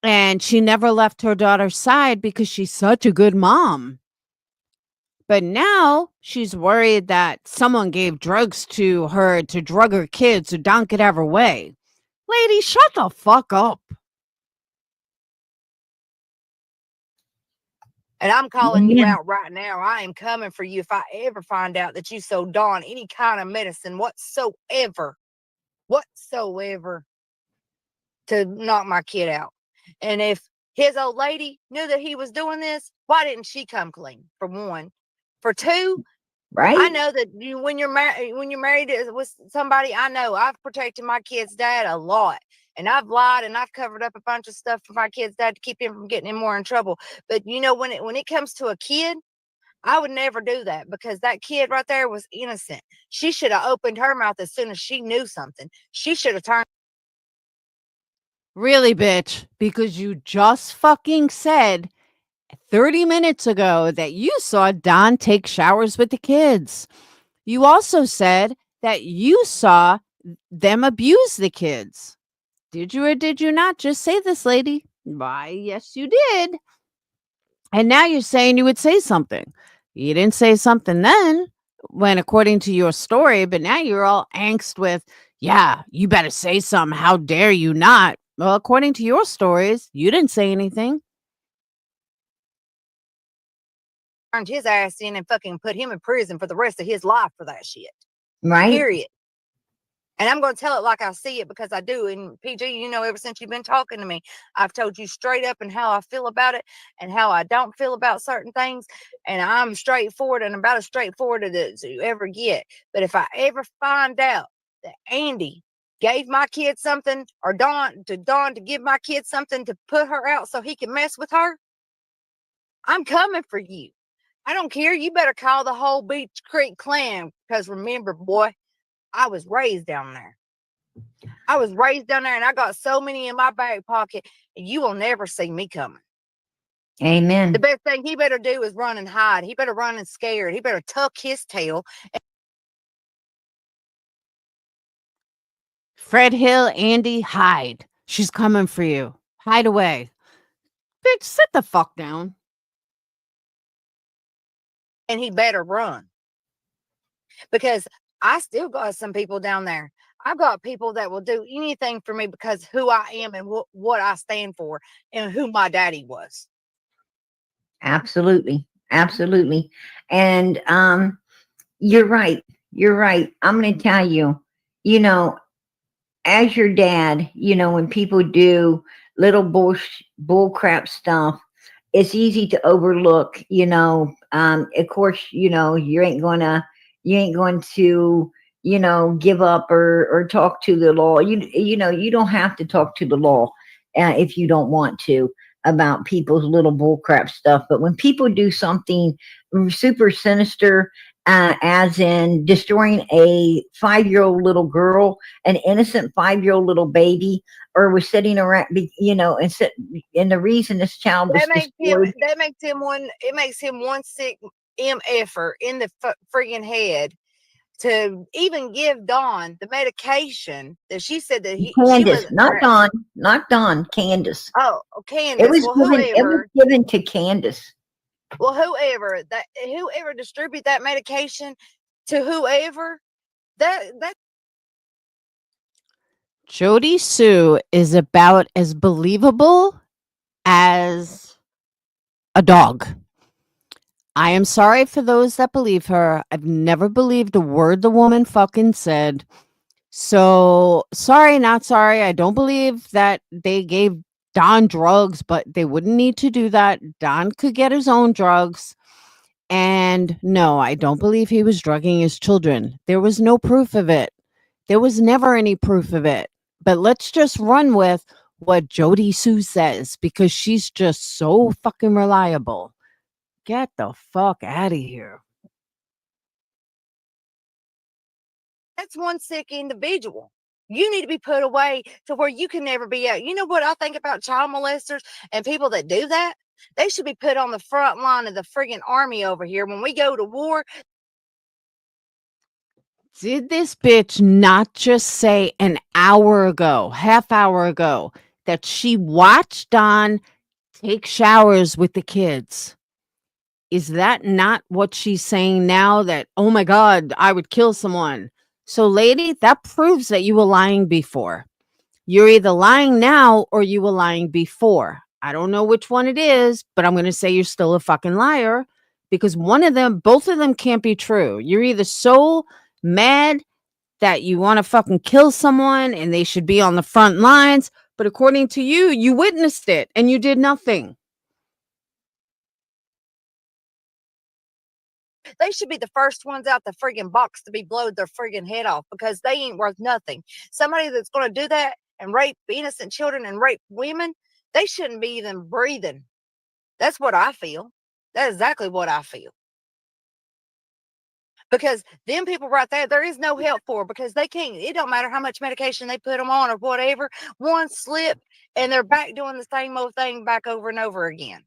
And she never left her daughter's side because she's such a good mom. But now she's worried that someone gave drugs to her to drug her kids so Don could have her way. Lady, shut the fuck up. And I'm calling you Amen. out right now. I am coming for you if I ever find out that you sold Dawn any kind of medicine whatsoever to knock my kid out. And if his old lady knew that he was doing this, why didn't she come clean? For one. For two, I Right? know that when you're married with somebody, I know I've protected my kid's dad a lot. And I've lied and I've covered up a bunch of stuff for my kid's dad to keep him from getting in more in trouble. But when it comes to a kid, I would never do that because that kid right there was innocent. She should have opened her mouth as soon as she knew something. She should have turned. Really, bitch, because you just fucking said 30 minutes ago that you saw Don take showers with the kids. You also said that you saw them abuse the kids. Did you or did you not just say this, lady? Why, yes, you did. And now you're saying you would say something. You didn't say something then, when according to your story, but now you're all angst with, yeah, you better say something. How dare you not? Well, according to your stories, you didn't say anything. Turned his ass in and fucking put him in prison for the rest of his life for that shit. Right? Period. And I'm going to tell it like I see it because I do. And PG, ever since you've been talking to me, I've told you straight up and how I feel about it and how I don't feel about certain things. And I'm straightforward and about as straightforward as you ever get. But if I ever find out that Andy gave my kid something or Dawn to give my kid something to put her out so he can mess with her, I'm coming for you. I don't care. You better call the whole Beach Creek clan because remember, boy, I was raised down there. And I got so many in my back pocket, and you will never see me coming. The Amen. best thing he better do is run and hide. He better run and scared. He better tuck his tail. Fred Hill, Andy, hide. She's coming for you. Hide away. Bitch, sit the fuck down. And he better run. Because I still got some people down there. I've got people that will do anything for me because who I am and what I stand for and who my daddy was. Absolutely. Absolutely. And you're right. You're right. I'm going to tell you, you know, as your dad, when people do little bull crap stuff, it's easy to overlook, of course, you ain't going to, give up or talk to the law. You don't have to talk to the law if you don't want to about people's little bullcrap stuff. But when people do something super sinister, as in destroying a 5-year-old little girl, an innocent 5-year-old little baby, or was sitting around, and the reason this child was destroyed. It makes him one sick MFer in the friggin' head to even give Dawn the medication that she said that she Candace, was. not Dawn, Candace. Oh, It Candace. was Well, given. It was whoever. given to Candace. Well, whoever distribute that medication to whoever that Jody Sue is about as believable as a dog. I am sorry for those that believe her. I've never believed a word the woman fucking said. So, sorry, not sorry. I don't believe that they gave Don drugs, but they wouldn't need to do that. Don could get his own drugs. And no, I don't believe he was drugging his children. There was no proof of it. There was never any proof of it. But let's just run with what Jody Sue says because she's just so fucking reliable. Get the fuck out of here. that's one sick individual. You need to be put away to where you can never be out. You know what I think about child molesters and people that do that? They should be put on the front line of the friggin' army over here. When we go to war, Did this bitch not just say an hour ago, half hour ago, that she watched Don take showers with the kids? Is that not what she's saying now? That, oh my God, I would kill someone. So, lady, that proves that you were lying before. You're either lying now or you were lying before. I don't know which one it is, but I'm going to say you're still a fucking liar because both of them can't be true. You're either so mad that you want to fucking kill someone and they should be on the front lines, but according to you, you witnessed it and you did nothing. they should be the first ones out the friggin' box to be blowed their friggin' head off because they ain't worth nothing. Somebody that's going to do that and rape innocent children and rape women, they shouldn't be even breathing. That's what I feel. That's exactly what I feel. Because them people right there is no help for because they can't. It don't matter how much medication they put them on or whatever. One slip and they're back doing the same old thing back over and over again.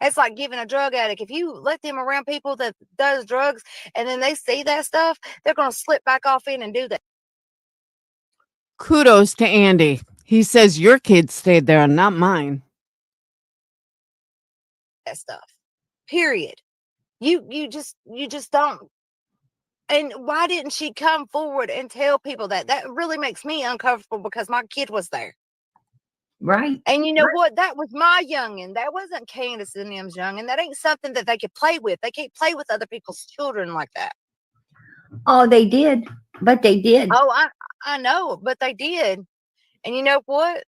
It's like giving a drug addict. If you let them around people that does drugs and then they see that stuff, they're going to slip back off in and do Kudos to Andy. He says your kids stayed there and not mine. that stuff. Period. You just don't. And why didn't she come forward and tell people that? That really makes me uncomfortable because my kid was there. Right. And you know what? That was my youngin'. That wasn't Candace and them's youngin'. That ain't something that they could play with. They can't play with other people's children like that. Oh, they did. But they did. Oh, I know, but they did. And you know what?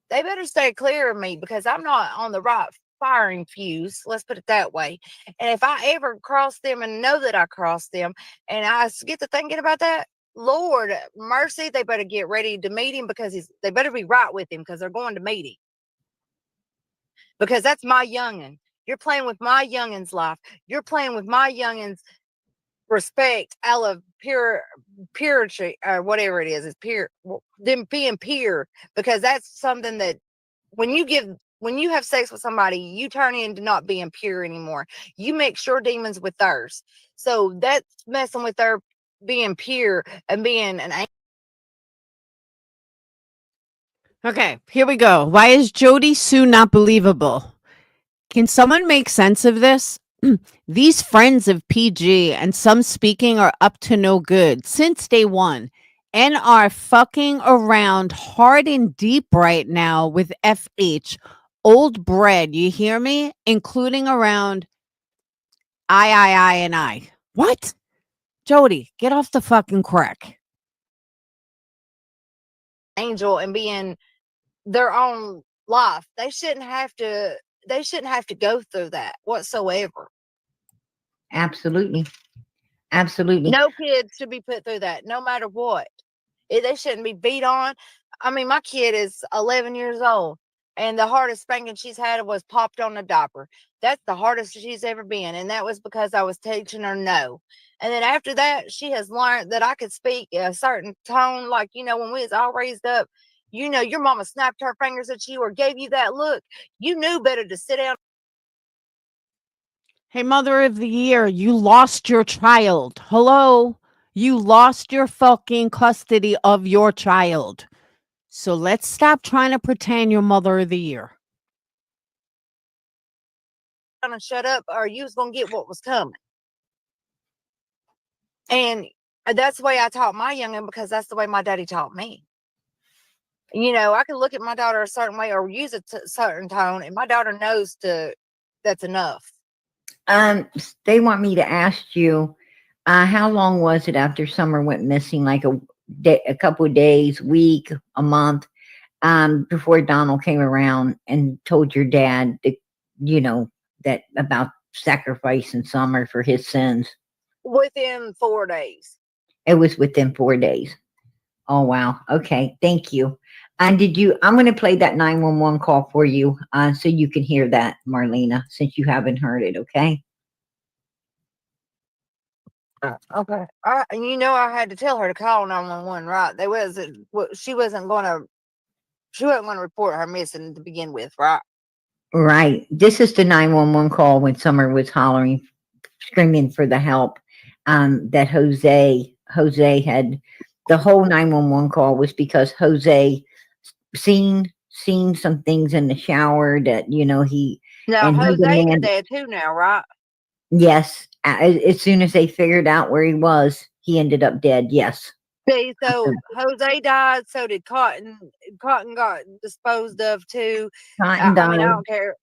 They better stay clear of me because I'm not on the right firing fuse. Let's put it that way. And if I ever cross them and know that I crossed them and I get to thinking about that, Lord mercy, they better get ready to meet him because they better be right with him because they're going to meet him. Because that's my youngin'. You're playing with my youngin's life. You're playing with my youngin's respect, out of purity or whatever it is. It's pure, them being pure, because that's something that when you have sex with somebody, you turn into not being pure anymore. You mix your demons with theirs. So that's messing with their being pure and being an Okay, here we go. Why is Jody Sue not believable? Can someone make sense of this? These friends of PG and some speaking are up to no good since day one and are fucking around hard and deep right now with FH. Old bread, you hear me? Including around I, and I. What? Jody, get off the fucking crack. Angel and being their own life. They shouldn't have to go through that whatsoever. Absolutely. Absolutely. No kid should be put through that, no matter what. They shouldn't be beat on. I mean, my kid is 11 years old, and the hardest spanking she's had was popped on a diaper. That's the hardest she's ever been, and that was because I was teaching her no. And then after that, she has learned that I could speak a certain tone, like, when we was all raised up, your mama snapped her fingers at you or gave you that look. You knew better to sit down. Hey, Mother of the Year, you lost your child. Hello? You lost your fucking custody of your child. So let's stop trying to pretend you're Mother of the Year. And shut up, or you was gonna get what was coming. And that's the way I taught my youngin, because that's the way my daddy taught me. I can look at my daughter a certain way or use a certain tone, and my daughter knows that's enough. They want me to ask you, how long was it after Summer went missing? Like a couple of days, week, a month, before Donald came around and told your dad that, that about sacrificing Summer for his sins. Within 4 days. It was within 4 days. Oh, wow. Okay. Thank you. And I'm going to play that 911 call for you, so you can hear that, Marlena, since you haven't heard it. Okay. Okay. I had to tell her to call 911, right? She wasn't going to report her missing to begin with, right? Right. This is the 911 call when Summer was hollering, screaming for the help. That Jose had, the whole 911 call was because Jose seen some things in the shower that he Now, and he Jose's demanded. dead too now, right? Yes, as soon as they figured out where he was, he ended up dead. Yes. See, so Jose died, so did Cotton. Cotton got disposed of too. Cotton I mean, I died. don't care.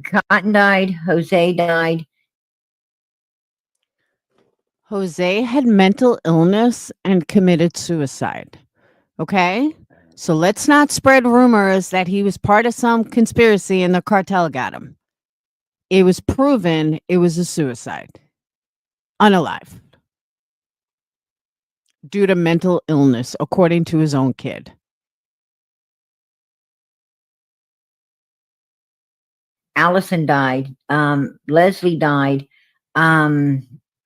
Cotton died. Jose died. Jose had mental illness and committed suicide. Okay? So let's not spread rumors that he was part of some conspiracy and the cartel got him. It was proven it was a suicide. Unalived. Due to mental illness, according to his own kid. Allison died. Leslie died.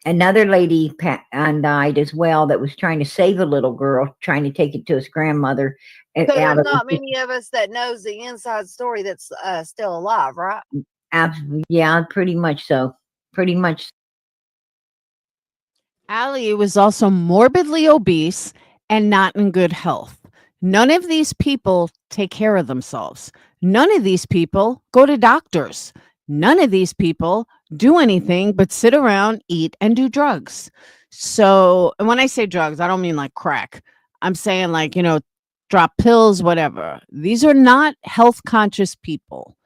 Another lady died as well that was trying to save a little girl, trying to take it to his grandmother. So there's Out not many of us that knows the inside story that's still alive, right? Yeah, pretty much so. Pretty much. Allie was also morbidly obese and not in good health. None of these people take care of themselves. None of these people go to doctors. None of these people do anything but sit around, eat, and do drugs. So, and when I say drugs, I don't mean like crack. I'm saying like, drop pills, whatever. These are not health conscious people.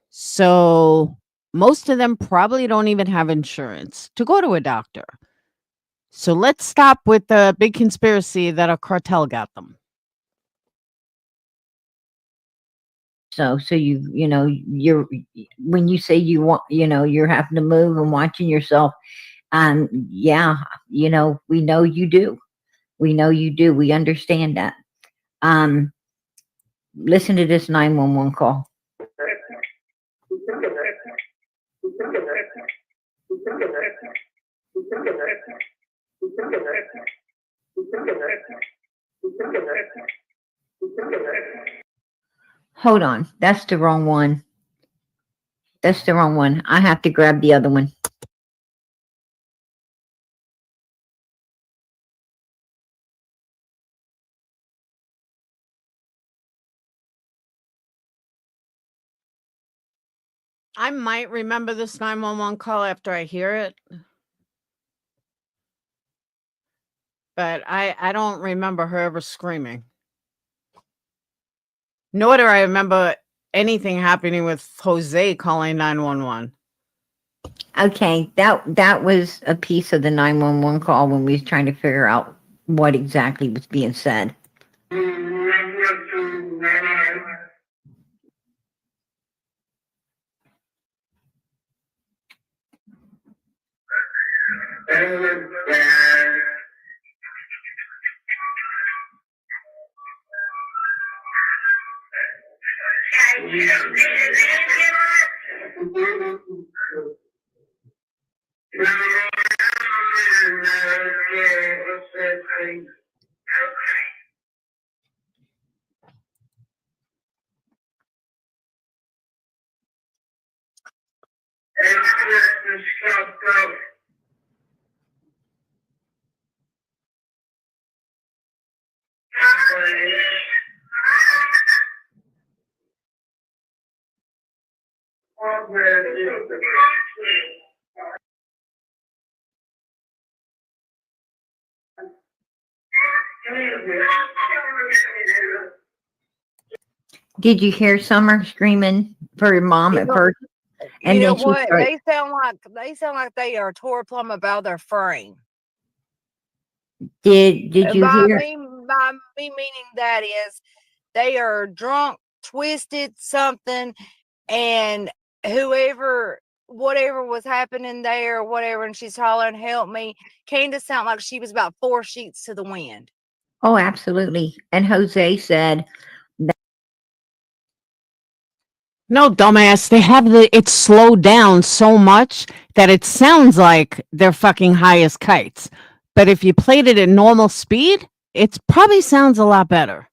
So, most of them probably don't even have insurance to go to a doctor. So let's stop with the big conspiracy that a cartel got them. So you're, when you say you want, you're having to move and watching yourself. Yeah, we know you do. We know you do. We understand that. Listen to this 911 call. Hold on. That's the wrong one. That's the wrong one. I have to grab the other one. I might remember this 911 call after I hear it, but I don't remember her ever screaming. Nor do I remember anything happening with Jose calling 911. Okay, that was a piece of the 911 call when we was trying to figure out what exactly was being said. Did you hear Summer screaming for your mom at first? You And know then she what? started, They sound like they are tore plumb about their frame. did you hear? By me meaning that is they are drunk, twisted, something, and whatever was happening there or whatever, and she's hollering, "Help me." Candace sounded like she was about 4 sheets to the wind. Oh, absolutely. And Jose said, No, dumbass. They have it's slowed down so much that it sounds like they're fucking high as kites. But if you played it at normal speed, it probably sounds a lot better.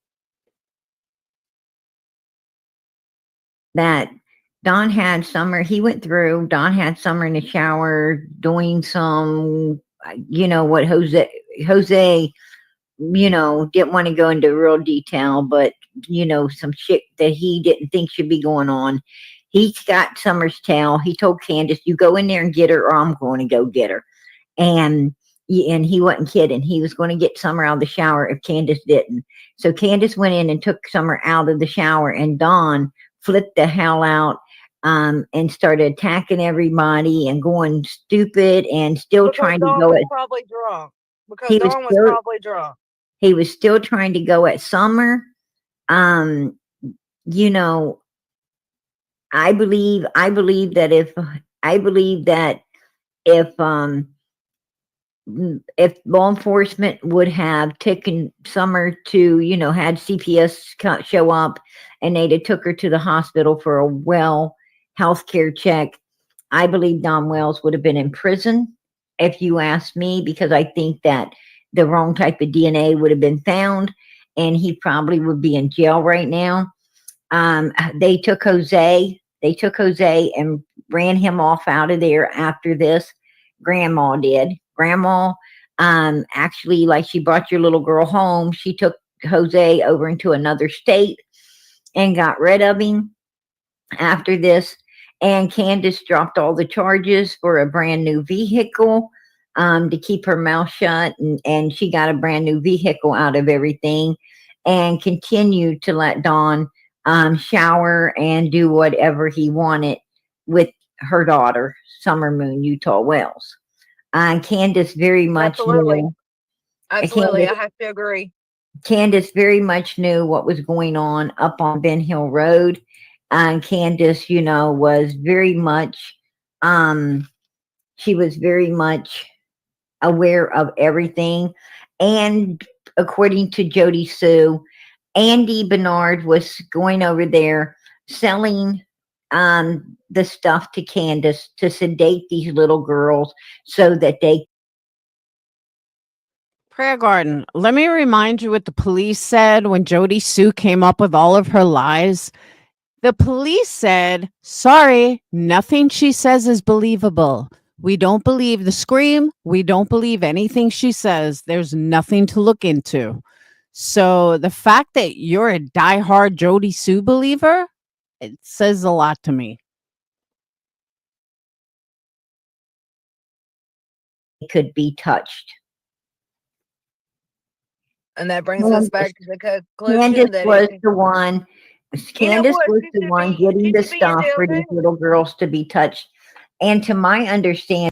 that Don had Summer, he went through, Don had Summer in the shower doing some, what Jose, didn't want to go into real detail, but, some shit that he didn't think should be going on. He got Summer's tail. He told Candace, you go in there and get her, or I'm going to go get her. And he wasn't kidding. He was going to get Summer out of the shower if Candace didn't. So Candace went in and took Summer out of the shower, and Don flipped the hell out and started attacking everybody and going stupid and still Because trying to Dawn go was at. probably drunk. Because He was Dawn was still probably drunk. he was still trying to go at Summer. Um, you know, I believe that if law enforcement would have taken Summer to, had CPS show up and they'd have took her to the hospital for a healthcare check, I believe Don Wells would have been in prison, if you ask me, because I think that the wrong type of DNA would have been found and he probably would be in jail right now. They took Jose. They took Jose and ran him off out of there after this. Grandma did. Grandma, actually, like she brought your little girl home, she took Jose over into another state and got rid of him after this. And Candace dropped all the charges for a brand new vehicle to keep her mouth shut. And she got a brand new vehicle out of everything and continued to let Dawn shower and do whatever he wanted with her daughter, Summer Moon Utah Wells. Candace very much Absolutely. knew. Absolutely. I have to agree. Candace very much knew what was going on up on Ben Hill Road. And Candace, was very much, she was very much aware of everything. And according to Jody Sue, Andy Bernard was going over there selling the stuff to Candace to sedate these little girls so that they. Prayer Garden, let me remind you what the police said when Jody Sue came up with all of her lies. The police said, sorry, nothing she says is believable. We don't believe the scream. We don't believe anything she says. There's nothing to look into. So the fact that you're a diehard Jody Sue believer, it says a lot to me. could be touched. And that brings us back to the conclusion Candace that was it, the one. you know Candace what, was the one getting she the should be in stuff jail for these too. little girls to be touched. And to my understanding,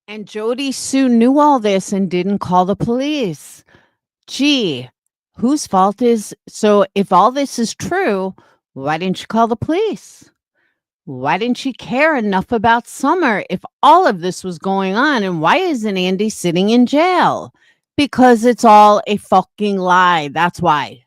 And Jody Sue knew all this and didn't call the police. Gee, whose fault is so if all this is true, why didn't you call the police? Why didn't you care enough about Summer if all of this was going on? And why isn't Andy sitting in jail? Because it's all a fucking lie. That's why.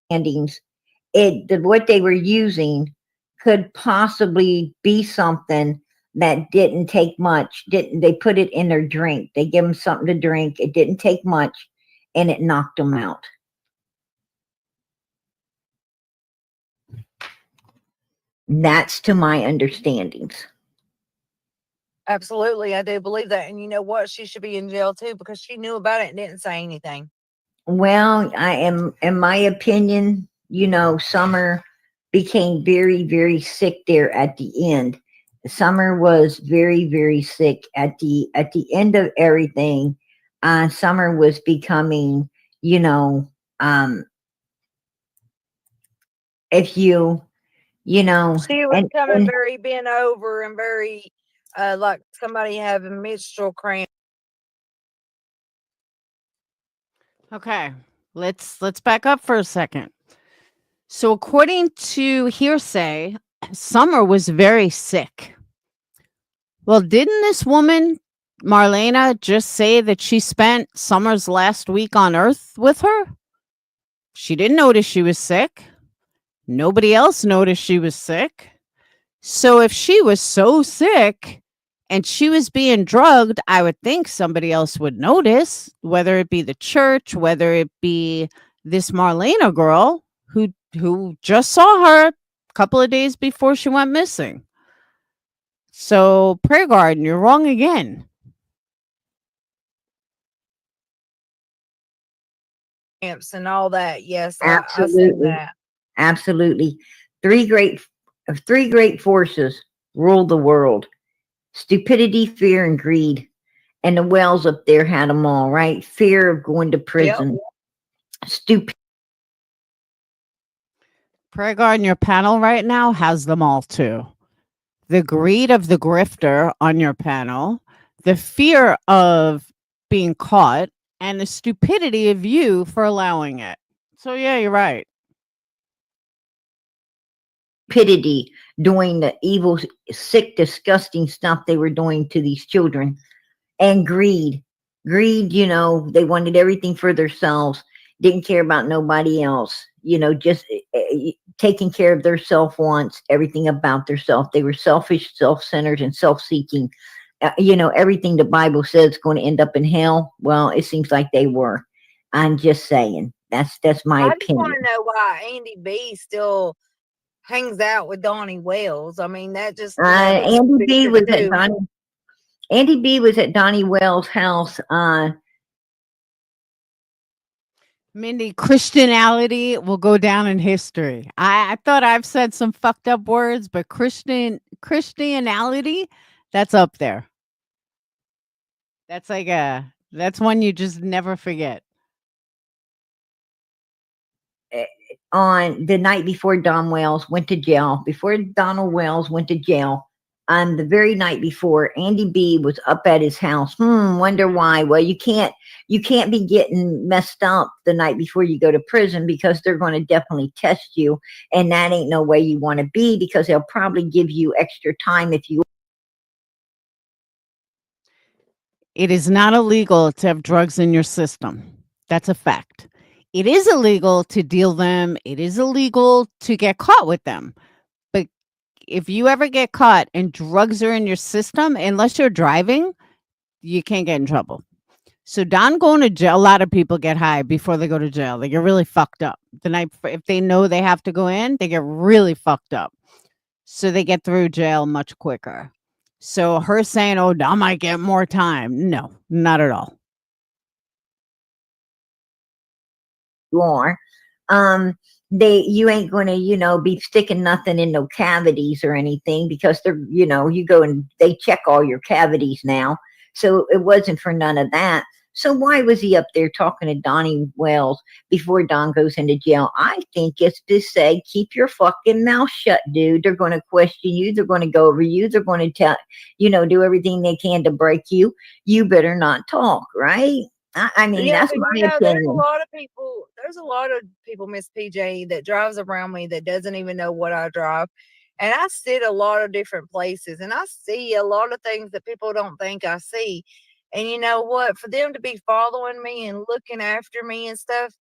what they were using could possibly be something that didn't take much. Didn't they put it in their drink? They give them something to drink. It didn't take much, and it knocked them out. That's to my understandings. Absolutely, I do believe that. And you know what? She should be in jail too because she knew about it and didn't say anything. Well, I am, in my opinion, Summer became very, very sick there at the end. Summer was very, very sick at the end of everything. Summer was becoming, if you, She was coming and very bent over and very like somebody having menstrual cramp. Okay. Let's back up for a second. So according to hearsay, Summer was very sick. Well, didn't this woman, Marlena, just say that she spent Summer's last week on Earth with her? She didn't notice she was sick. Nobody else noticed she was sick. So if she was so sick and she was being drugged, I would think somebody else would notice, whether it be the church, whether it be this Marlena girl who just saw her a couple of days before she went missing. So, Prayer Garden, you're wrong again. Cramps and all that. Yes, I see absolutely, that. absolutely, three great forces ruled the world: stupidity, fear, and greed. And the Wells up there had them all, right? Fear of going to Yep. prison, stupid. Prayer Garden, your panel right now has them all too. The greed of the grifter on your panel, the fear of being caught, and the stupidity of you for allowing it. So, yeah, you're right. Stupidity doing the evil, sick, disgusting stuff they were doing to these children. And greed. Greed, they wanted everything for themselves, didn't care about nobody else, just taking care of their self wants, everything about themselves. They were selfish, self-centered, and self-seeking. Everything the Bible says is going to end up in hell. Well, it seems like they were. I'm just saying. That's my I just want opinion. to know why Andy B still hangs out with Donnie Wells. I mean, that just gets Andy B stupid was at too. Andy B was at Donnie Wells' house. Mindy, Christianity will go down in history. I thought I've said some fucked up words, but Christianity, that's up there. That's that's one you just never forget. On the night before Don Wells went to jail, before Donald Wells went to jail, on the very night before, Andy B was up at his house. Wonder why? Well, you can't be getting messed up the night before you go to prison because they're going to definitely test you, and that ain't no way you want to be because they'll probably give you extra time if you. It is not illegal to have drugs in your system. That's a fact. It is illegal to deal them. It is illegal to get caught with them. But if you ever get caught and drugs are in your system, unless you're driving, you can't get in trouble. So Don going to jail, a lot of people get high before they go to jail. They get really fucked up. The night before, if they know they have to go in, they get really fucked up. So they get through jail much quicker. So her saying, "Oh, Don might get more time." No, not at all. Are. you ain't going to, be sticking nothing in no cavities or anything, because they're, you go and they check all your cavities now. So it wasn't for none of that. So why was he up there talking to Donnie Wells before Don goes into jail? I think it's to say, keep your fucking mouth shut, dude. They're going to question you. They're going to go over you. They're going to tell, do everything they can to break you. You better not talk, right? I mean, Yeah, that's but my opinion. there's a lot of people, Miss PJ, that drives around me that doesn't even know what I drive. And I sit a lot of different places and I see a lot of things that people don't think I see. And you know what? For them to be following me and looking after me and stuff,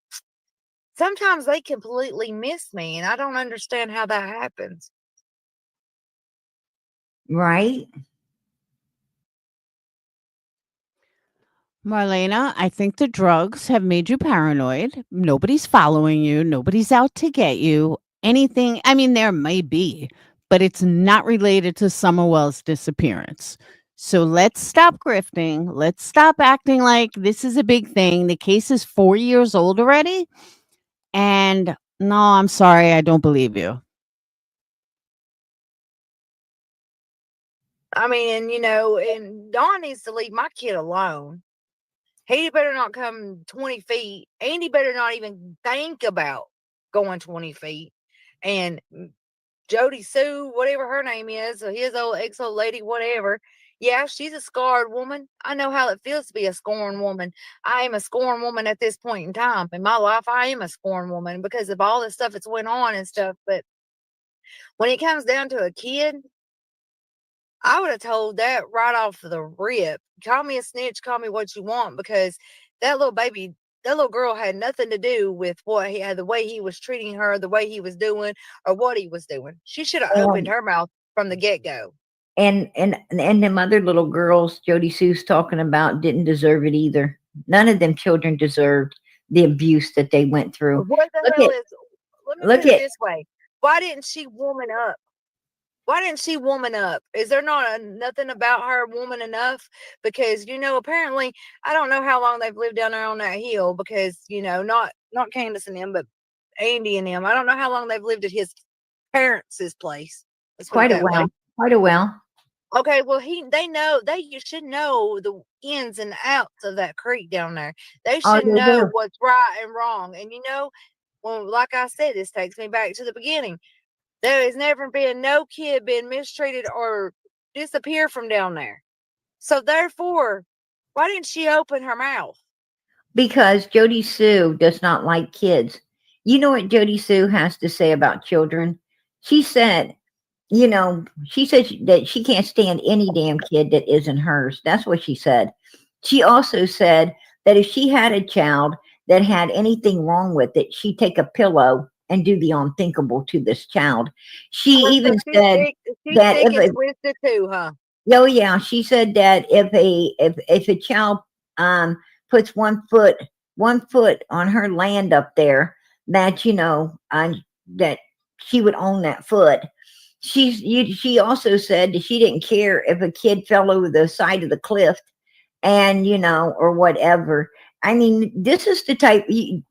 sometimes they completely miss me. And I don't understand how that happens. Right? Marlena, I think the drugs have made you paranoid. Nobody's following you. Nobody's out to get you. Anything, I mean, there may be, but it's not related to Summerwell's disappearance. So let's stop grifting. Let's stop acting like this is a big thing. The case is 4 years old already. And no, I'm sorry. I don't believe you. I mean, and Don needs to leave my kid alone. He better not come 20 feet. And he better not even think about going 20 feet. And Jody Sue, whatever her name is, or his old ex-old lady, whatever. Yeah, she's a scarred woman. I know how it feels to be a scorned woman. I am a scorned woman at this point in time. In my life, I am a scorned woman because of all the stuff that's went on and stuff. But when it comes down to a kid, I would have told that right off the rip. Call me a snitch, call me what you want, because that little baby, that little girl had nothing to do with what he had, the way he was treating her, the way he was doing, or what he was doing. She should have opened And her mouth from the get go. and them other little girls Jody Sue's talking about didn't deserve it either. None of them children deserved the abuse that they went through. What the Look hell at is, let me look put it at this way. Why didn't she woman up? Why didn't she woman up? Is there not nothing about her woman enough? Because apparently, I don't know how long they've lived down there on that hill. Because not Candace and them, but Andy and them. I don't know how long they've lived at his parents' place. Let's put it quite a that way. while. Quite a while. Okay, well, you should know the ins and outs of that creek down there. They Oh, should they know do. what's right and wrong. And well, like I said, this takes me back to the beginning. There has never been no kid been mistreated or disappear from down there. So therefore, why didn't she open her mouth? Because Jody Sue does not like kids. You know what Jody Sue has to say about children? She said, she said that she can't stand any damn kid that isn't hers. That's what she said. She also said that if she had a child that had anything wrong with it, she'd take a pillow and do the unthinkable to this child. She Oh, so even she's said sick. She's that sick if and a twisted too, huh? oh yeah, she said that if a child um puts one foot on her land up there, that that she would own that foot. She also said that she didn't care if a kid fell over the side of the cliff, and or whatever. I mean, this is the type, you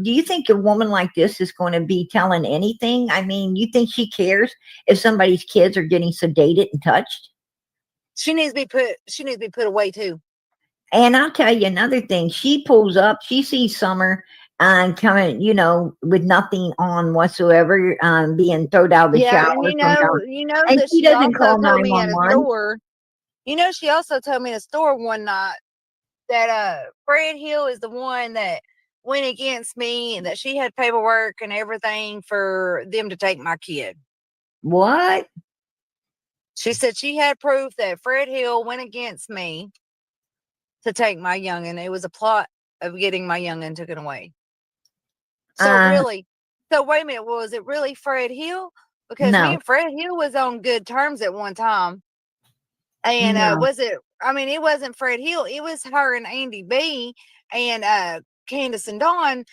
do you think a woman like this is going to be telling anything? I mean, you think she cares if somebody's kids are getting sedated and touched? She needs to be put. She needs to be put away too. And I'll tell you another thing. She pulls up, she sees Summer coming, with nothing on whatsoever, being thrown out of the Yeah, shower and from down. you know And that she she doesn't also call told me in a 911. store. She also told me in a store one night that Fred Hill is the one that went against me and that she had paperwork and everything for them to take my kid. What? She said she had proof that Fred Hill went against me to take my youngin'. It was a plot of getting my youngin' taken away. So Uh, really, so wait a minute, was it really Fred Hill? Because me no, and Fred Hill was on good terms at one time. And no, was it? I mean, it wasn't Fred Hill. It was her and Andy B and Candace and Dawn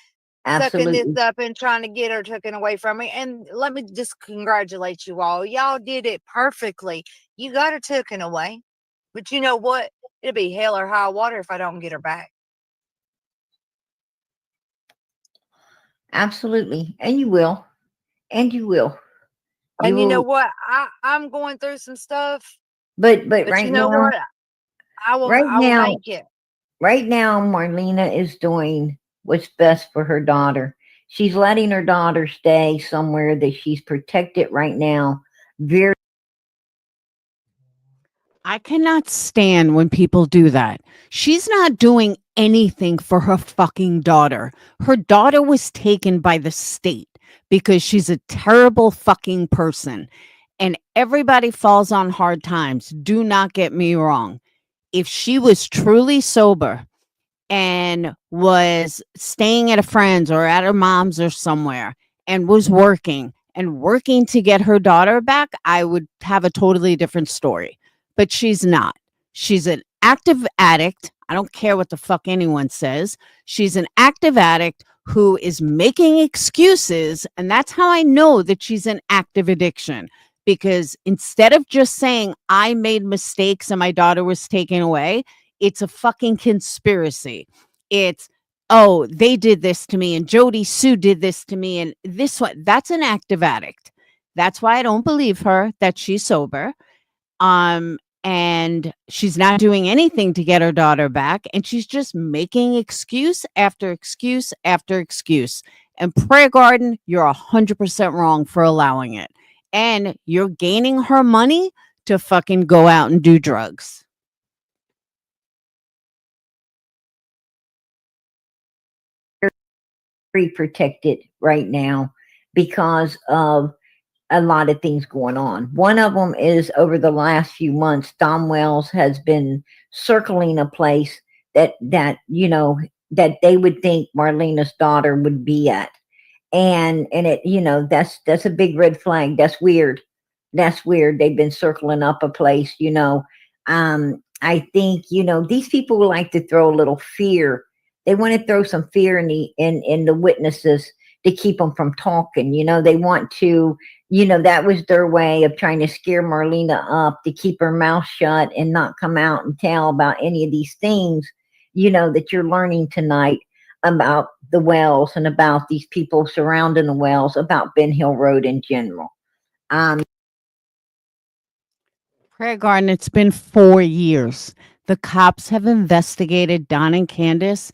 sucking this absolutely. up and trying to get her taken away from me. And let me just congratulate you all. Y'all did it perfectly. You got her taken away. But you know what? It'll be hell or high water if I don't get her back. Absolutely. And you will. And you will. You And you know will. what? I'm going through some stuff, But but you right know now, what? I will right I will now, make it. right now, Marlena is doing what's best for her daughter. She's letting her daughter stay somewhere that she's protected right now. Very I cannot stand when people do that. She's not doing anything for her fucking daughter. Her daughter was taken by the state because she's a terrible fucking person. And everybody falls on hard times. Do not get me wrong. If she was truly sober and was staying at a friend's or at her mom's or somewhere and was working to get her daughter back, I would have a totally different story. But she's not. She's an active addict. I don't care what the fuck anyone says. She's an active addict who is making excuses. And that's how I know that she's an active addiction. Because instead of just saying, I made mistakes and my daughter was taken away, it's a fucking conspiracy. It's, oh, they did this to me and Jody Sue did this to me and this one. That's an active addict. That's why I don't believe her that she's sober. And she's not doing anything to get her daughter back. And she's just making excuse after excuse after excuse. And Prayer Garden, you're 100% wrong for allowing it. And you're gaining her money to fucking go out and do drugs. protected right now because of a lot of things going on. One of them is over the last few months, Don Wells has been circling a place that they would think Marlena's daughter would be at, and it that's a big red flag. That's weird. That's weird. They've been circling up a place. I think these people like to throw a little fear. They want to throw some fear in the witnesses to keep them from talking. They want to. That was their way of trying to scare Marlena up to keep her mouth shut and not come out and tell about any of these things. That you're learning tonight about the Wells and about these people surrounding the Wells, about Ben Hill Road in general. Um, Prayer Garden, it's been 4 years. The cops have investigated Don and Candace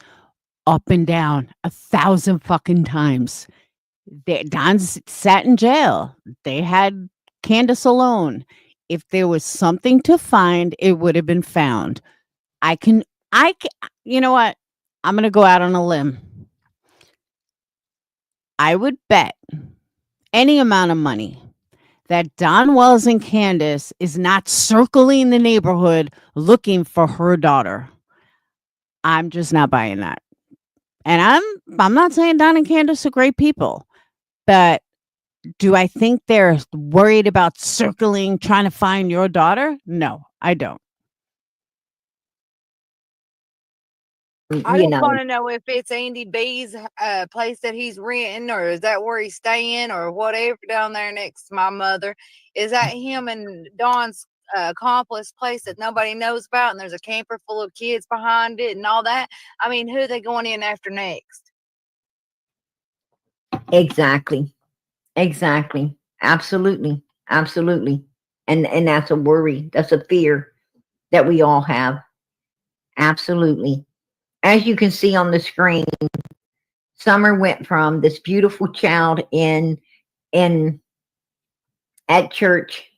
up and down 1,000 fucking times. Don's sat in jail. They had Candace alone. If there was something to find, it would have been found. I can, you know what? I'm going to go out on a limb. I would bet any amount of money that Don Wells and Candace is not circling the neighborhood looking for her daughter. I'm just not buying that. And I'm not saying Don and Candace are great people, but do I think they're worried about circling trying to find your daughter? No, I don't. I you just know, want to know if it's Andy B's place that he's renting, or is that where he's staying, or whatever down there next to my mother. Is that him and Dawn's accomplice place that nobody knows about, and there's a camper full of kids behind it and all that? I mean, who are they going in after next? exactly, exactly, absolutely, absolutely, and that's a worry. That's a fear that we all have. Absolutely. As you can see on the screen, Summer went from this beautiful child in at church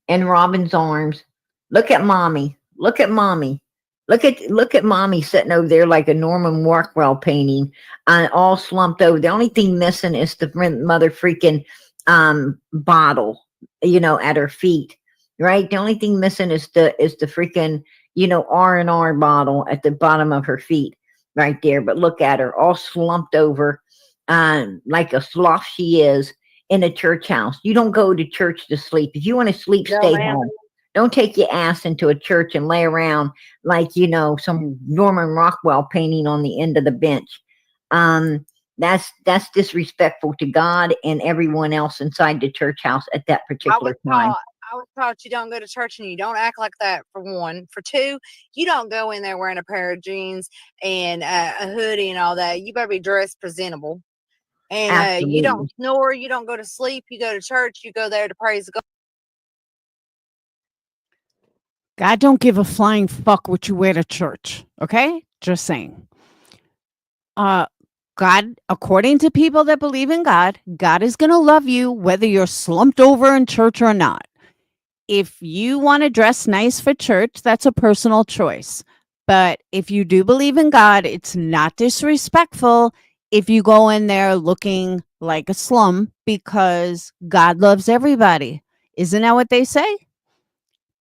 in Robin's arms. Look at mommy. Look at mommy. Look at mommy sitting over there like a Norman Rockwell painting, all slumped over. The only thing missing is the mother freaking bottle, at her feet. Right. The only thing missing is the freaking R&R bottle at the bottom of her feet, right there. But look at her, all slumped over, like a sloth she is in a church house. You don't go to church to sleep. If you want to sleep, No, stay ma'am. home. Don't take your ass into a church and lay around like some Norman Rockwell painting on the end of the bench. That's disrespectful to God and everyone else inside the church house at that I particular was time. taught. I was taught you don't go to church and you don't act like that. For one, for two, you don't go in there wearing a pair of jeans and a hoodie and all that. You better be dressed presentable. And you don't Absolutely. snore, you don't go to sleep, you go to church, you go there to praise God. God don't give a flying fuck what you wear to church. Okay? Just saying. Uh God, according to people that believe in God, God is going to love you whether you're slumped over in church or not. If you want to dress nice for church, that's a personal choice. But if you do believe in God, it's not disrespectful if you go in there looking like a slum because God loves everybody. Isn't that what they say?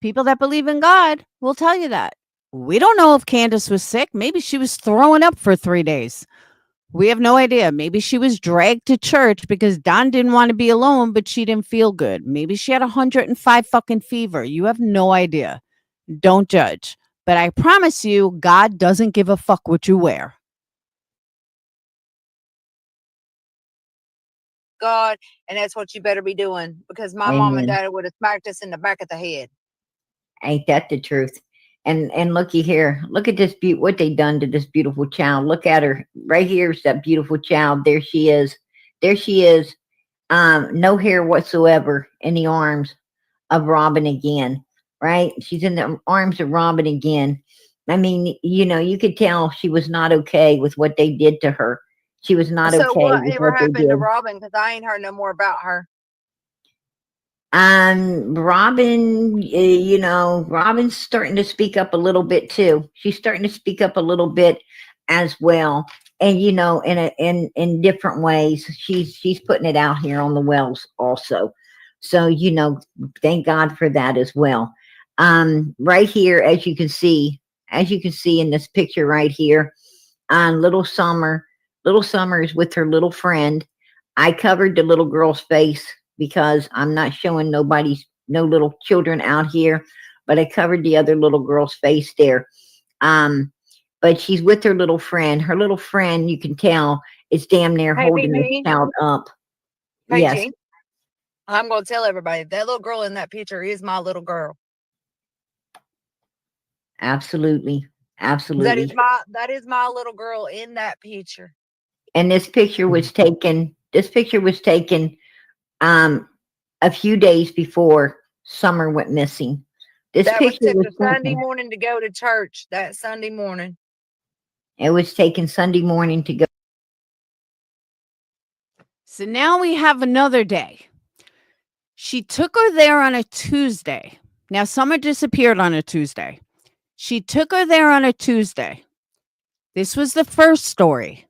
People that believe in God will tell you that. We don't know if Candace was sick. Maybe she was throwing up for 3 days. We have no idea. Maybe she was dragged to church because Don didn't want to be alone, but she didn't feel good. Maybe she had 105 fucking fever. You have no idea. Don't judge. But I promise you, God doesn't give a fuck what you wear. God, and that's what you better be doing, because my mom and Amen. dad would have smacked us in the back of the head. Ain't that the truth? And looky here, look at this what they done to this beautiful child. Look at her right here's that beautiful child. There she is. There she is. No hair whatsoever in the arms of Robin again. Right? She's in the arms of Robin again. I mean, you could tell she was not okay with what they did to her. She was not So okay with whatever what they happened to did. Robin? Because I ain't heard no more about her. Robin, Robin's starting to speak up a little bit too. She's starting to speak up a little bit as well, and in different ways. She's putting it out here on the wells also. So thank God for that as well. Right here, as you can see in this picture right here, on little Summer is with her little friend. I covered the little girl's face because I'm not showing no little children out here, but I covered the other little girl's face there. Um, but she's with her little friend. Her little friend, you can tell, is damn near Hey, holding this PG. child up. Hey, Yes, G. I'm going to tell everybody that little girl in that picture is my little girl. absolutely, absolutely. That is my little girl in that picture. And this picture was taken. This picture was taken um, a few days before Summer went missing. This That was picture took was a Sunday taken. morning to go to church. That Sunday morning. It was taken Sunday morning to go. So now we have another day. She took her there on a Tuesday. Now, Summer disappeared on a Tuesday. She took her there on a Tuesday. This was the first story.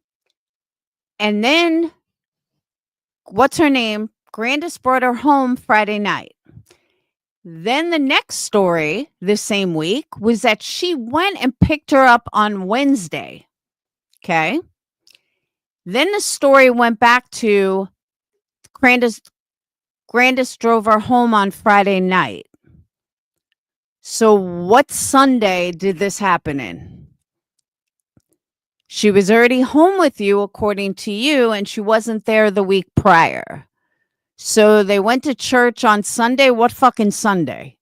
And then, what's her name? Grandis brought her home Friday night. Then the next story this same week was that she went and picked her up on Wednesday. Okay. Then the story went back to Grandis drove her home on Friday night. So what Sunday did this happen in? She was already home with you, according to you, and she wasn't there the week prior. So they went to church on Sunday. What fucking Sunday?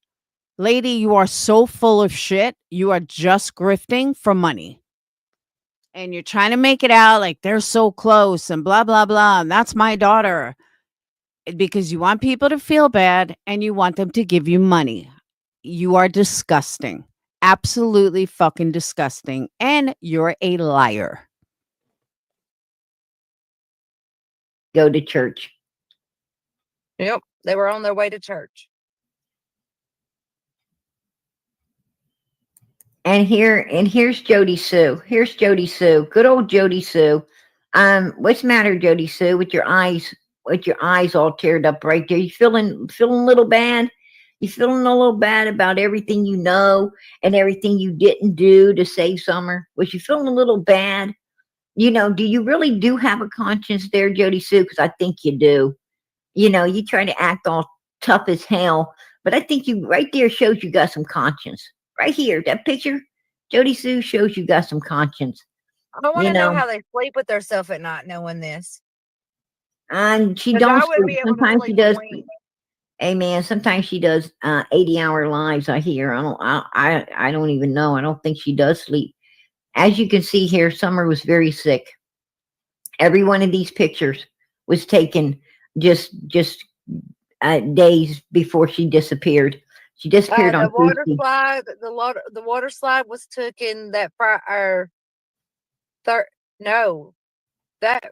Lady, you are so full of shit. You are just grifting for money. And you're trying to make it out like they're so close and blah, blah, blah. And that's my daughter. Because you want people to feel bad and you want them to give you money. You are disgusting. Absolutely fucking disgusting. And you're a liar. Go to church. Yep. They were on their way to church. And here's Jody Sue. Here's Jody Sue. Good old Jody Sue. What's the matter, Jody Sue, with your eyes all teared up right there? You feeling a little bad? You feeling a little bad about everything you know and everything you didn't do to save Summer? Was you feeling a little bad? Do you really do have a conscience there, Jody Sue? Because I think you do. You try to act all tough as hell, but I think you right there shows you got some conscience. Right here, that picture, Jody Sue shows you got some conscience. I want You to know know, how they sleep with themselves at night knowing this. and she Because don't I wouldn't sleep. be able to Sometimes she sleep a does. wink. Hey man, sometimes she does 80-hour lives. I hear. I don't even know. I don't think she does sleep. As you can see here, Summer was very sick. Every one of these pictures, was taken just days before she disappeared. She disappeared The on water Tuesday. slide, the water slide was took in that or third. No, that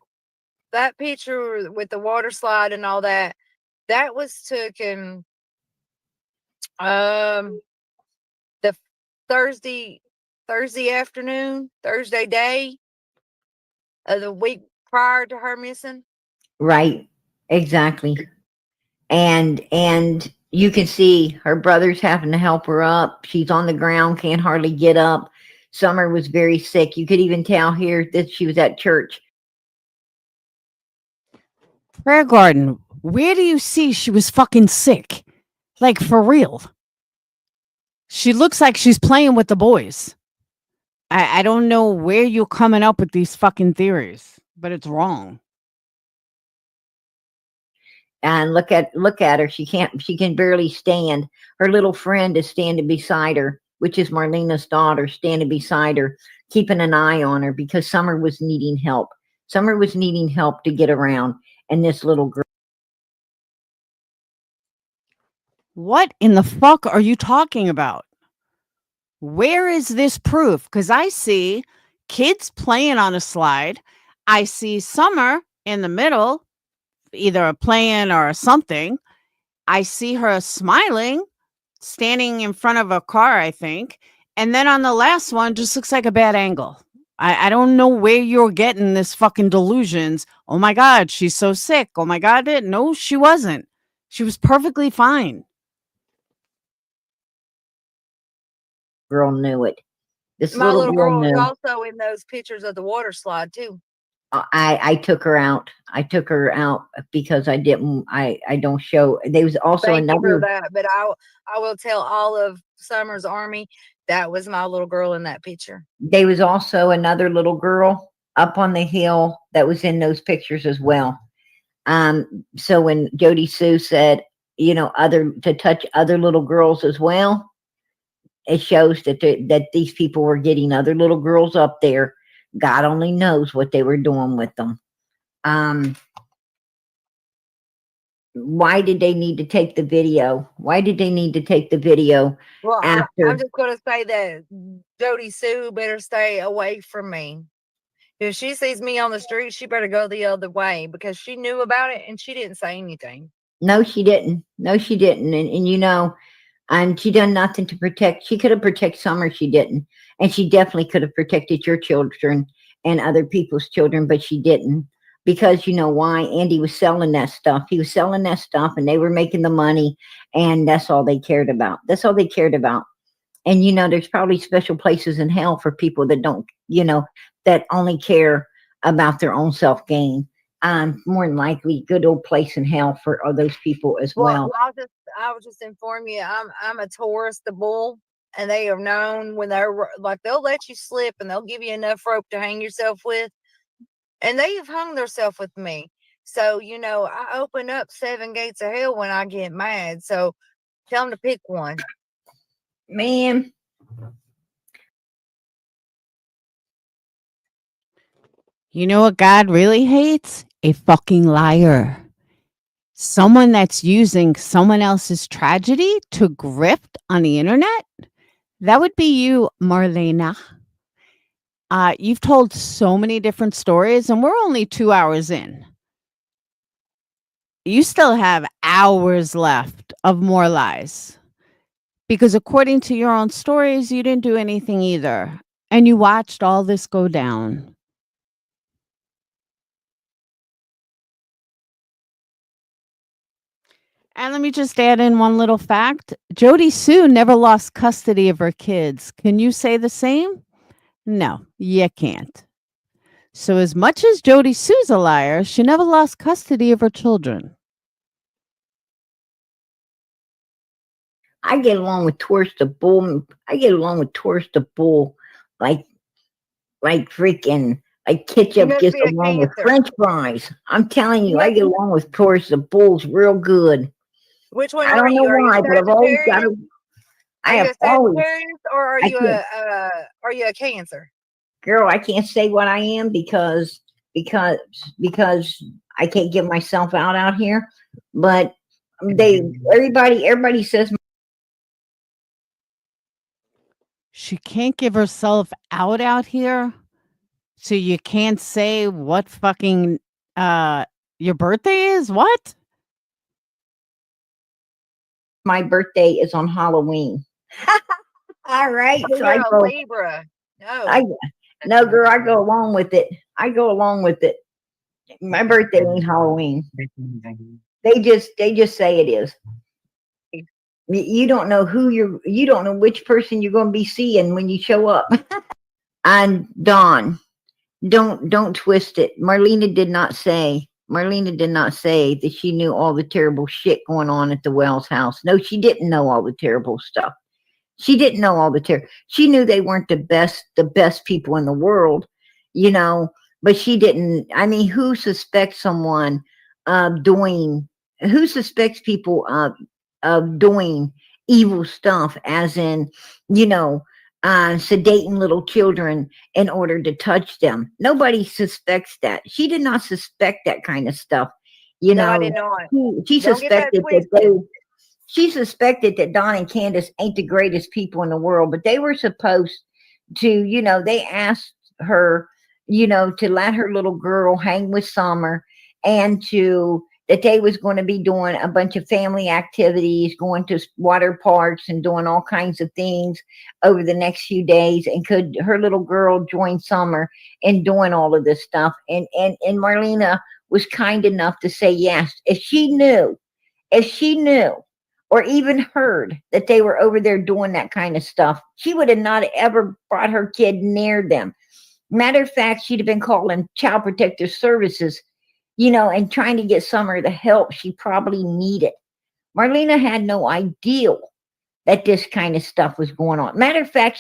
that picture with the water slide and all that, that was taken um the Thursday Thursday afternoon, Thursday day of the week prior to her missing. Right. Exactly. And you can see her brother's having to help her up. She's on the ground, can't hardly get up. Summer was very sick. You could even tell here that she was at church. Prayer Garden, where do you see she was fucking sick? Like, for real. She looks like she's playing with the boys. I don't know where you're coming up with these fucking theories, but it's wrong. And look at her. She can barely stand. Her little friend is standing beside her, which is Marlena's daughter, standing beside her, keeping an eye on her because Summer was needing help. Summer was needing help to get around, and this little girl. What in the fuck are you talking about? Where is this proof? Because I see kids playing on a slide. I see Summer in the middle, either playing or something. I see her smiling, standing in front of a car, I think. And then on the last one, just looks like a bad angle. I don't know where you're getting this fucking delusions. Oh my God, she's so sick. Oh my God. No, she wasn't. She was perfectly fine. Girl knew it. This My little little girl girl is knew. also in those pictures of the water slide too. I took her out. I took her out because I don't show. There was also Thank you for another. that. But I will tell all of Summer's Army that was my little girl in that picture. There was also another little girl up on the hill that was in those pictures as well. So when Jody Sue said, other to touch other little girls as well, it shows that these people were getting other little girls up there. God only knows what they were doing with them. Um, why did they need to take the video? Why did they need to take the video Well, I'm after? just going to say that Jody Sue better stay away from me. If she sees me on the street, she better go the other way because she knew about it and she didn't say anything. No, she didn't. No, she didn't. And she done nothing to protect. She could have protected Summer. She didn't, and she definitely could have protected your children and other people's children, but she didn't because you know why? Andy was selling that stuff. He was selling that stuff, and they were making the money, and that's all they cared about. That's all they cared about. And there's probably special places in hell for people that don't, that only care about their own self gain. More than likely, good old place in hell for all those people as Well, well. I will just inform you. I'm a Taurus, the bull, and they are known when they're like they'll let you slip and they'll give you enough rope to hang yourself with, and they have hung themselves with me. So I open up 7 gates of hell when I get mad. So tell them to pick one. Man, You know what God really hates? A fucking liar. Someone that's using someone else's tragedy to grift on the internet? That would be you, Marlena. You've told so many different stories, and we're only 2 hours in. You still have hours left of more lies. Because according to your own stories, you didn't do anything either. And you watched all this go down. And let me just add in one little fact. Jody Sue never lost custody of her kids. Can you say the same? No, you can't. So as much as Jody Sue's a liar, she never lost custody of her children. I get along with Taurus the bull. I get along with Taurus the bull like freaking like You ketchup must gets be a along with Cancer. French fries. I'm telling You you, I must, get along with Taurus the bulls real good. which one I are don't know you? Are you a why, but I've always got Sagittarius? to. I Are you have a always. Sagittarius or I can't, are you a Cancer? girl. I can't say what I am because I can't get myself out here, but everybody says She can't give herself out here, so you can't say what fucking uh your birthday is? What? my birthday is on Halloween. All right, Oh, so you're a Libra. I No. no girl, I go along with it. I go along with it. My birthday ain't Halloween. They just say it is. You don't know you don't know which person you're going to be seeing when you show up. And Dawn, don't twist it. Marlena did not say that she knew all the terrible shit going on at the Wells house. No, she didn't know all the terrible stuff. She didn't know all the She knew they weren't the best people in the world, you know, but she didn't. I mean, doing, who suspects people of doing evil stuff, as in, you know, sedating little children in order to touch them? Nobody suspects that. She did not suspect that kind of stuff. You No, I know, did not. she Don't get that suspected that twisted. she suspected that Don and Candace ain't the greatest people in the world, but they were supposed to, they asked her, to let her little girl hang with Summer, and that they was going to be doing a bunch of family activities, going to water parks and doing all kinds of things over the next few days. And could her little girl join Summer in doing all of this stuff? And Marlena was kind enough to say yes. If she knew or even heard that they were over there doing that kind of stuff, she would have not ever brought her kid near them. Matter of fact, she'd have been calling Child Protective Services, and trying to get Summer the help she probably needed. Marlena had no idea that this kind of stuff was going on. Matter of fact,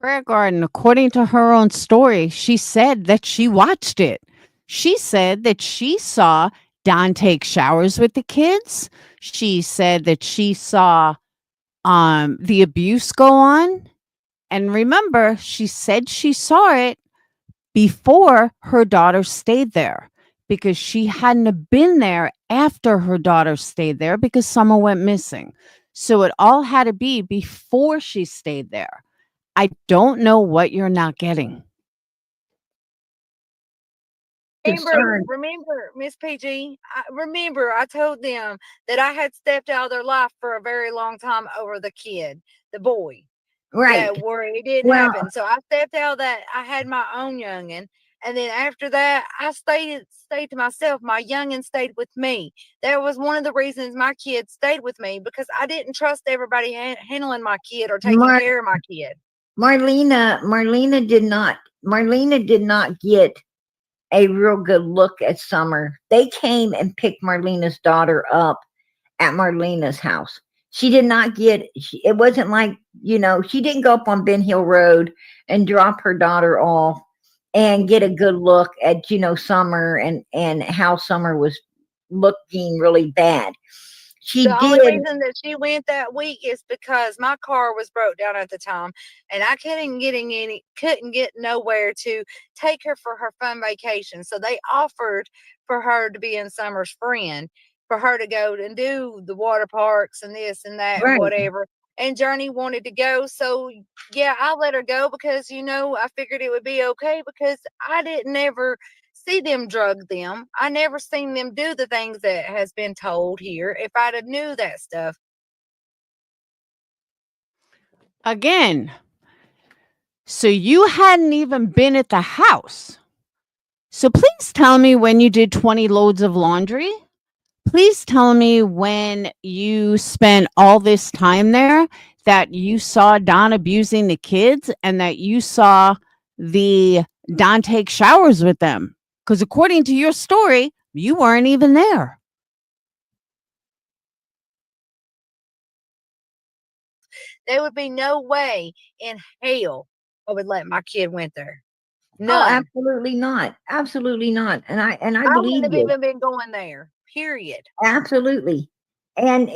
Prayer Garden, according to her own story, she said that she watched it. She said that she saw Don take showers with the kids. She said that she saw the abuse go on. And remember, she said she saw it before her daughter stayed there, because she hadn't have been there after her daughter stayed there because Summer went missing. So it all had to be before she stayed there. I don't know what you're not getting. concerned. Remember, Miss PG, remember I told them that I had stepped out of their life for a very long time over the kid, the boy, Right. that where it didn't Well, happen. So I stepped out of that. I had my own youngin. And then after that, I stayed to myself. My youngin stayed with me. That was one of the reasons my kid stayed with me, because I didn't trust everybody handling my kid or taking Mar- care of my kid. Marlena did not get a real good look at Summer. They came and picked Marlena's daughter up at Marlena's house. She did not it wasn't like, she didn't go up on Ben Hill Road and drop her daughter off and get a good look at, Summer, and how Summer was looking really bad. She The only did. reason that she went that week is because my car was broke down at the time, and I couldn't get nowhere to take her for her fun vacation. So they offered for her to be in Summer's friend, for her to go and do the water parks and this and that and Right. whatever. And Journey wanted to go, so yeah, I let her go because I figured it would be okay, because I didn't ever see them drug them. I never seen them do the things that has been told here. If I'd have knew that stuff. Again, so you hadn't even been at the house. So please tell me when you did 20 loads of laundry. Please tell me when you spent all this time there that you saw Don abusing the kids and that you saw the Don take showers with them. Because according to your story, you weren't even there. There would be no way in hell I would let my kid went there. Oh, None. absolutely not. Absolutely not. And I I believe wouldn't have you. even been going there. Period. Absolutely. And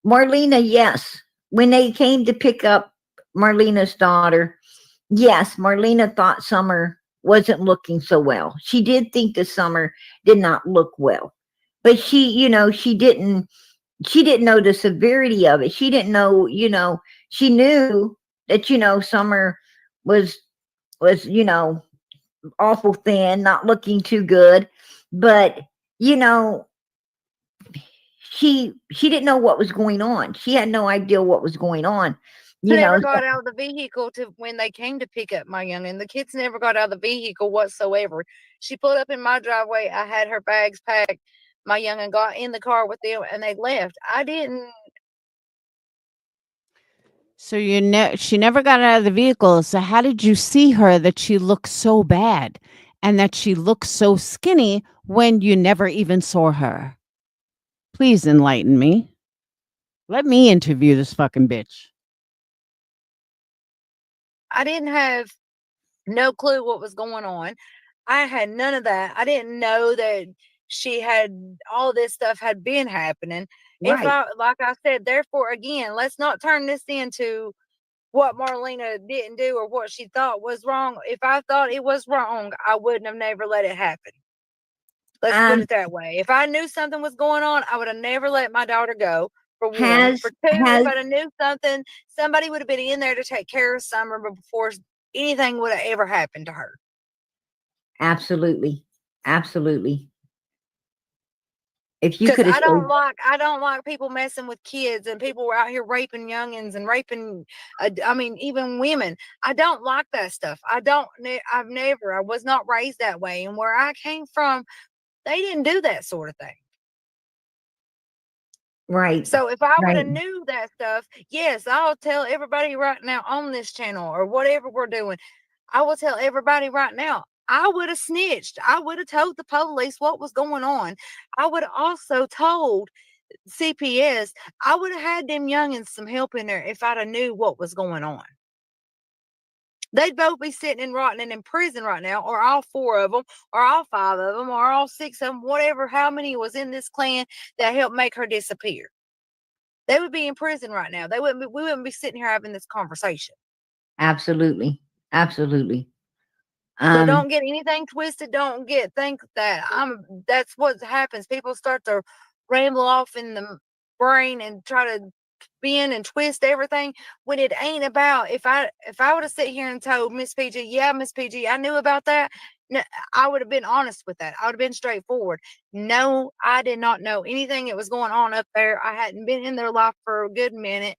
Marlena, yes. When they came to pick up Marlena's daughter, yes, Marlena thought Summer wasn't looking so well. She did think the Summer did not look well. But she didn't know the severity of it. She didn't know, she knew that, Summer was was awful thin, not looking too good. But, you know, she didn't know what was going on. She had no idea what was going on. I You never know, got out of the vehicle to when they came to pick up my youngin. The kids never got out of the vehicle whatsoever. She pulled up in my driveway. I had her bags packed. My youngin got in the car with them and they left. I didn't. So she never got out of the vehicle. So how did you see her that she looked so bad and that she looked so skinny when you never even saw her? Please enlighten me. Let me interview this fucking bitch. I didn't have no clue what was going on. I had none of that. I didn't know that she had all this stuff had been happening. If right. I, like I said, therefore, again, let's not turn this into what Marlena didn't do or what she thought was wrong. If I thought it was wrong, I wouldn't have never let it happen. Let's put Um, it that way. If I knew something was going on, I would have never let my daughter go. For one, has for two, if has I'd have knew something, somebody would have been in there to take care of Summer before anything would have ever happened to her. absolutely, absolutely. If you Because could have saved, I don't like people messing with kids and people were out here raping youngins and raping. I mean, even women. I don't like that stuff. I've never. I was not raised that way, and where I came from, they didn't do that sort of thing. right, So if I would right, have knew that stuff, yes, I'll tell everybody right now on this channel or whatever we're doing. I will tell everybody right now. I would have snitched. I would have told the police what was going on. I would have also told CPS. I would have had them youngins some help in there if I'd have knew what was going on. They'd both be sitting and rotting in prison right now, or all four of them, or all five of them, or all six of them, whatever, how many was in this clan that helped make her disappear. They would be in prison right now. We wouldn't be sitting here having this conversation. absolutely, absolutely. So Um, don't get anything twisted. Don't think that that's what happens. People start to ramble off in the brain and try to bend and twist everything when it ain't about. If I would have sit here and told Miss PG, yeah, Miss PG, I knew about that. No, I would have been honest with that. I would have been straightforward. No, I did not know anything that was going on up there. I hadn't been in their life for a good minute.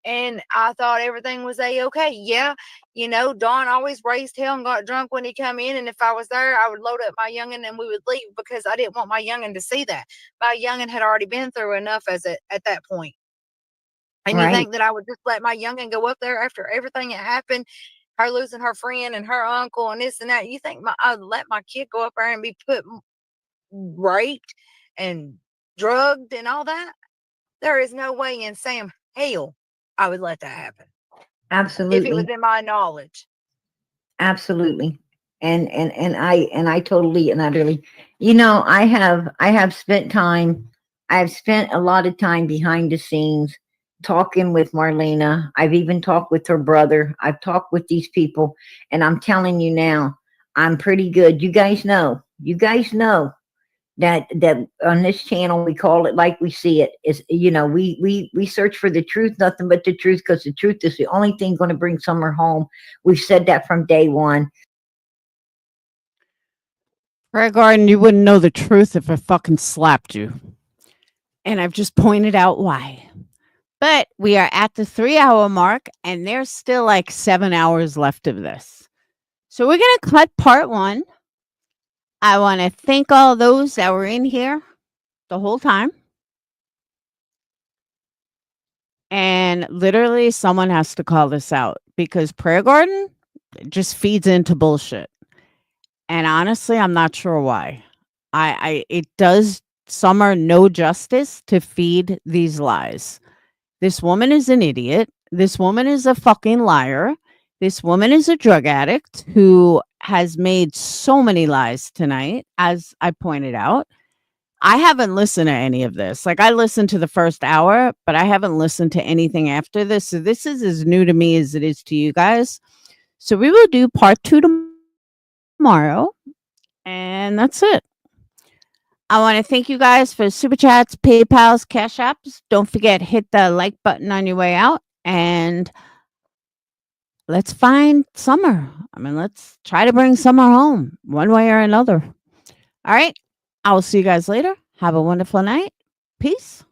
And I thought everything was okay. Yeah, Don always raised hell and got drunk when he come in. And if I was there, I would load up my youngin and we would leave because I didn't want my youngin to see that. My youngin had already been through enough at that point. And you right, think that I would just let my youngin go up there after everything that happened, her losing her friend and her uncle and this and that? You think I'd let my kid go up there and be raped and drugged and all that? There is no way in Sam hell I would let that happen if it was absolutely, in my knowledge. absolutely. And I totally and utterly, I have spent time. I've spent a lot of time behind the scenes talking with Marlena. I've even talked with her brother. I've talked with these people, and I'm telling you now, I'm pretty good. You guys know. You guys know that on this channel we call it like we see it. Is we search for the truth, nothing but the truth, because the truth is the only thing going to bring Summer home. We've said that from day one. Prayer Garden, you wouldn't know the truth if I fucking slapped you. And I've just pointed out why. But we are at the 3-hour mark, and there's still like 7 hours left of this. So we're going to cut part 1. I want to thank all those that were in here the whole time. And literally, someone has to call this out because Prayer Garden just feeds into bullshit. And honestly, I'm not sure why. It does Summer no justice to feed these lies. This woman is an idiot. This woman is a fucking liar. This woman is a drug addict who has made so many lies tonight, as I pointed out. I haven't listened to any of this. Like, I listened to the first hour, but I haven't listened to anything after this. So this is as new to me as it is to you guys. So we will do part 2 tomorrow, and that's it. I want to thank you guys for super chats, PayPals, Cash Apps. Don't forget, hit the like button on your way out, and let's find summer. I mean, let's try to bring summer home one way or another. All right. I will see you guys later. Have a wonderful night. Peace.